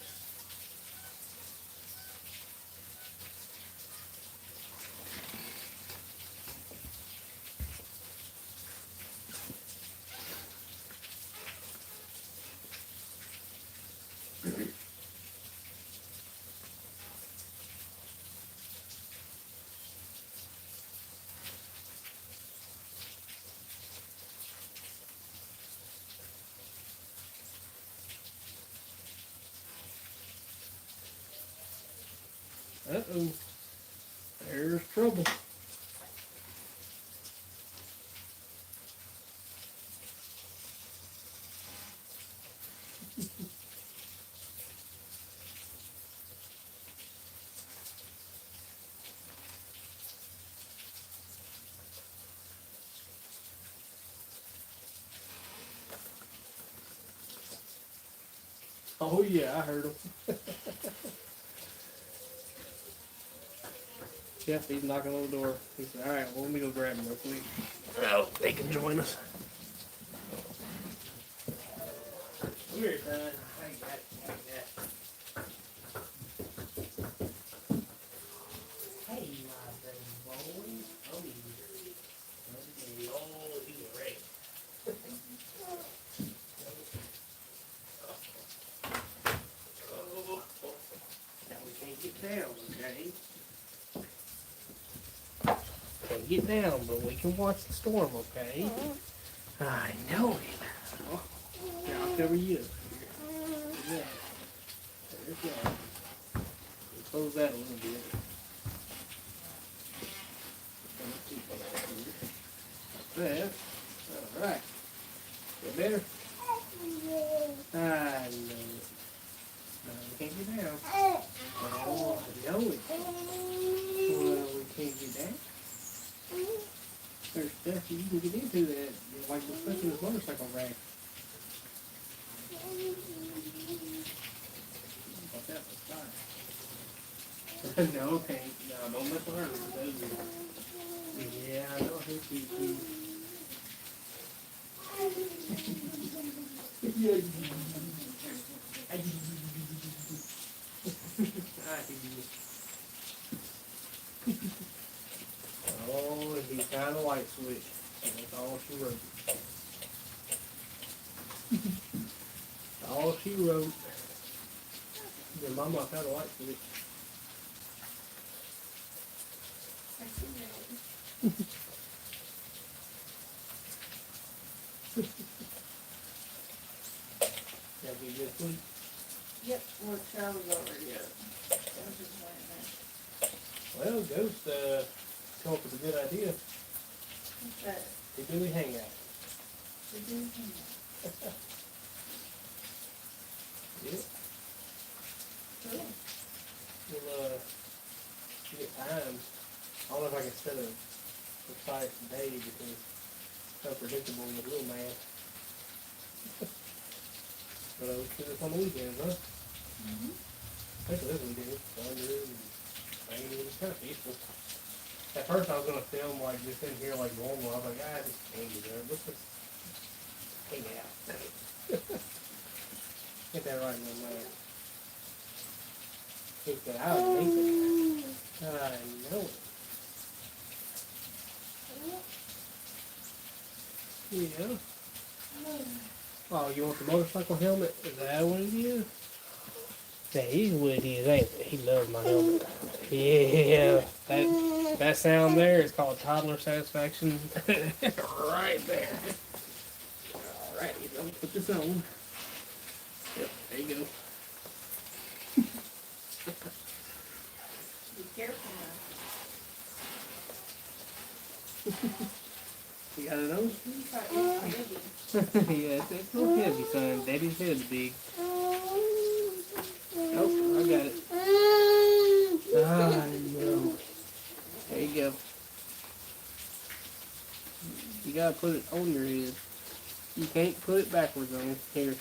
Uh-oh. There's trouble. Oh yeah, I heard him. Yep, he's knocking on the door. He said, alright, well, let me go grab him real quick. Oh, they can join us. Come here, son. How you got? Hey, my baby boy. Oh, he's oh, he's ready. Oh, now we can't get down, okay? Can't get down, but we can watch the storm, okay? I know it. Oh, here, I'll cover you up here. Yeah. There's that. We'll close that a little bit. Like that. Alright. Feel better? I know it. No, we can't get down. Oh, I know it. Well, we can't get down. There's stuff you can get into that, like especially this motorcycle rack. But that was fine. No, Hank, no, don't mess around with those. Yeah, I know, Hank, you. Yeah. Oh, he found a light switch. That's all she wrote. All she wrote. Your mama found a light switch. That'd be good sleep. Yep, well, Charlie's already up. Well, Ghost come up with a good idea. What's that? Hillbilly Hangout. Hillbilly Hangout. Yeah. Cool. We'll get times. I don't know if I can set a precise day because it's unpredictable with little man. But let's do this on the weekends, huh? Mm-hmm. Especially this weekend. Thunder and rain. It's kind of peaceful. At first I was going to film like just in here like normal. I was like, I just can't do that. Let's just hang out. Get that right in there. Take that out and make it. I know it. Yeah. Oh, you want the motorcycle helmet? Is that what it is? That is what it is, ain't it? He loves my helmet. Yeah. That sound there is called toddler satisfaction. Right there. Alrighty, let me put this on. Yep, there you go. Be careful now. You got it on? It's heavy. Yeah, it's a little heavy, son. Daddy's head's big. Oh, I got it. Ah, no. There you go. You gotta put it on your head. You can't put it backwards on here.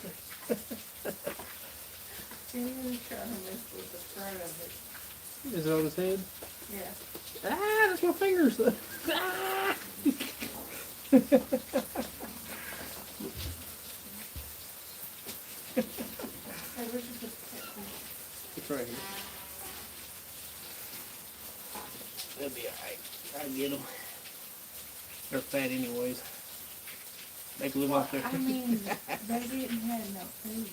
Really trying to mess with the front of it. Is it on his head? Yeah. Ah, that's my fingers. Ah! Hey, where'd you put the cat? It's right here. They'll be alright. I'll get them. They're fat anyways. They can live off there. I mean, they didn't have no food.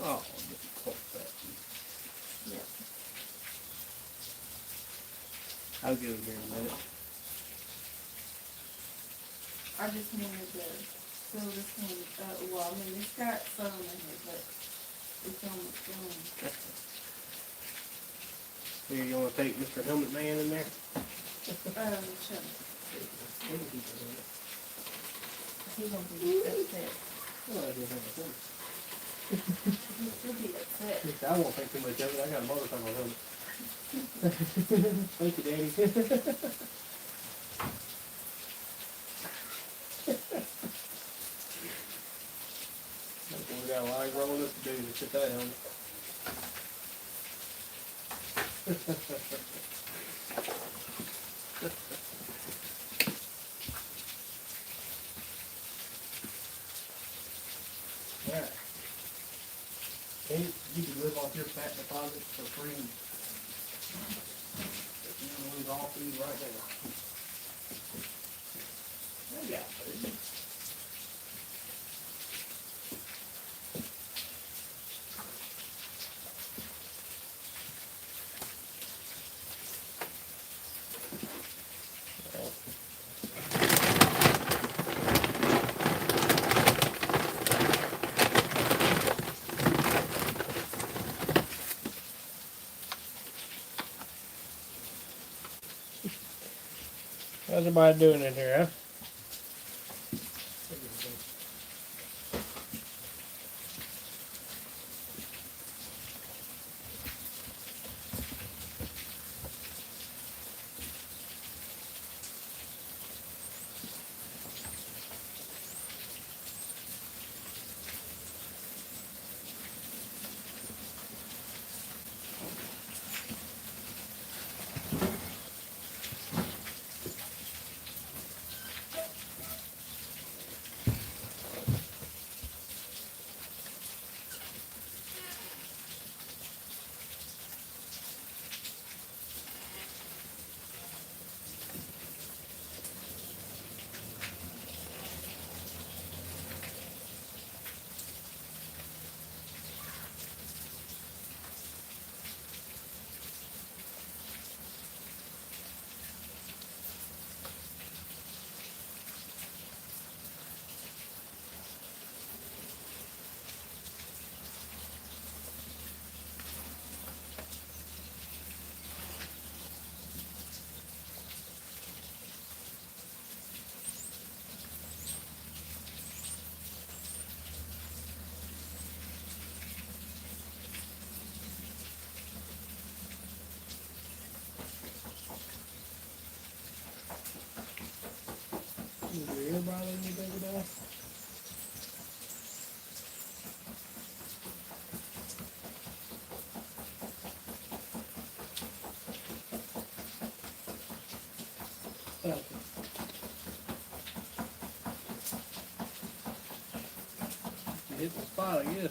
Oh, poor fat. Yep. I'll get them here in a minute. I just wanted to fill this one up. Well, I mean, it's got some in it, but it's almost gone. Here, you want to take Mr. Helmet Man in there? Shut He's gonna be upset. Oh, I didn't have a phone. He'll still be upset. I won't take too much of it. I got a motorcycle helmet. Thank you, Daddy. We got a lot of growing up to do to fit that helmet. Alright. You can live off your fat deposit for free. If you want to lose all food right now. I got food. How's everybody doing in here, huh? hit the spot, I guess.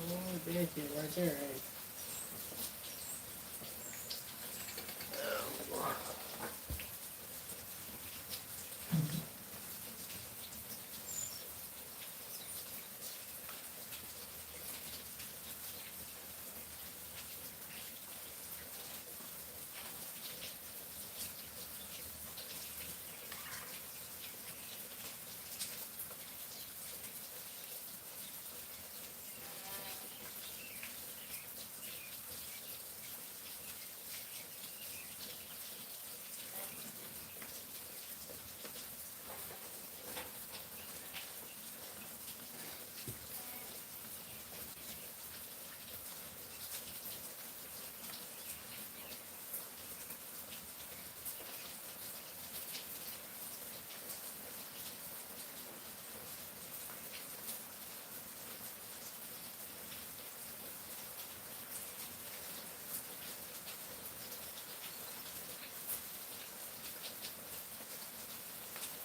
Oh, big kid right there, hey.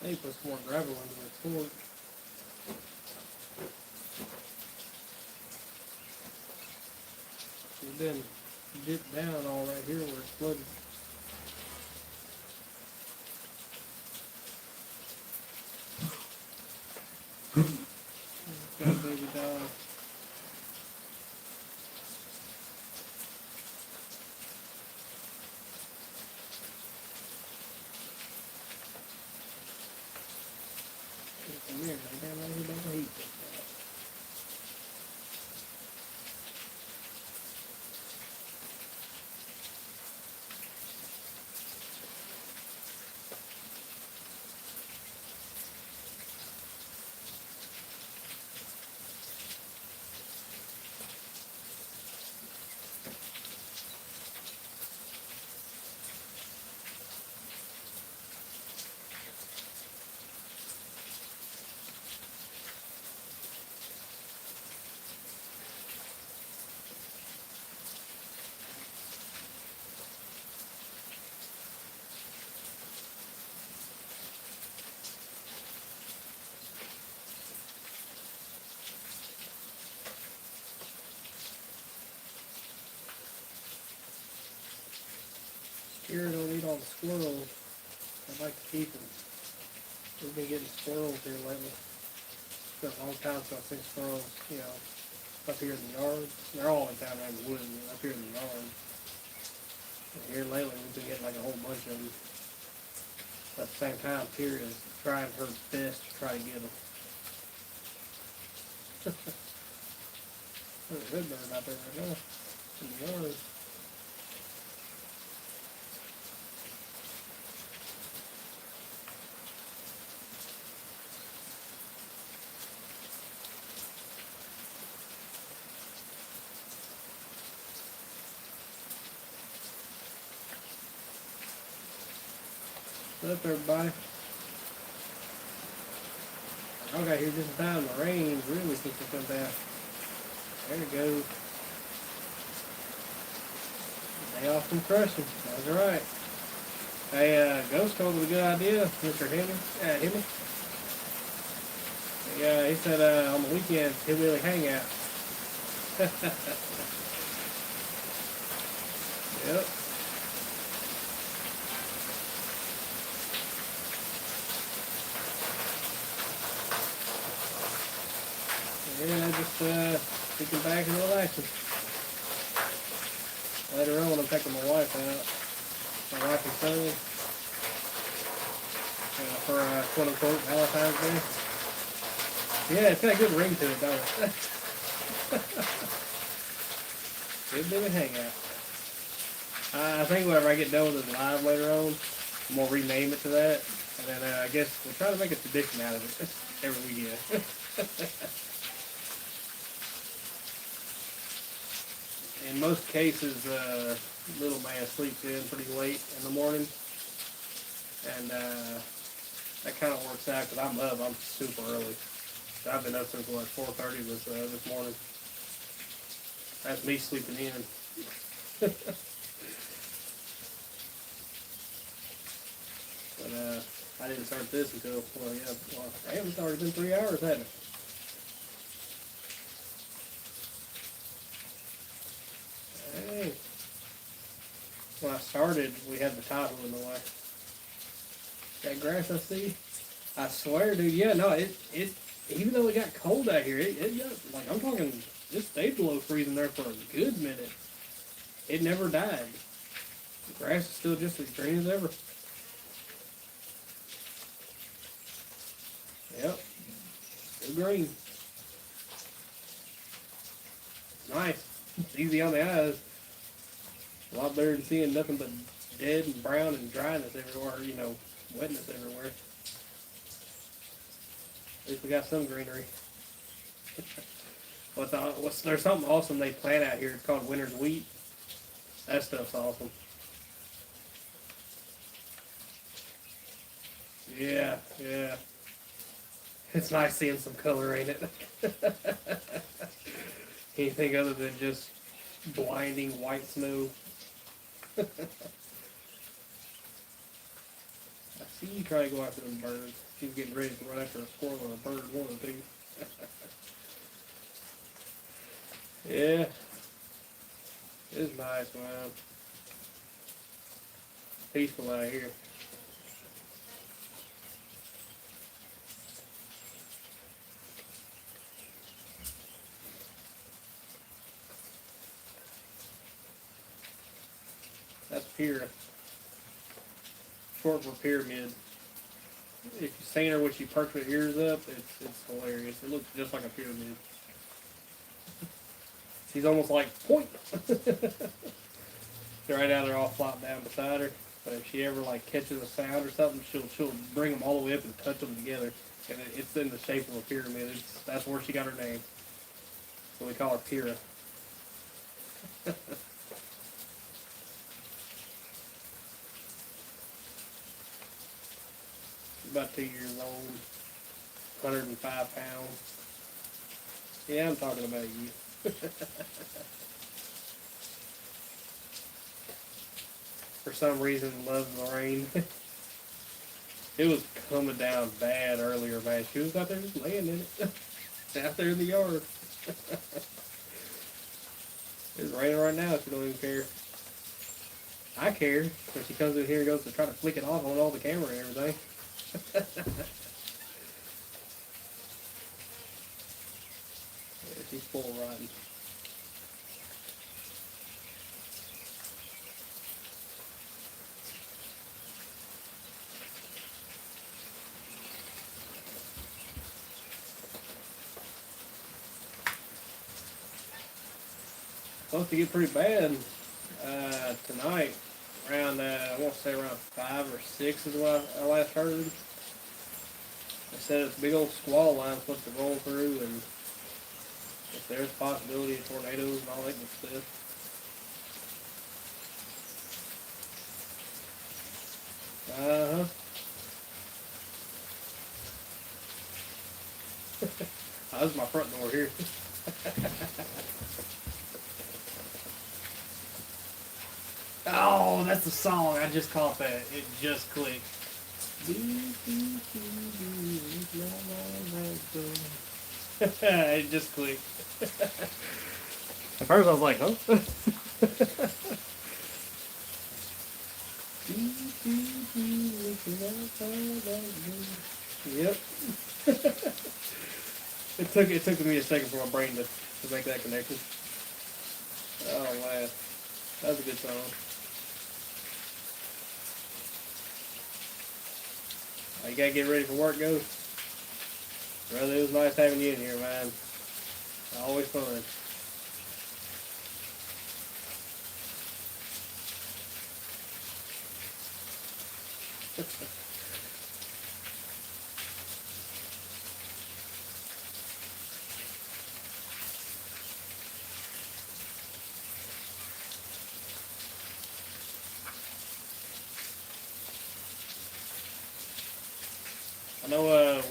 They put some more gravel into the torch. It's been dipped down all right here where it's flooded. Got a baby dog. Come here, man. Down right here, don't eat. Here don't eat all the squirrels. I'd like to keep them. We've been getting squirrels here lately. It's been a long time since I've seen squirrels, you know, up here in the yard. They're all in town in the woods, but up here in the yard. And here lately we've been getting like a whole bunch of them. At the same time, Tyr is trying her best to try to get them. There's a red bird out there right now in the yard. What's up, everybody? I got here just in time. The rain really supposed to come down. There it goes. Day off from crushing. That's right. Hey, Ghost told us a good idea, Mr. Himmy. Yeah, he said on the weekends, Hillbilly Hangout. Yep. Yeah, just kicking back and relaxing. Later on, I'm taking my wife out, my wife and son, for quote-unquote Valentine's Day. Yeah, it's got a good ring to it, don't it? Good bit of hangout. I think whenever I get done with this live later on, I'm going to rename it to that. And then I guess we'll try to make a tradition out of it every weekend. In most cases, little man sleeps in pretty late in the morning, and that kind of works out because I'm up. I'm super early. I've been up since what 4:30 this morning. That's me sleeping in. But I didn't start this until damn, it's already been 3 hours, hasn't it? Hey. When I started, we had the Tahoe in the way. That grass I see, I swear, dude. Yeah, no, it even though it got cold out here, it got like I'm talking, it stayed below freezing there for a good minute. It never died. The grass is still just as green as ever. Yep, still green. Nice. It's easy on the eyes. A lot better than seeing nothing but dead and brown and dryness everywhere, wetness everywhere. At least we got some greenery. There's something awesome they plant out here. It's called winter's wheat. That stuff's awesome. Yeah, yeah. It's nice seeing some color, ain't it? Anything other than just blinding white snow. I see you try to go after them birds. She's getting ready to run after a squirrel or a bird, one of the two. Yeah, it's nice, man. Peaceful out here. That's Pira. Short for pyramid. If you seen her when she perks her ears up, it's hilarious. It looks just like a pyramid. She's almost like point. Right now they're all flopped down beside her. But if she ever like catches a sound or something, she'll bring them all the way up and touch them together, and it's in the shape of a pyramid. That's where she got her name. So we call her Pira. She's about 2 years old, 105 pounds. Yeah, I'm talking about you. For some reason, loves the rain. It was coming down bad earlier, man. She was out there just laying in it. Out there in the yard. It's raining right now, she don't even care. I care. When she comes in here and goes to try to flick it off on all the camera and everything. Yeah, she's full rotten. Supposed to get pretty bad tonight. Around, I want to say around 5 or 6 is what I last heard. They said it's a big old squall line supposed to roll through, and if there's a possibility of tornadoes and all that good stuff. Uh-huh. Oh, this is my front door here. Oh, that's the song. I just caught that. It just clicked. It just clicked. At first I was like, huh? Yep. It took me a second for my brain to make that connection. Oh man. That was a good song. You gotta get ready for work, Ghost. Brother, it was nice having you in here, man. Always fun.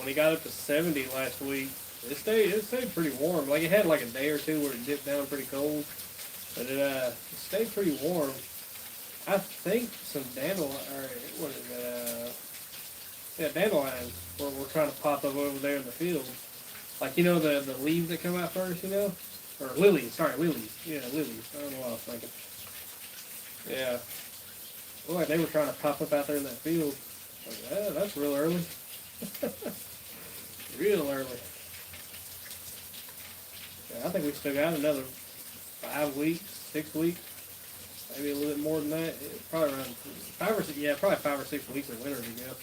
when it got up to 70 last week, it stayed pretty warm. Like it had like a day or two where it dipped down pretty cold, but it stayed pretty warm. I think some dandelion, or what is it? Yeah, dandelions we're trying to pop up over there in the field. Like you know the leaves that come out first, you know, or lilies. Sorry, lilies. Yeah, lilies. I don't know what I was thinking. Yeah. Looked like they were trying to pop up out there in that field. Like, that's real early. Real early. Yeah, I think we still got another 5 weeks, 6 weeks, maybe a little bit more than that. Probably around 5 or 6. Yeah, probably 5 or 6 weeks of winter to go.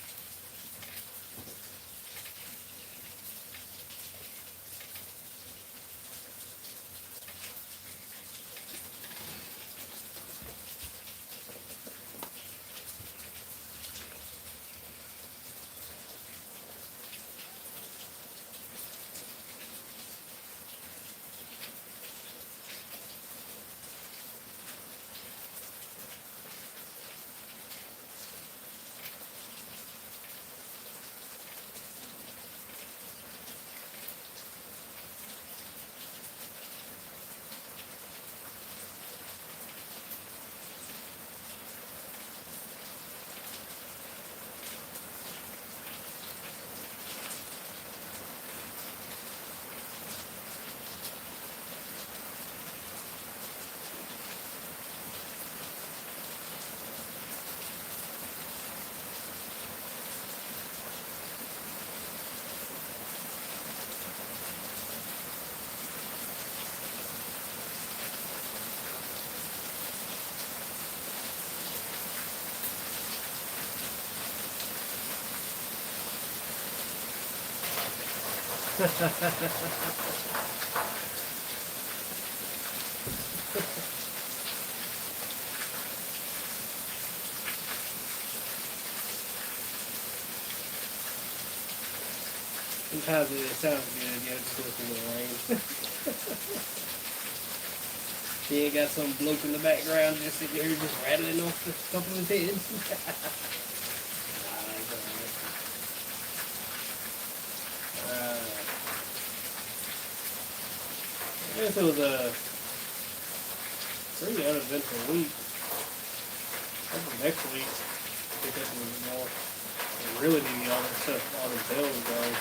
Sometimes it sounds good, yeah, just listen to the rain. You ain't got some bloke in the background just sitting here just rattling off the top of his head. I guess it was a pretty uneventful week. Hopefully next week, pick up a little more. They really need to get all that stuff on the bills, though.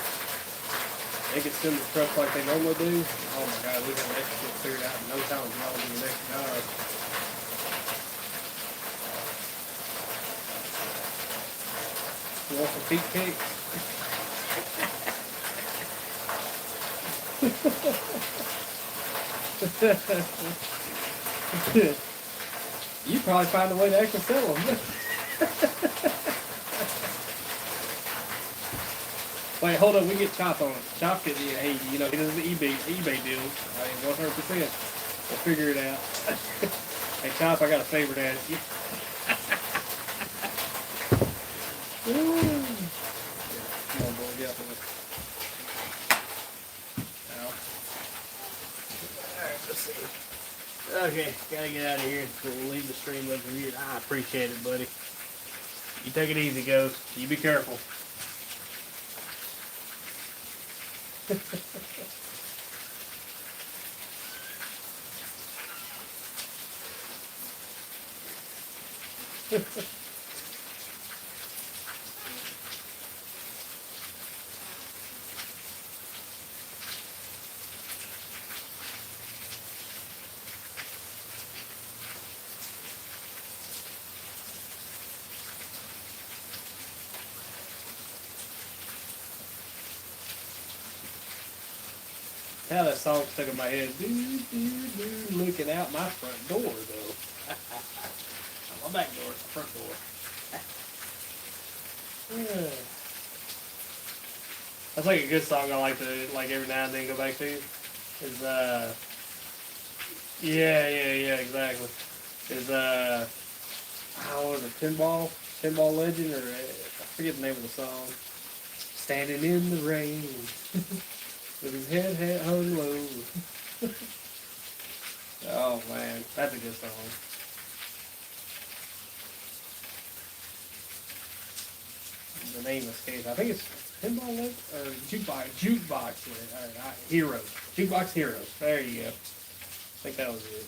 They can send the trucks like they normally do. Oh my God, we got that shit figured out in no time. We're all do the next job. You want some feet pics? You probably find a way to actually sell them. Wait, hold on. We get Chop on it. Chop could, yeah, hey, you know, he does the eBay deal. I mean, 100%. We'll figure it out. Hey, Chop, I got a favor to ask you. Come on, boy, get up with it. Alright, let's see. Okay, gotta get out of here before we leave the stream over here. I appreciate it, buddy. You take it easy, Ghost. You be careful. How that song stuck in my head. Looking out my front door, though. Not my back door, it's my front door. That's like a good song I like to, like, every now and then go back to. Is, yeah, exactly. Is, what was it, Pinball Legend, or, I forget the name of the song. Standing in the rain. With his head hung low. Oh man, that's a good song. The name escapes. I think it's Pinball Leg or jukebox heroes. Jukebox heroes. There you go. I think that was it.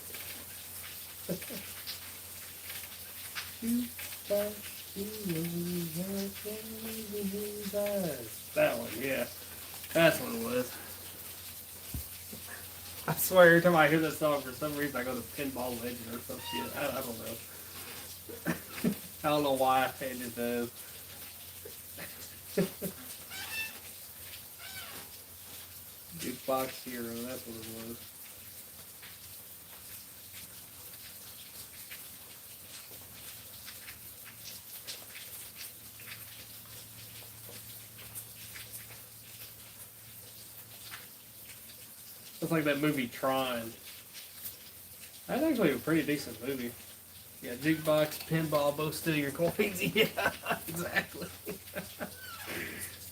Jukebox heroes. That one, yeah. That's what it was. I swear, every time I hear that song, for some reason, I go to Pinball Legend or some shit. I don't know. I don't know why it just does. Jukebox Hero, that's what it was. It's like that movie Tron. That's actually a pretty decent movie. Yeah, jukebox, pinball, both steal your coins. Yeah, exactly.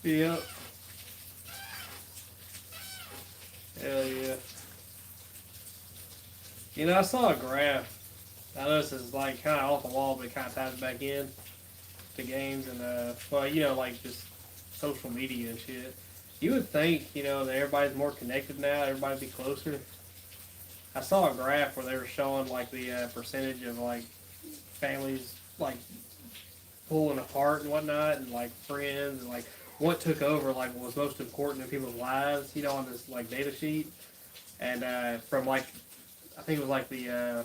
Yep. Hell yeah. You know, I saw a graph. I know this is like kind of off the wall, but it kind of ties back in to games and well, you know, like just social media and shit. You would think, you know, that everybody's more connected now. Everybody'd be closer. I saw a graph where they were showing like the percentage of like families like pulling apart and whatnot, and like friends and like what took over like what was most important in people's lives, you know, on this like data sheet. And from like I think it was like the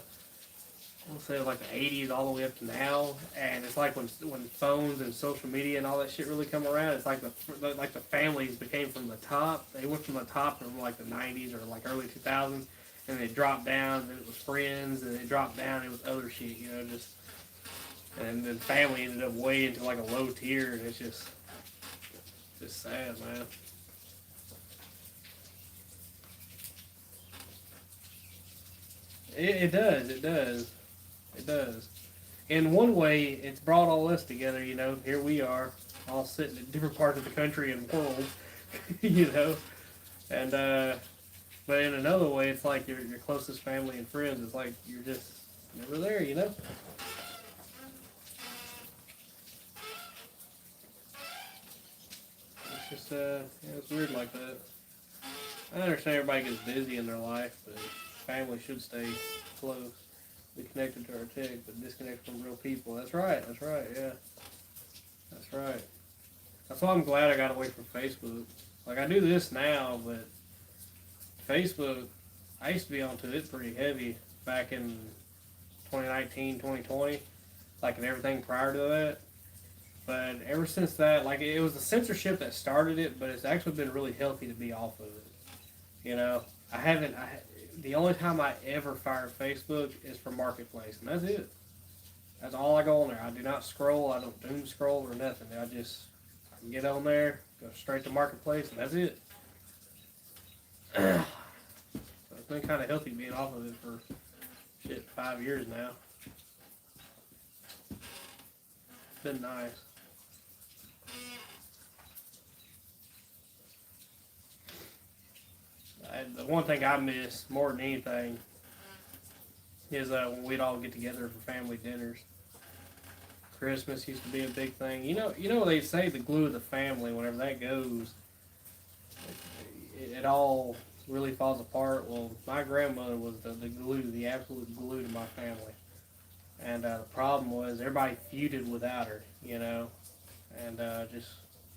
let's say like the 80s all the way up to now, and it's like when phones and social media and all that shit really come around, it's like the families became from the top. They went from the top from like the 90s or like early 2000s, and they dropped down. Then it was friends, and it dropped down. It was other shit, you know, just and then family ended up way into like a low tier, and it's just sad, man. It does, it does. It does. In one way, it's brought all us together, you know. Here we are, all sitting in different parts of the country and world, you know. And but in another way, it's like your closest family and friends. It's like you're just never there, you know. It's just yeah, it's weird like that. I understand everybody gets busy in their life, but family should stay close. Be connected to our tech, but disconnected from real people. That's right. That's right. Yeah. That's right. That's why I'm glad I got away from Facebook. Like I do this now, but Facebook, I used to be onto it pretty heavy back in 2019, 2020, like and everything prior to that. But ever since that, like it was the censorship that started it, but it's actually been really healthy to be off of it. You know, I haven't. The only time I ever fire Facebook is for Marketplace, and that's it. That's all I go on there. I do not scroll. I don't doom scroll or nothing. I can get on there, go straight to Marketplace, and that's it. So it's been kind of healthy being off of it for 5 years now. It's been nice. The one thing I miss more than anything is when we'd all get together for family dinners. Christmas used to be a big thing. You know they say the glue of the family. Whenever that goes, it all really falls apart. Well, my grandmother was the glue, the absolute glue to my family. And the problem was everybody feuded without her, you know, and just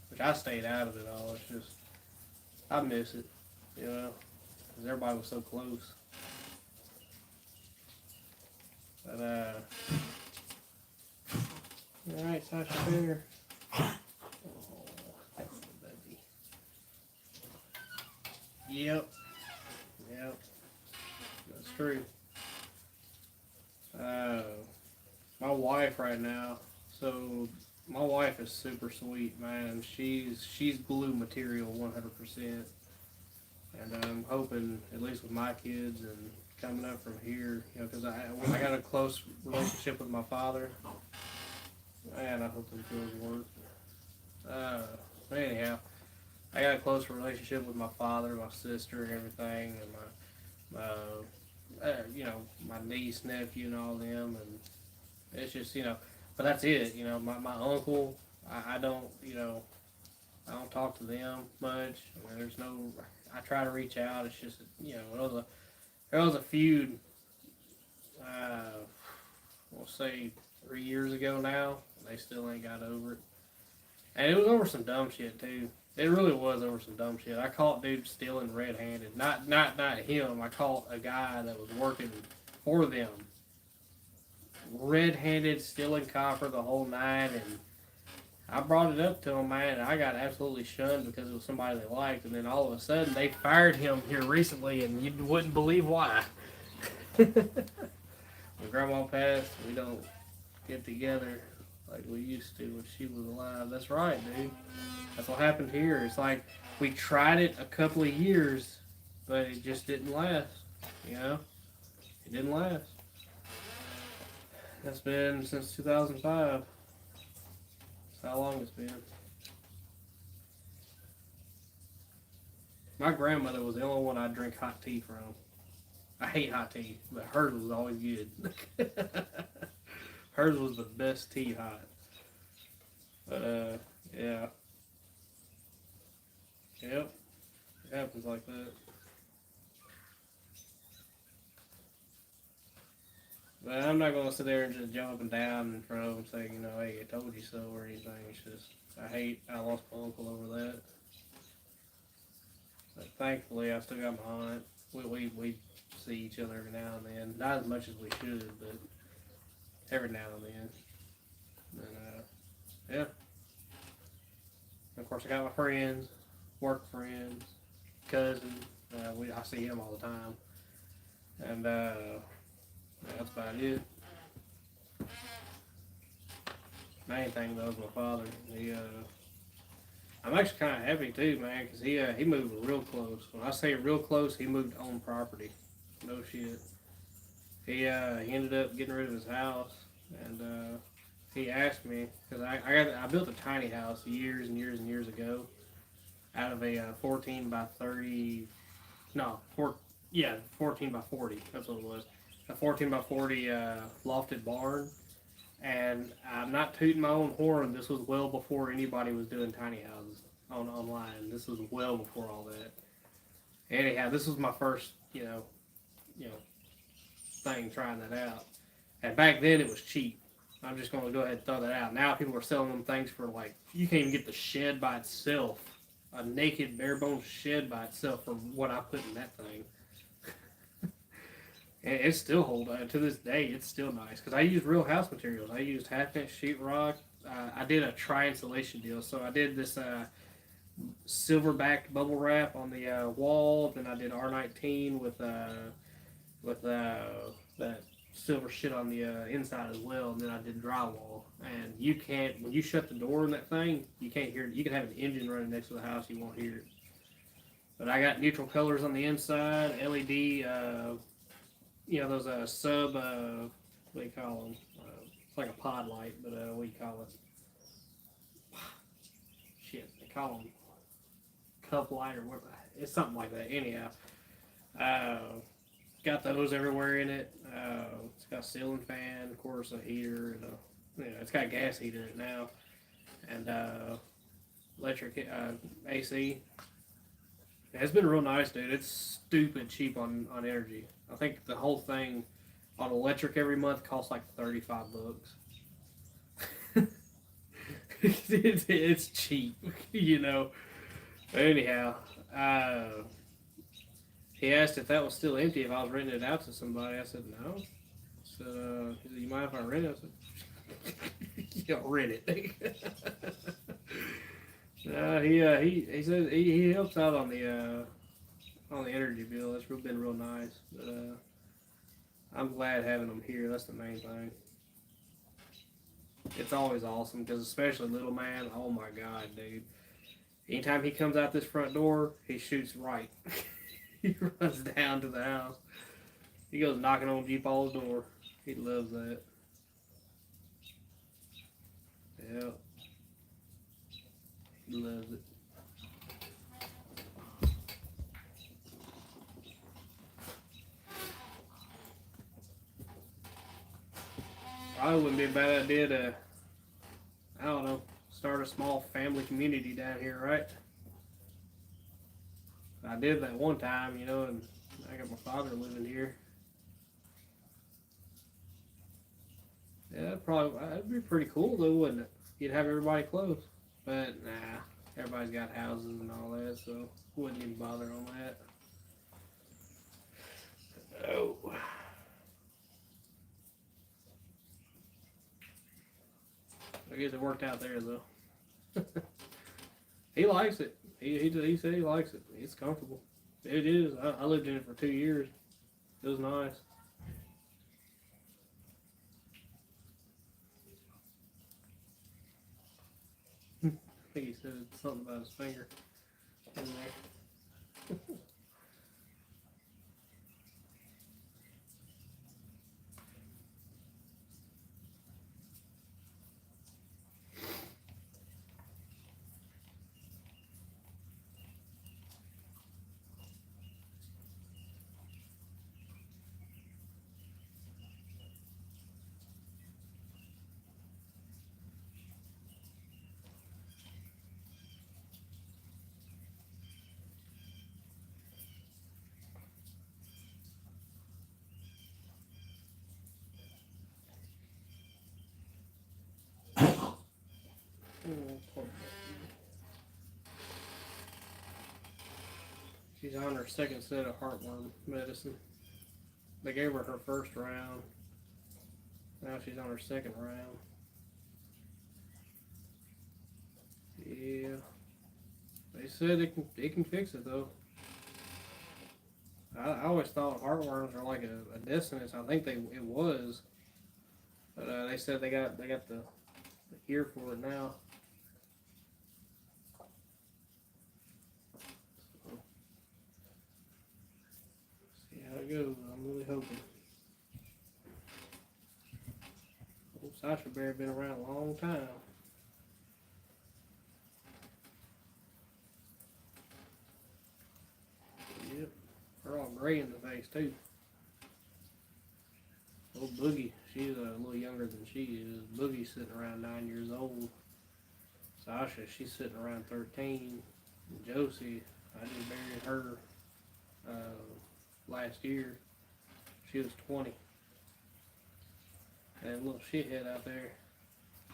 which I stayed out of it all. It's just I miss it, you know, because everybody was so close. But all right, Sasha Bear. Oh, that's the baby. Yep, yep, that's true. Uh, my wife right now. So my wife is super sweet, man. She's glue material, 100%. And I'm hoping, at least with my kids and coming up from here, you know, because I got a close relationship with my father, and I hope them feels work. But anyhow, I got a close relationship with my father, my sister, and everything, and you know, my niece, nephew, and all them, and it's just, you know, but that's it, you know, my uncle, I don't, you know, I don't talk to them much. I mean, there's no. I try to reach out. It's just there was a feud. We'll say 3 years ago now. And they still ain't got over it, and it was over some dumb shit too. It really was over some dumb shit. I caught dude stealing red-handed. Not him. I caught a guy that was working for them, red-handed, stealing copper the whole night, and I brought it up to him, man, and I got absolutely shunned because it was somebody they liked, and then all of a sudden they fired him here recently, and you wouldn't believe why. When Grandma passed, we don't get together like we used to when she was alive. That's right, dude. That's what happened here. It's like we tried it a couple of years, but it just didn't last. You know, it didn't last. That's been since 2005. That's how long it's been. My grandmother was the only one I drink hot tea from. I hate hot tea, but hers was always good. Hers was the best tea hot. But yeah. Yep. It happens like that. But I'm not gonna sit there and just jump up and down in front of them saying, you know, hey, I told you so or anything. It's just I lost my uncle over that. But thankfully I still got my aunt. We see each other every now and then. Not as much as we should, but every now and then. And yeah. And of course I got my friends, work friends, cousin. I see him all the time. And that's about it. Main thing though is my father. I'm actually kind of happy too, man, because he moved real close. When I say real close, he moved on property. No shit. He ended up getting rid of his house, and he asked me because I built a tiny house years and years and years ago out of a 14 by 30. No, 14 by 40. That's what it was. A 14 by 40 lofted barn. And I'm not tooting my own horn. This was well before anybody was doing tiny houses online. This was well before all that. Anyhow, this was my first, thing trying that out. And back then it was cheap. I'm just going to go ahead and throw that out. Now people are selling them things for like, you can't even get the shed by itself. A naked, bare bones shed by itself for what I put in that thing. And it's still hold to this day. It's still nice because I used real house materials. I used half-inch sheetrock. I did a tri-insulation deal, so I did this silver-backed bubble wrap on the wall. Then I did R19 with that silver shit on the inside as well. And then I did drywall. And you can't, when you shut the door in that thing, you can't hear it. You can have an engine running next to the house, you won't hear it. But I got neutral colors on the inside, LED. Those sub, what do you call them? It's like a pod light, but what do you call it? Shit, they call them cup light or whatever. It's something like that. Anyhow, got those everywhere in it. It's got a ceiling fan, of course, a heater, and it's got gas heater in it now, and electric AC. It's been real nice, dude. It's stupid cheap on energy. I think the whole thing on electric every month costs like $35. It's cheap, Anyhow, he asked if that was still empty, if I was renting it out to somebody. I said no. He said, you mind if I rent it? I said, you don't rent it. He says he helps out on the energy bill. That's been real nice. But I'm glad having him here. That's the main thing. It's always awesome because especially little man. Oh my god, dude! Anytime he comes out this front door, he shoots right. He runs down to the house. He goes knocking on G Paul's door. He loves that. Yeah. He loves it. Probably wouldn't be a bad idea to, I don't know, start start a small family community down here, right? I did that one time, and I got my father living here. Yeah, that'd be pretty cool though, wouldn't it? You'd have everybody close. But nah, everybody's got houses and all that, so wouldn't even bother on that. Oh. I guess it worked out there though. He likes it. He said he likes it. It's comfortable. It is. I lived in it for 2 years. It was nice. I think he said something about his finger in there. She's on her second set of heartworm medicine. They gave her her first round. Now she's on her second round. Yeah. They said it can fix it though. I always thought heartworms are like a death sentence. I think it was, but they said they got the cure for it now. So, see how it goes. I'm really hoping. Old Sasha Bear been around a long time. Yep. They're all gray in the face too. Old Boogie, she's a little younger than she is. Boogie's sitting around 9 years old. Sasha, she's sitting around 13. And Josie, I just buried her last year. She was 20. And a little shithead out there,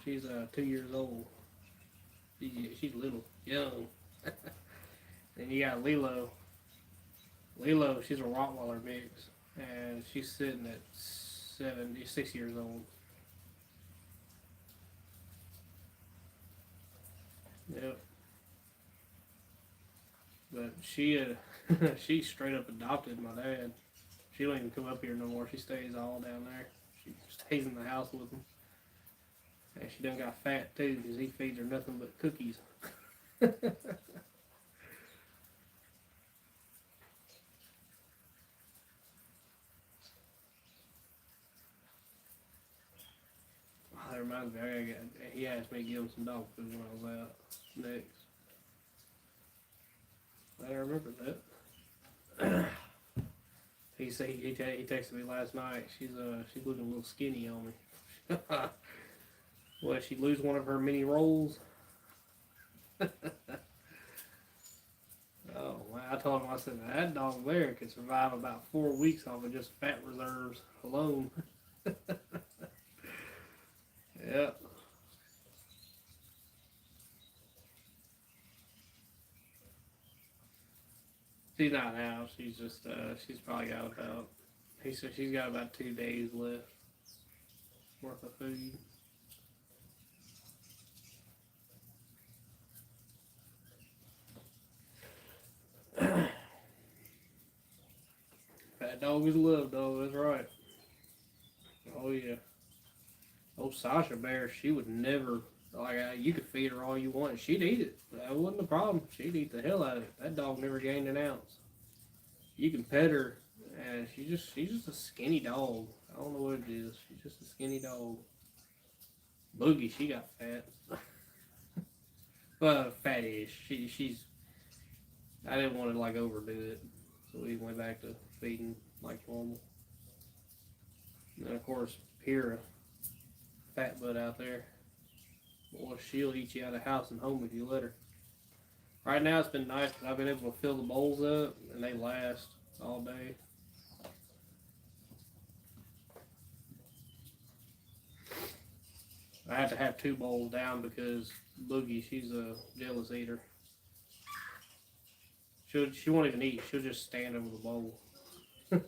she's 2 years old. She's little, young. And you got Lilo. Lilo, she's a Rottweiler mix, and she's sitting at 6 years old. Yep. But she she straight up adopted my dad. She don't even come up here no more. She stays all down there. She stays in the house with him. And she done got fat too because he feeds her nothing but cookies. That reminds me, he asked me to give him some dog food when I was out next. I remember that. He said he texted me last night. She's looking a little skinny on me. Well, she lose one of her mini rolls. Oh man, I told him, I said that dog there could survive about 4 weeks off of just fat reserves alone. Yeah. She's not out. She's just she's probably got about, he said she's got about 2 days left worth of food. Fat dog is love dog, that's right. Oh yeah. Old Sasha Bear, she would never, like, you could feed her all you want, she'd eat it. That wasn't the problem. She'd eat the hell out of it. That dog never gained an ounce. You can pet her, and she's just a skinny dog. I don't know what it is. She's just a skinny dog. Boogie, she got fat. Well, fattish. She's. I didn't want to like overdo it, so we went back to feeding like normal. And then of course, Pyrrha, fat butt out there. Boy, she'll eat you out of house and home if you let her. Right now it's been nice because I've been able to fill the bowls up and they last all day. I had to have two bowls down because Boogie, she's a jealous eater. She won't even eat. She'll just stand over the bowl,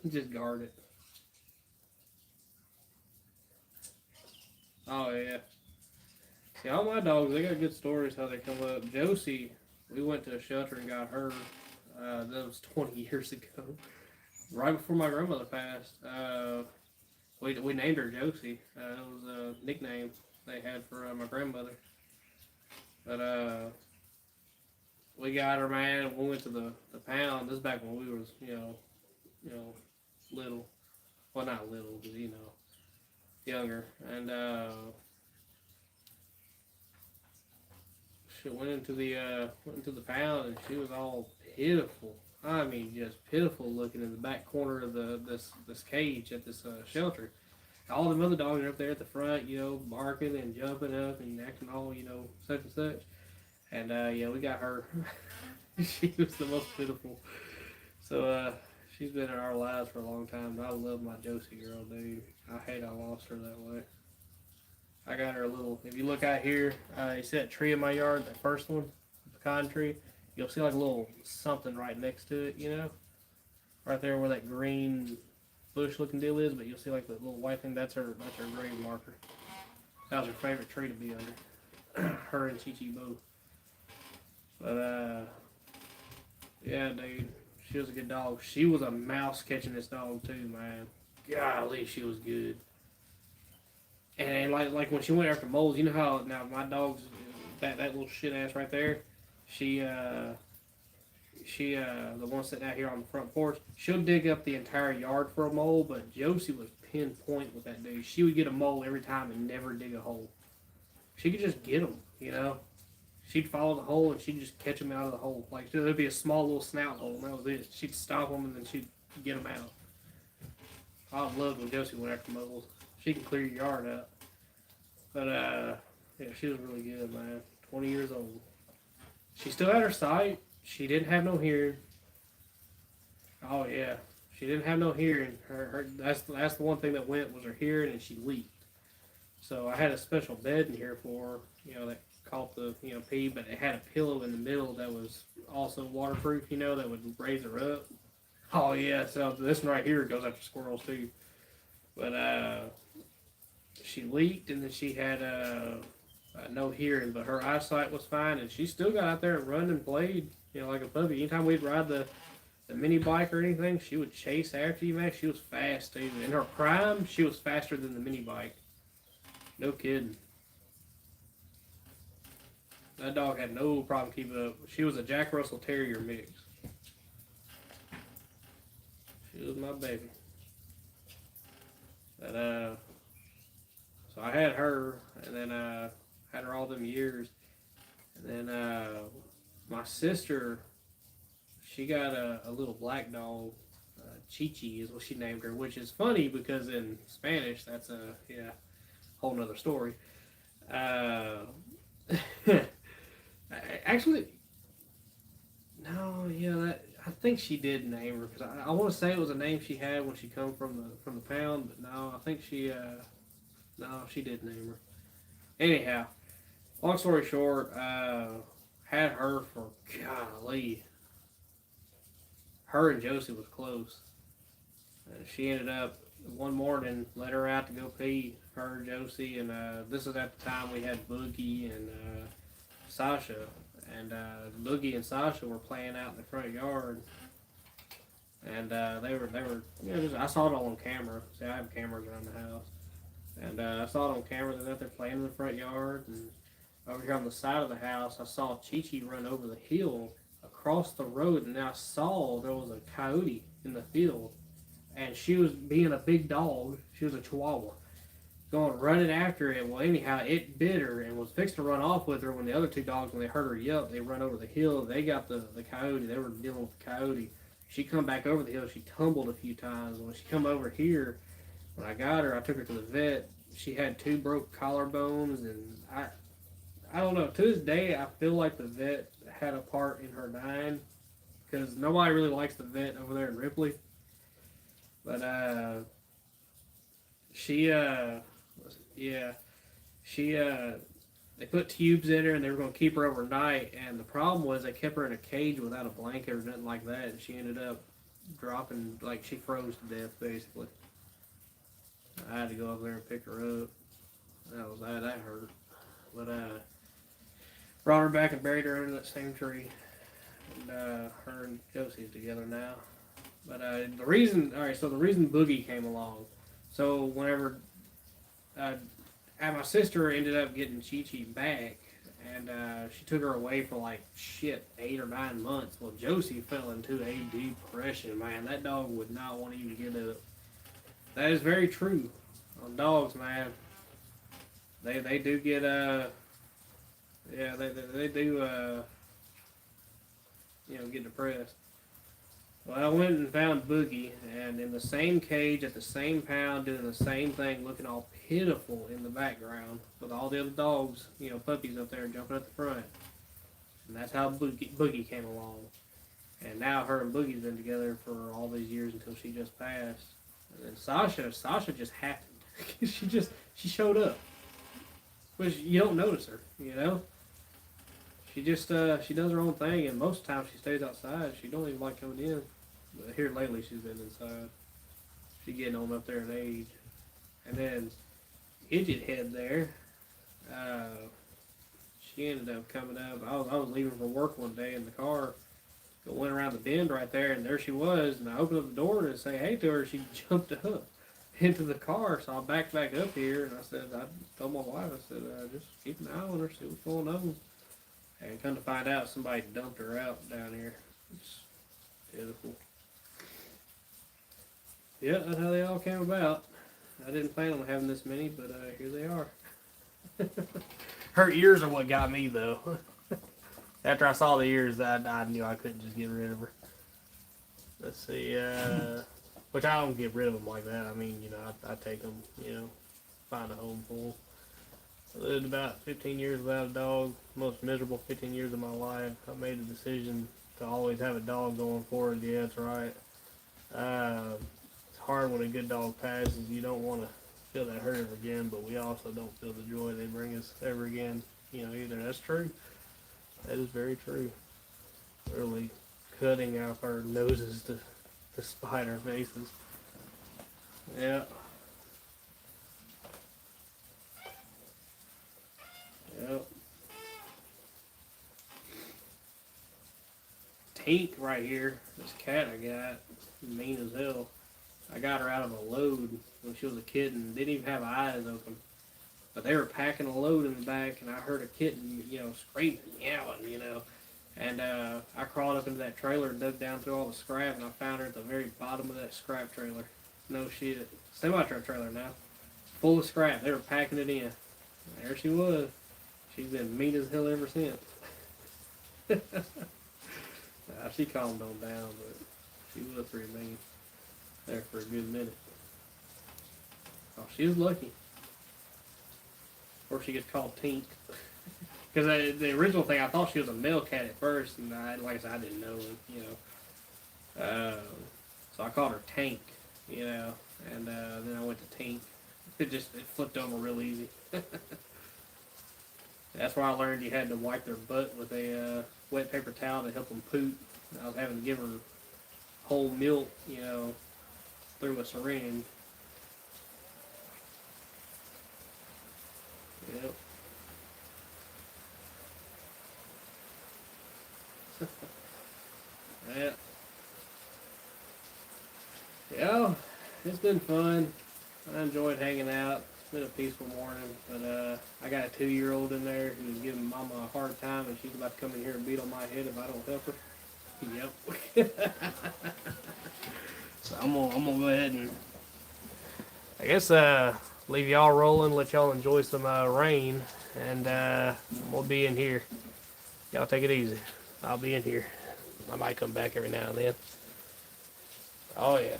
just guard it. Oh yeah. See, all my dogs, they got good stories how they come up. Josie, we went to a shelter and got her. That was 20 years ago, right before my grandmother passed. We named her Josie. It was a nickname they had for my grandmother. But we got her, man. We went to the pound. This is back when we was little. Well, not little, but younger. And she went into the pound, and she was all pitiful. I mean, just pitiful looking in the back corner of this cage at this shelter. All the other dogs are up there at the front, barking and jumping up and acting all, such and such. And yeah, we got her. She was the most pitiful. So she's been in our lives for a long time. I love my Josie girl, dude. I hate I lost her that way. I got her a little. If you look out here, you see that tree in my yard, that first one, the pecan tree. You'll see like a little something right next to it, right there where that green bush-looking deal is. But you'll see like the little white thing. That's her grave marker. That was her favorite tree to be under. Her and Chi Chi both. But yeah, dude, she was a good dog. She was a mouse catching this dog too, man. Golly, she was good. And like when she went after moles, you know how now my dog's that little shit ass right there. She the one sitting out here on the front porch. She'll dig up the entire yard for a mole, but Josie was pinpoint with that dude. She would get a mole every time and never dig a hole. She could just get them, She'd follow the hole and she'd just catch them out of the hole. Like there'd be a small little snout hole, and that was it. She'd stop them and then she'd get them out. I loved when Josie went after moles. She can clear your yard out. But yeah, she was really good, man. 20 years old. She still had her sight. She didn't have no hearing. Oh yeah, she didn't have no hearing. That's the one thing that went was her hearing, and she leaked. So I had a special bed in here for her, that caught the pee, but it had a pillow in the middle that was also waterproof, that would raise her up. Oh yeah, so this one right here goes after squirrels too. But she leaked, and then she had no hearing, but her eyesight was fine, and she still got out there and run and played, like a puppy. Anytime we'd ride the mini bike or anything, she would chase after you, man. She was fast too. In her prime, she was faster than the mini bike. No kidding. That dog had no problem keeping up. She was a Jack Russell Terrier mix. She was my baby. But so I had her, and then had her all them years, and then my sister, she got a little black dog. Chi Chi is what she named her, which is funny because in Spanish that's a whole nother story. Actually, no, I think she did name her because I want to say it was a name she had when she come from the pound, but no, I think she did name her. Anyhow, long story short, had her for golly. Her and Josie was close. She ended up one morning, let her out to go pee, her and Josie, and this is at the time we had Boogie and Sasha, and Boogie and Sasha were playing out in the front yard, and they were I saw it all on camera. See, I have cameras around the house, and I saw it on camera. They're out there playing in the front yard, and over here on the side of the house, I saw Chi Chi run over the hill across the road, and I saw there was a coyote in the field, and she was being a big dog. She was a Chihuahua, going running after it. Well, anyhow, it bit her and was fixed to run off with her when the other two dogs, when they heard her yelp, they run over the hill. They got the coyote. They were dealing with the coyote. She come back over the hill. She tumbled a few times. When she come over here, when I got her, I took her to the vet. She had 2 broke collarbones, and I don't know. To this day, I feel like the vet had a part in her dying because nobody really likes the vet over there in Ripley. But she yeah, she they put tubes in her and they were gonna keep her overnight. And the problem was they kept her in a cage without a blanket or nothing like that. And she ended up dropping, like she froze to death basically. I had to go up there and pick her up. That hurt. But brought her back and buried her under that same tree. And her and Josie's together now. But the reason, all right, so the reason Boogie came along. So whenever my sister ended up getting Chi Chi back, and she took her away for like shit 8 or 9 months. Well, Josie fell into a depression. Man, that dog would not want to even get up. That is very true. On dogs, man, they do get yeah, they do get depressed. Well, I went and found Boogie, and in the same cage at the same pound, doing the same thing, looking all pitiful in the background, with all the other dogs, puppies up there jumping at the front. And that's how Boogie came along. And now her and Boogie's been together for all these years until she just passed. And then Sasha just happened. she showed up. Which you don't notice her, She just she does her own thing, and most of the time she stays outside. She don't even like coming in. But here lately she's been inside. She's getting on up there in age. And then Idiot Head there, she ended up coming up. I was leaving for work one day in the car, went around the bend right there, and there she was. And I opened up the door to say hey to her. She jumped up into the car, so I backed back up here, and I told my wife, I said, just keep an eye on her, see what's going on. And come to find out, somebody dumped her out down here. It's pitiful. Yeah, that's how they all came about. I didn't plan on having this many, but here they are. Her ears are what got me, though. After I saw the ears, I knew I couldn't just get rid of her. Let's see, which I don't get rid of them like that. I mean, I take them, find a home for them. I lived about 15 years without a dog, most miserable 15 years of my life. I made the decision to always have a dog going forward. Yeah, that's right. It's hard when a good dog passes. You don't want to feel that hurt ever again, but we also don't feel the joy they bring us ever again, either. That's true. That is very true. Really cutting off our noses to spite our faces. Yeah. Yep. Tink right here, this cat I got, mean as hell. I got her out of a load when she was a kitten. Didn't even have eyes open. But they were packing a load in the back, and I heard a kitten, screaming, yelling, And I crawled up into that trailer and dug down through all the scrap, and I found her at the very bottom of that scrap trailer. No shit. Semi-truck trailer now. Full of scrap. They were packing it in. There she was. She's been mean as hell ever since. She calmed on down, but she was pretty mean there for a good minute. Oh, she was lucky. Or she gets called Tink. Because the original thing, I thought she was a male cat at first, and like I said, I didn't know, so I called her Tank, and then I went to Tink. It flipped over real easy. That's why I learned you had to wipe their butt with a wet paper towel to help them poop. I was having to give her whole milk, through a syringe. Yep. Yeah. Yeah, it's been fun. I enjoyed hanging out. It's been a peaceful morning, but I got a 2-year-old in there who's giving Mama a hard time, and she's about to come in here and beat on my head if I don't help her. Yep. So I'm gonna go ahead and I guess leave y'all rolling, let y'all enjoy some rain, and we'll be in here. Y'all take it easy. I'll be in here. I might come back every now and then. Oh yeah.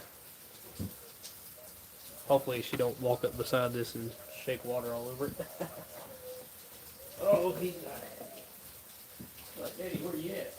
Hopefully she don't walk up beside this and shake water all over it. Oh, he's not happy. Like, Eddie, where you at?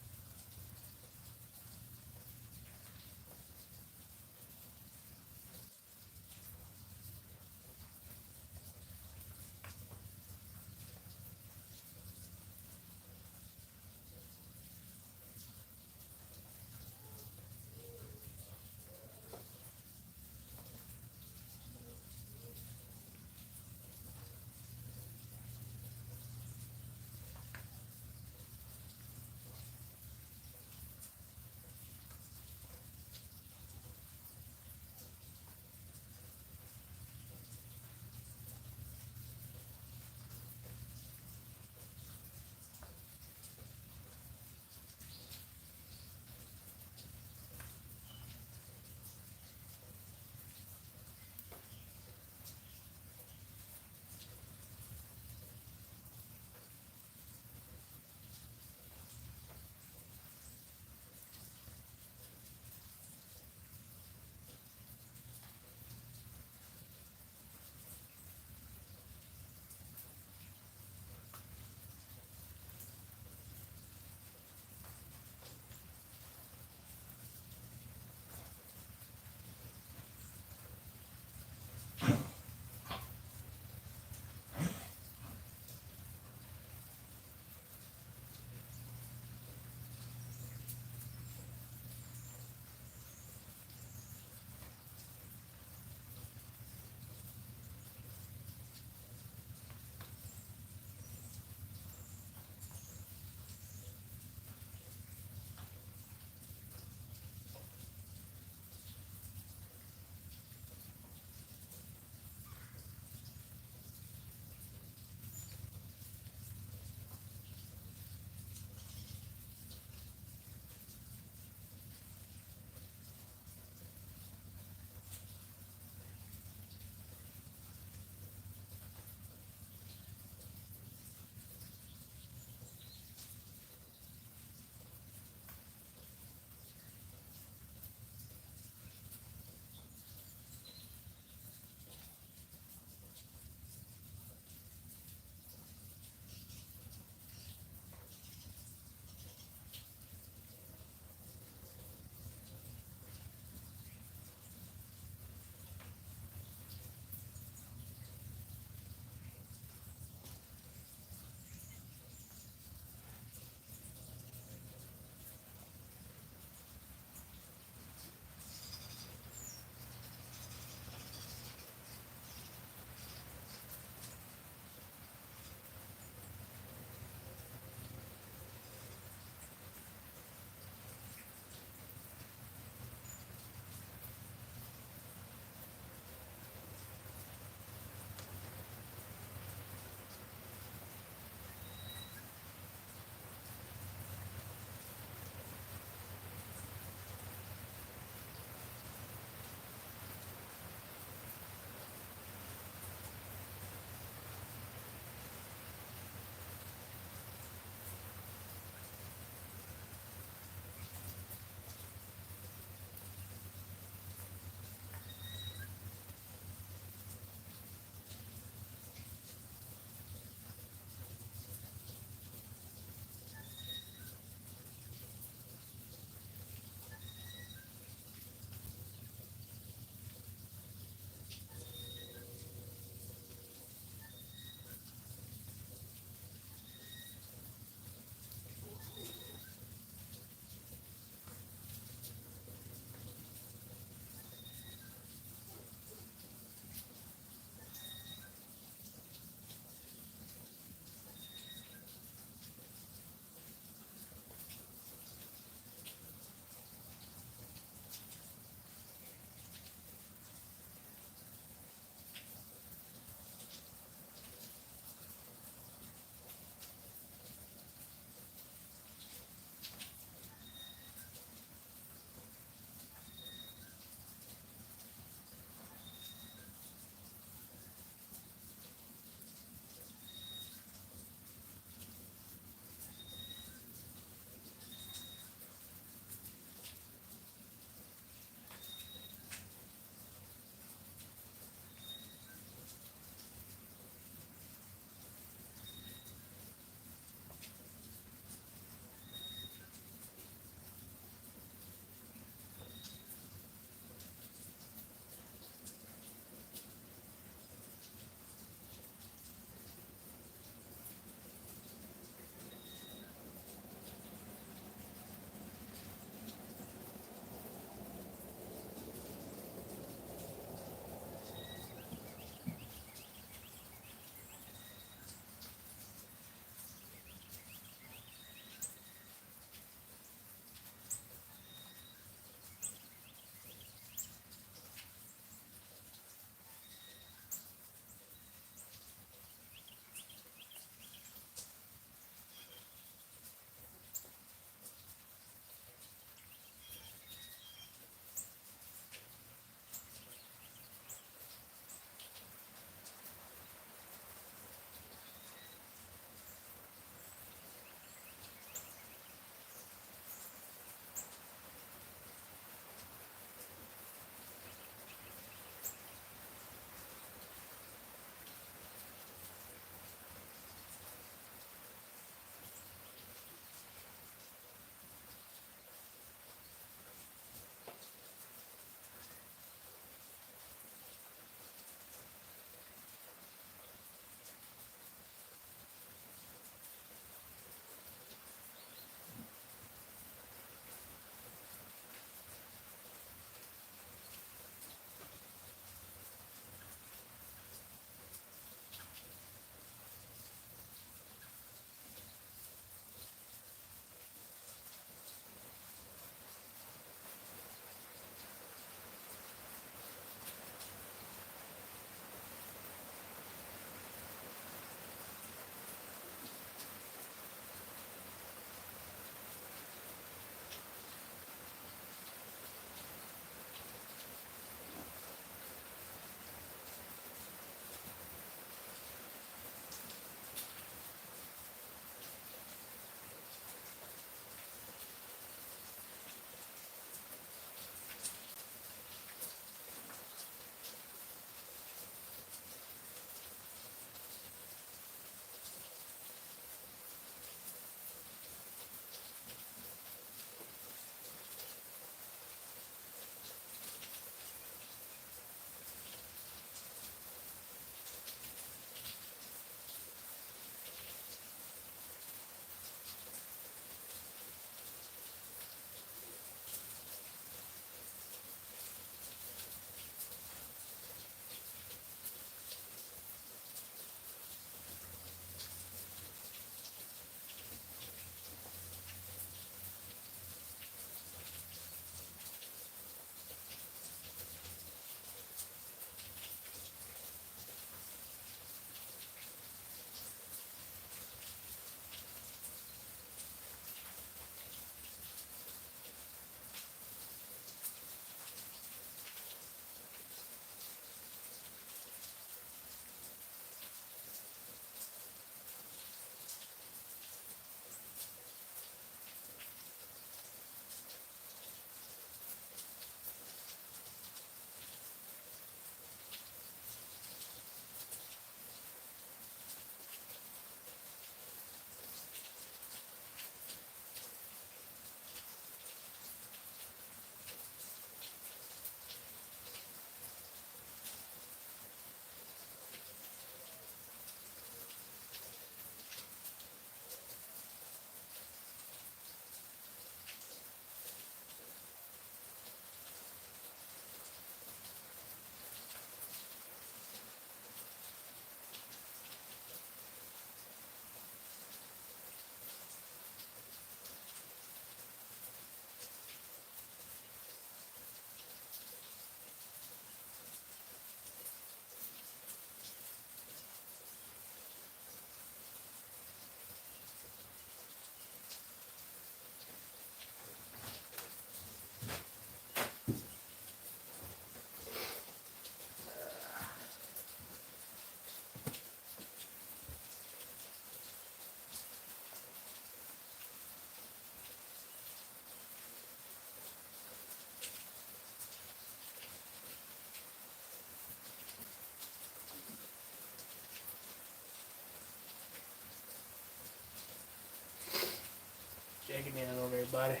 everybody.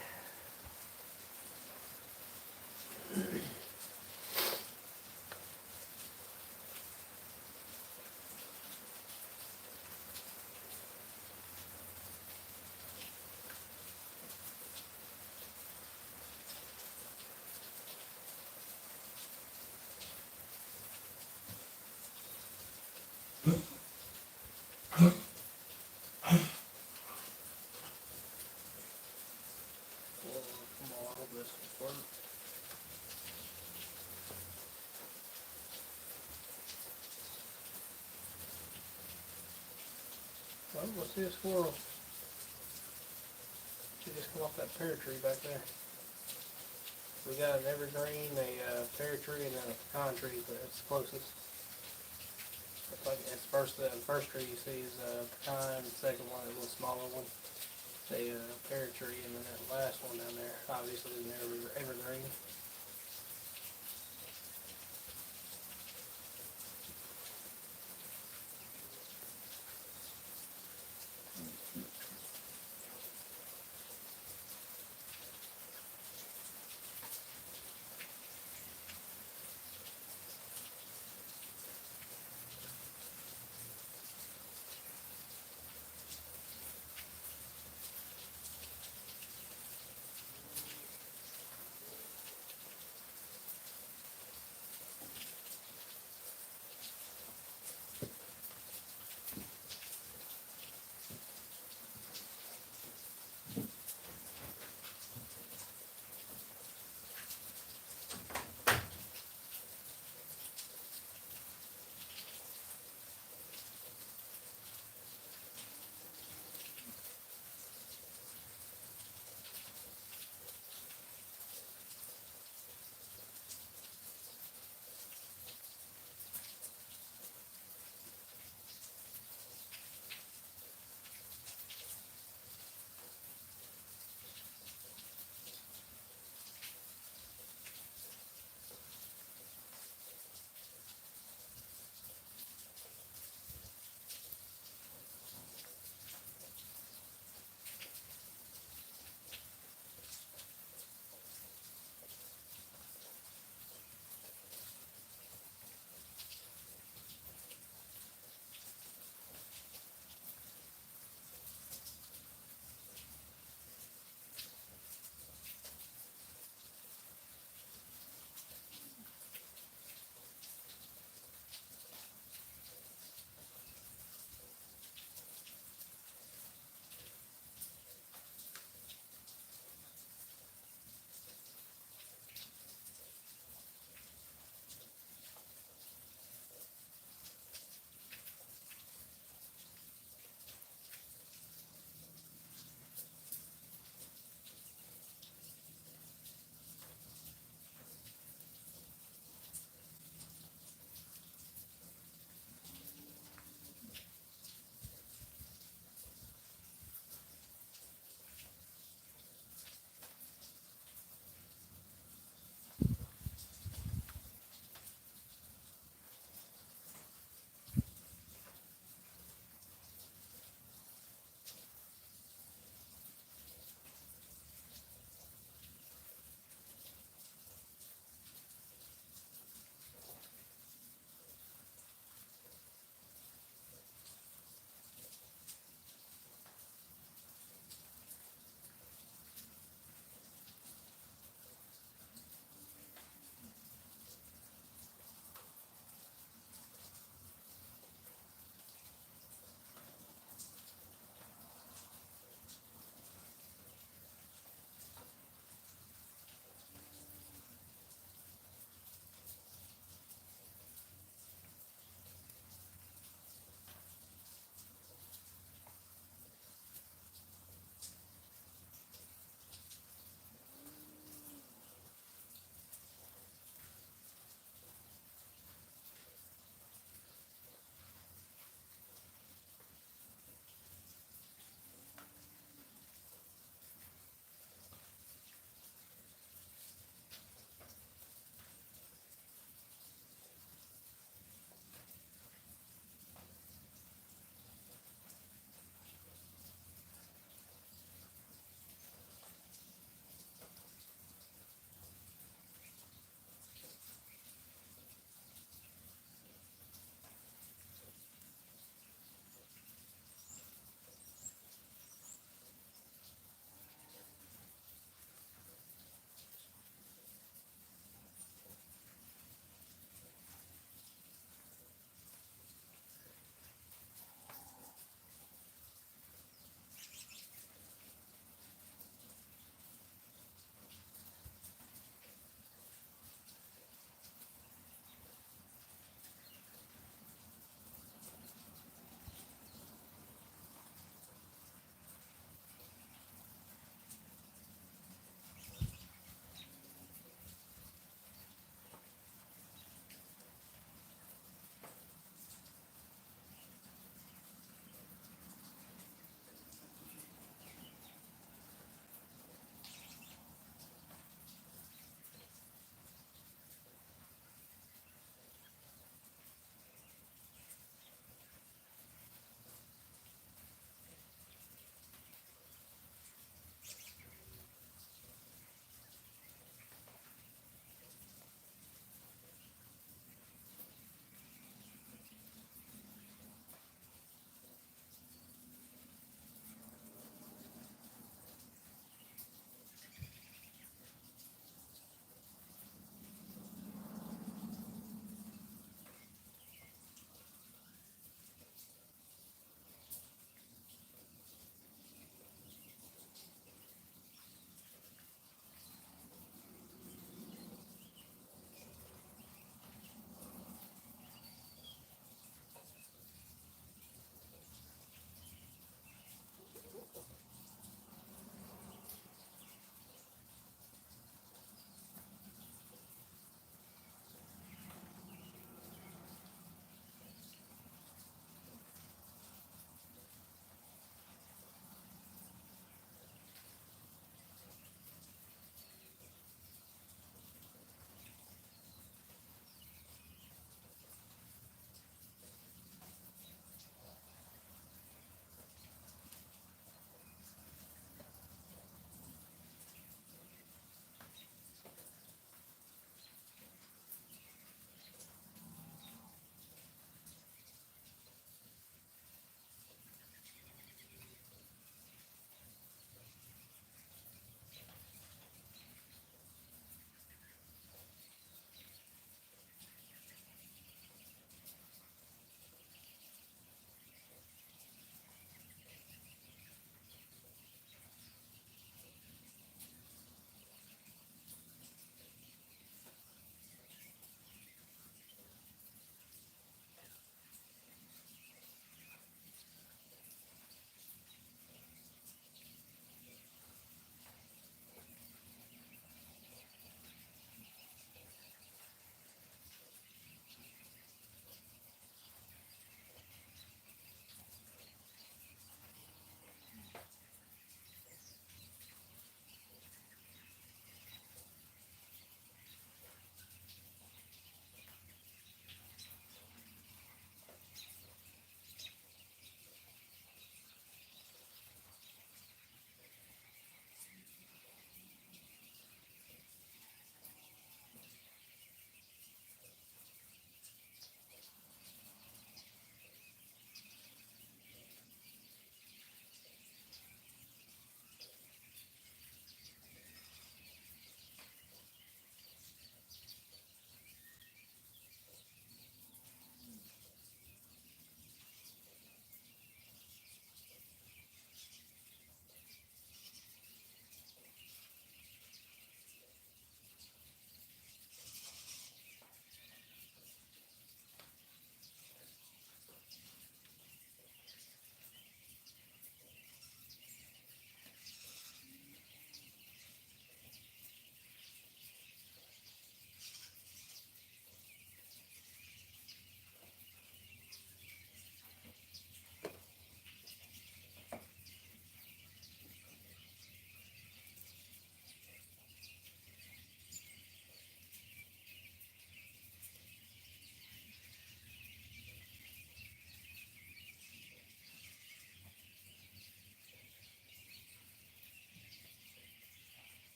Well, come on, I hope this will work. Well, let's see a squirrel. She just come off that pear tree back there. We got an evergreen, a pear tree, and then a pecan tree, but it's the closest. It's like it's the first tree you see is a pecan, the second one, a little smaller one, a pear tree, and then that last one down there, obviously is an evergreen.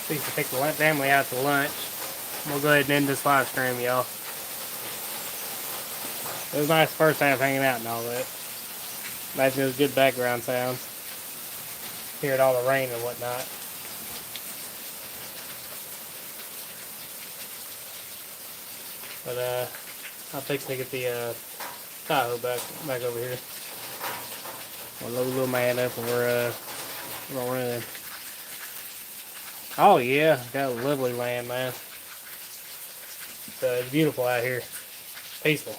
So you can take the family out to lunch. We'll go ahead and end this live stream, y'all. It was nice first time hanging out and all that. Imagine it was good background sounds. Hearing all the rain and whatnot. But I'm fixing to get the Tahoe back over here. We'll load little man up and we're gonna run. Oh yeah, got a lovely land, man. It's beautiful out here. Peaceful.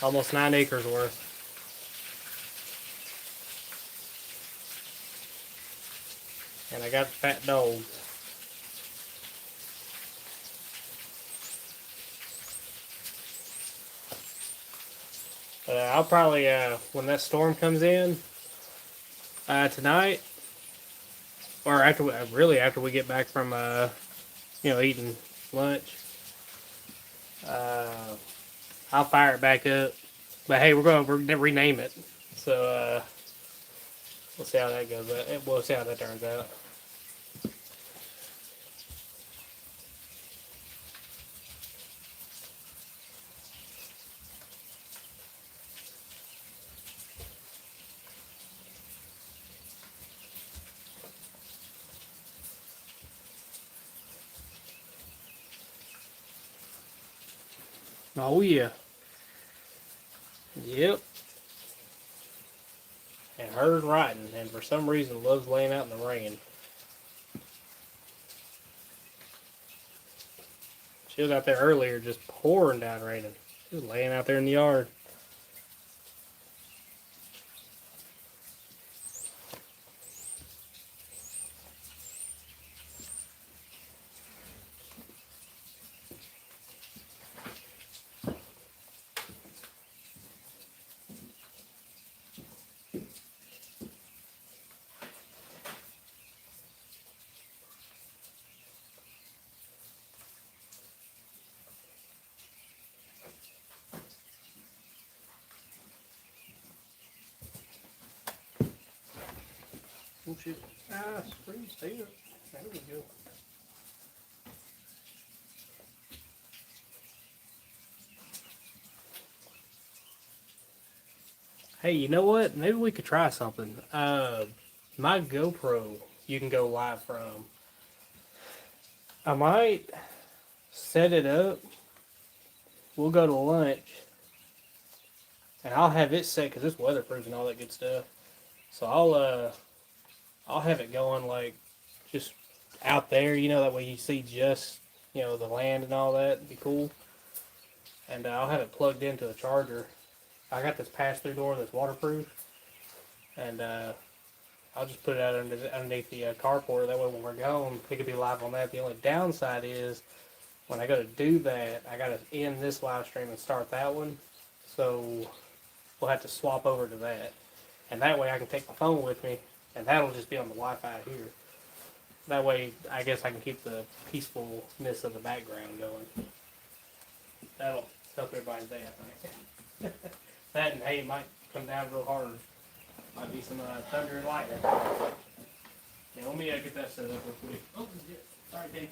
Almost 9 acres worth. And I got the fat dogs. I'll probably, when that storm comes in tonight, or after we get back from, eating lunch, I'll fire it back up. But hey, we're gonna rename it. So we'll see how that goes. We'll see how that turns out. Oh yeah. Yep. And hers riding, and for some reason loves laying out in the rain. She was out there earlier just pouring down raining. She was laying out there in the yard. Oh shit. Ah, screen stay up. There we go. Hey, you know what? Maybe we could try something. My GoPro, you can go live from. I might set it up. We'll go to lunch, and I'll have it set because it's weatherproof and all that good stuff. So I'll have it going like just out there, that way you see just the land and all that. It'd be cool. And I'll have it plugged into a charger. I got this pass-through door that's waterproof, and I'll just put it out underneath the carport. That way, when we're gone, it could be live on that. The only downside is when I go to do that, I got to end this live stream and start that one. So we'll have to swap over to that, and that way I can take my phone with me, and that'll just be on the Wi-Fi here. That way, I guess I can keep the peacefulness of the background going. That'll help everybody's day, I think. That and hey, it might come down real hard. Might be some thunder and lightning. Yeah, let me get that set up real quick. Oh, yeah. Sorry, Dave.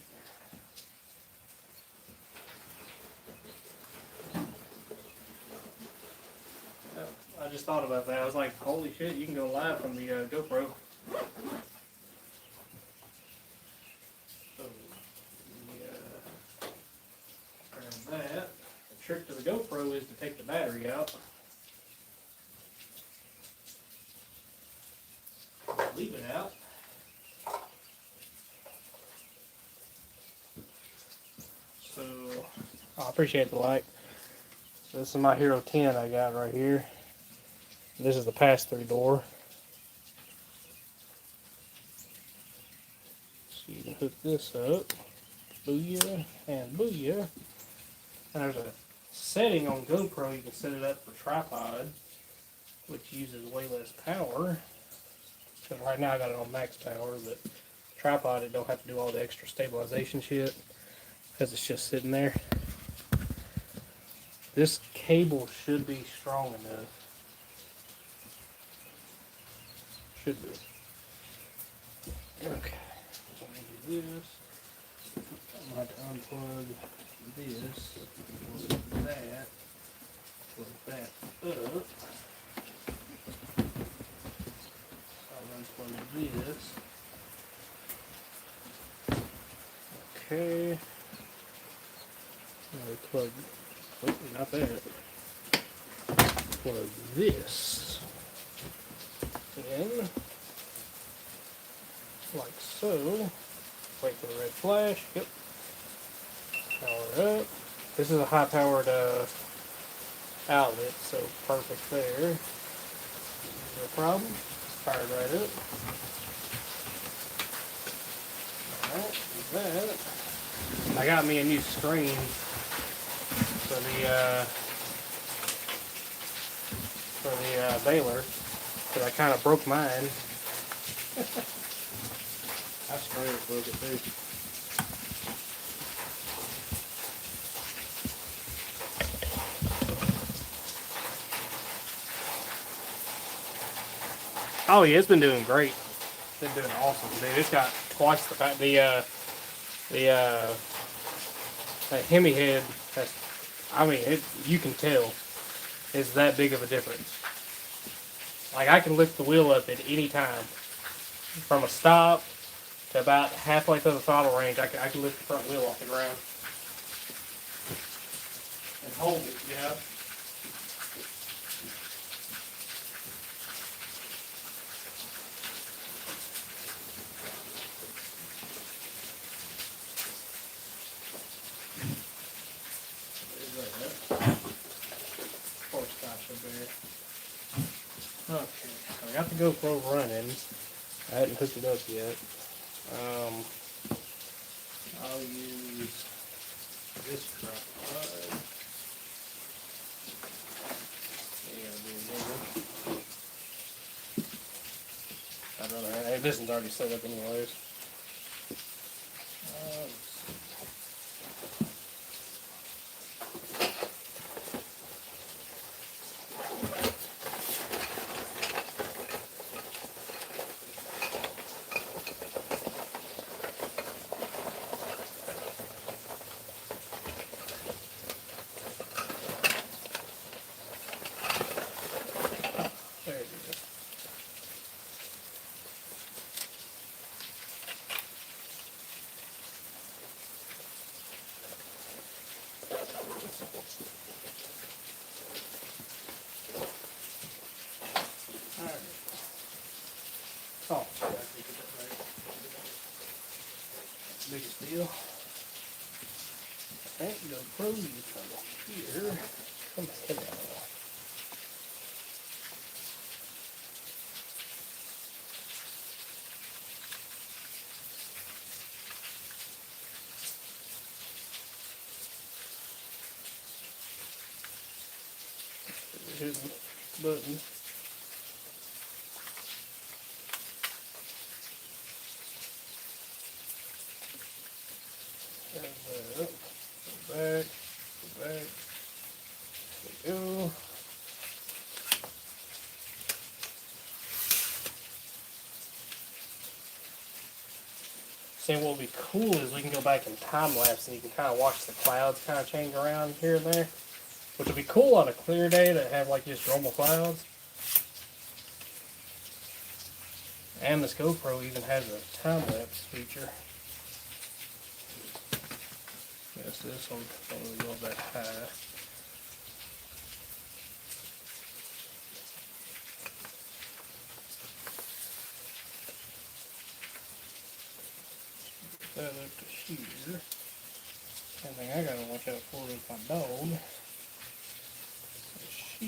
I just thought about that. I was like, holy shit, you can go live from the GoPro. So, grab that. The trick to the GoPro is to take the battery out. Leave it out. So, I appreciate the light. So this is my Hero 10 I got right here. This is the pass-through door. So you can hook this up. Booyah and booyah. And there's a setting on GoPro, you can set it up for tripod, which uses way less power. So right now I got it on max power, but tripod it don't have to do all the extra stabilization shit because it's just sitting there. This cable should be strong enough. Should be. Okay. So I'm going to do this. I'm going to unplug this. Plug that. Plug that up. Unplug this. Okay. Now plug. Oh, not that. Plug this in, like so. Wait for the red flash. Yep. Power it up. This is a high-powered outlet, so perfect there. No problem. Fired right up. Alright, that. I got me a new screen for the baler, because I kind of broke mine. I screen broke it too. Oh yeah, it's been doing great. It's been doing awesome, dude. It's got twice that Hemi head. You can tell it's that big of a difference. Like I can lift the wheel up at any time, from a stop to about halfway through the throttle range. I can lift the front wheel off the ground and hold it. Okay, so I got the GoPro running. I hadn't hooked it up yet. I'll use this tripod. I'd rather. This one's already set up anyways. deal. Alright, go pro you come here. Come here now. Here's the button. Go back, go back. There we go. See, what would be cool is we can go back in time lapse and you can kind of watch the clouds kind of change around here and there, which would be cool on a clear day to have like just normal clouds. And this GoPro even has a time lapse feature. Yes, this one don't really go that high. That up to here. One thing I gotta watch out for is my dog. She,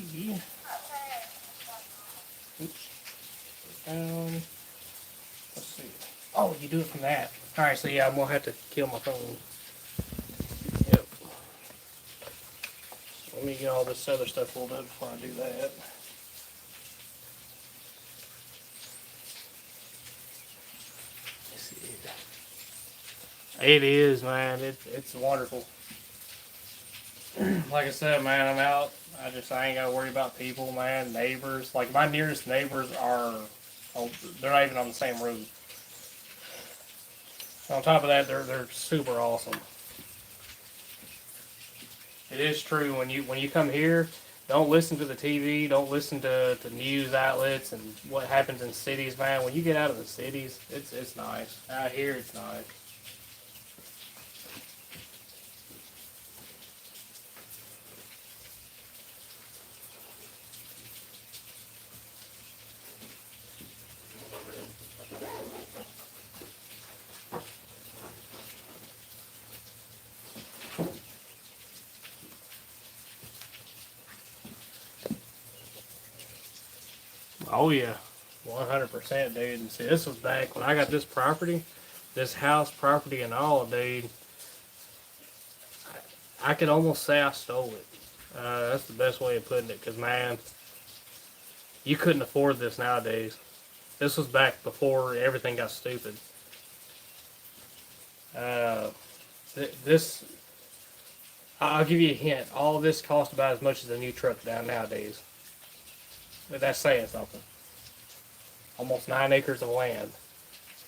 oops, down. Let's see. Oh, you do it from that. All right, so yeah, I'm gonna have to kill my phone. Yep. So let me get all this other stuff pulled up before I do that. It is, man. It's wonderful. Like I said, man, I'm out. I ain't got to worry about people, man. Neighbors. Like, my nearest neighbors are, oh, they're not even on the same roof. On top of that, they're super awesome. It is true, when you come here, don't listen to the TV, don't listen to news outlets and what happens in cities, man. When you get out of the cities, it's nice. Out here, it's nice. Oh yeah, 100%, dude. And see, this was back when I got this property, this house, property, and all, dude. I could almost say I stole it. That's the best way of putting it, because, man, you couldn't afford this nowadays. This was back before everything got stupid. This, I'll give you a hint. All this cost about as much as a new truck down nowadays. But that's saying something. Almost 9 acres of land.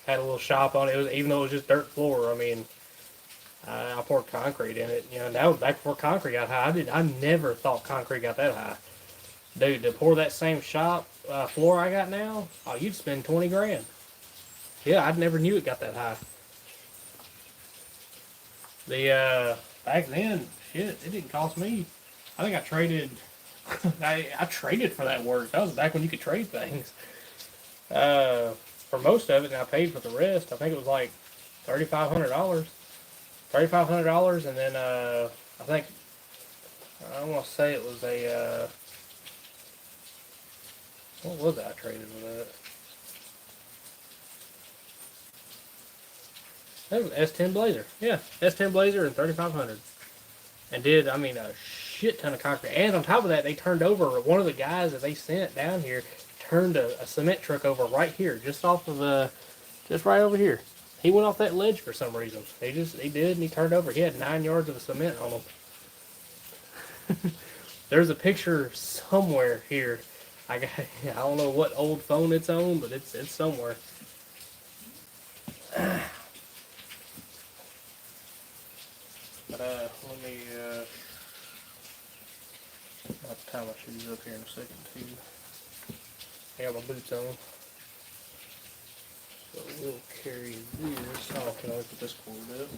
Had a little shop on it. Even though it was just dirt floor. I mean, I poured concrete in it. You know, that was back before concrete got high. I never thought concrete got that high. Dude, to pour that same shop floor I got now, oh, you'd spend 20 grand. Yeah, I never knew it got that high. The back then, shit, it didn't cost me. I think I traded. I traded for that work. That was back when you could trade things. For most of it, and I paid for the rest. I think it was like $3,500. $3,500, and then I think I want to say it was a what was it I traded with that? That was S10 Blazer. Yeah, S10 Blazer and $3,500, and did, I mean, a shit ton of concrete. And on top of that, they turned over, one of the guys that they sent down here turned a cement truck over right here, just off of just right over here. He went off that ledge for some reason. He did, and he turned over. He had 9 yards of cement on him. There's a picture somewhere here. I don't know what old phone it's on, but it's somewhere. But let me I'll have to tie my shoes up here in a second too. I got my boots on. So we'll carry this. Oh, can I put this cord up?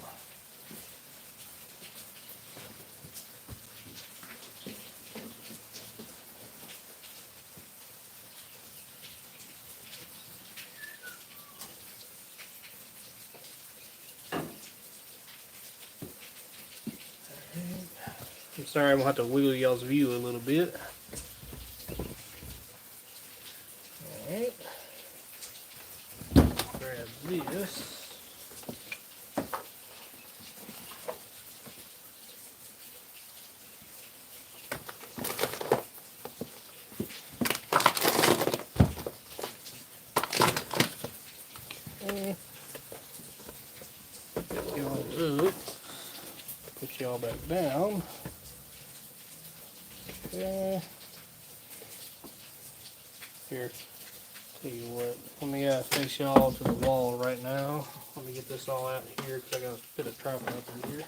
Sorry, I'm gonna have to wiggle y'all's view a little bit. Alright. Grab this. Pick y'all up. Put y'all back down. Okay. Here. Tell you what, let me face y'all to the wall right now. Let me get this all out here because I got a bit of tripod up in here.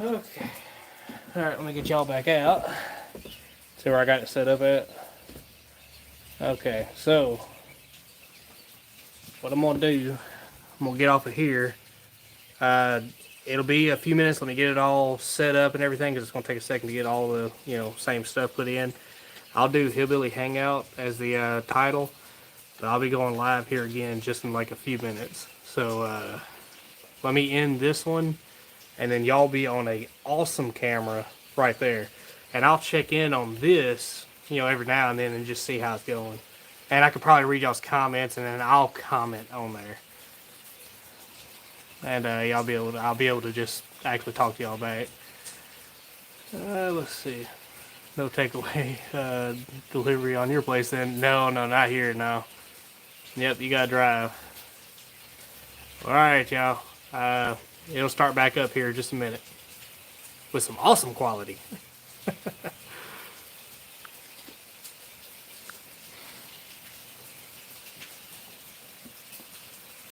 Okay. Alright, let me get y'all back out. See where I got it set up at. Okay, so what I'm gonna do, I'm gonna get off of here. It'll be a few minutes. Let me get it all set up and everything because it's gonna take a second to get all the same stuff put in. I'll do Hillbilly Hangout as the title, but I'll be going live here again just in like a few minutes. So let me end this one, and then y'all be on a awesome camera right there, and I'll check in on this every now and then and just see how it's going. And I could probably read y'all's comments, and then I'll comment on there. And I'll be able to just actually talk to y'all back. Let's see. No takeaway delivery on your place then? No, not here. No. Yep, you gotta drive. All right, y'all. It'll start back up here in just a minute with some awesome quality.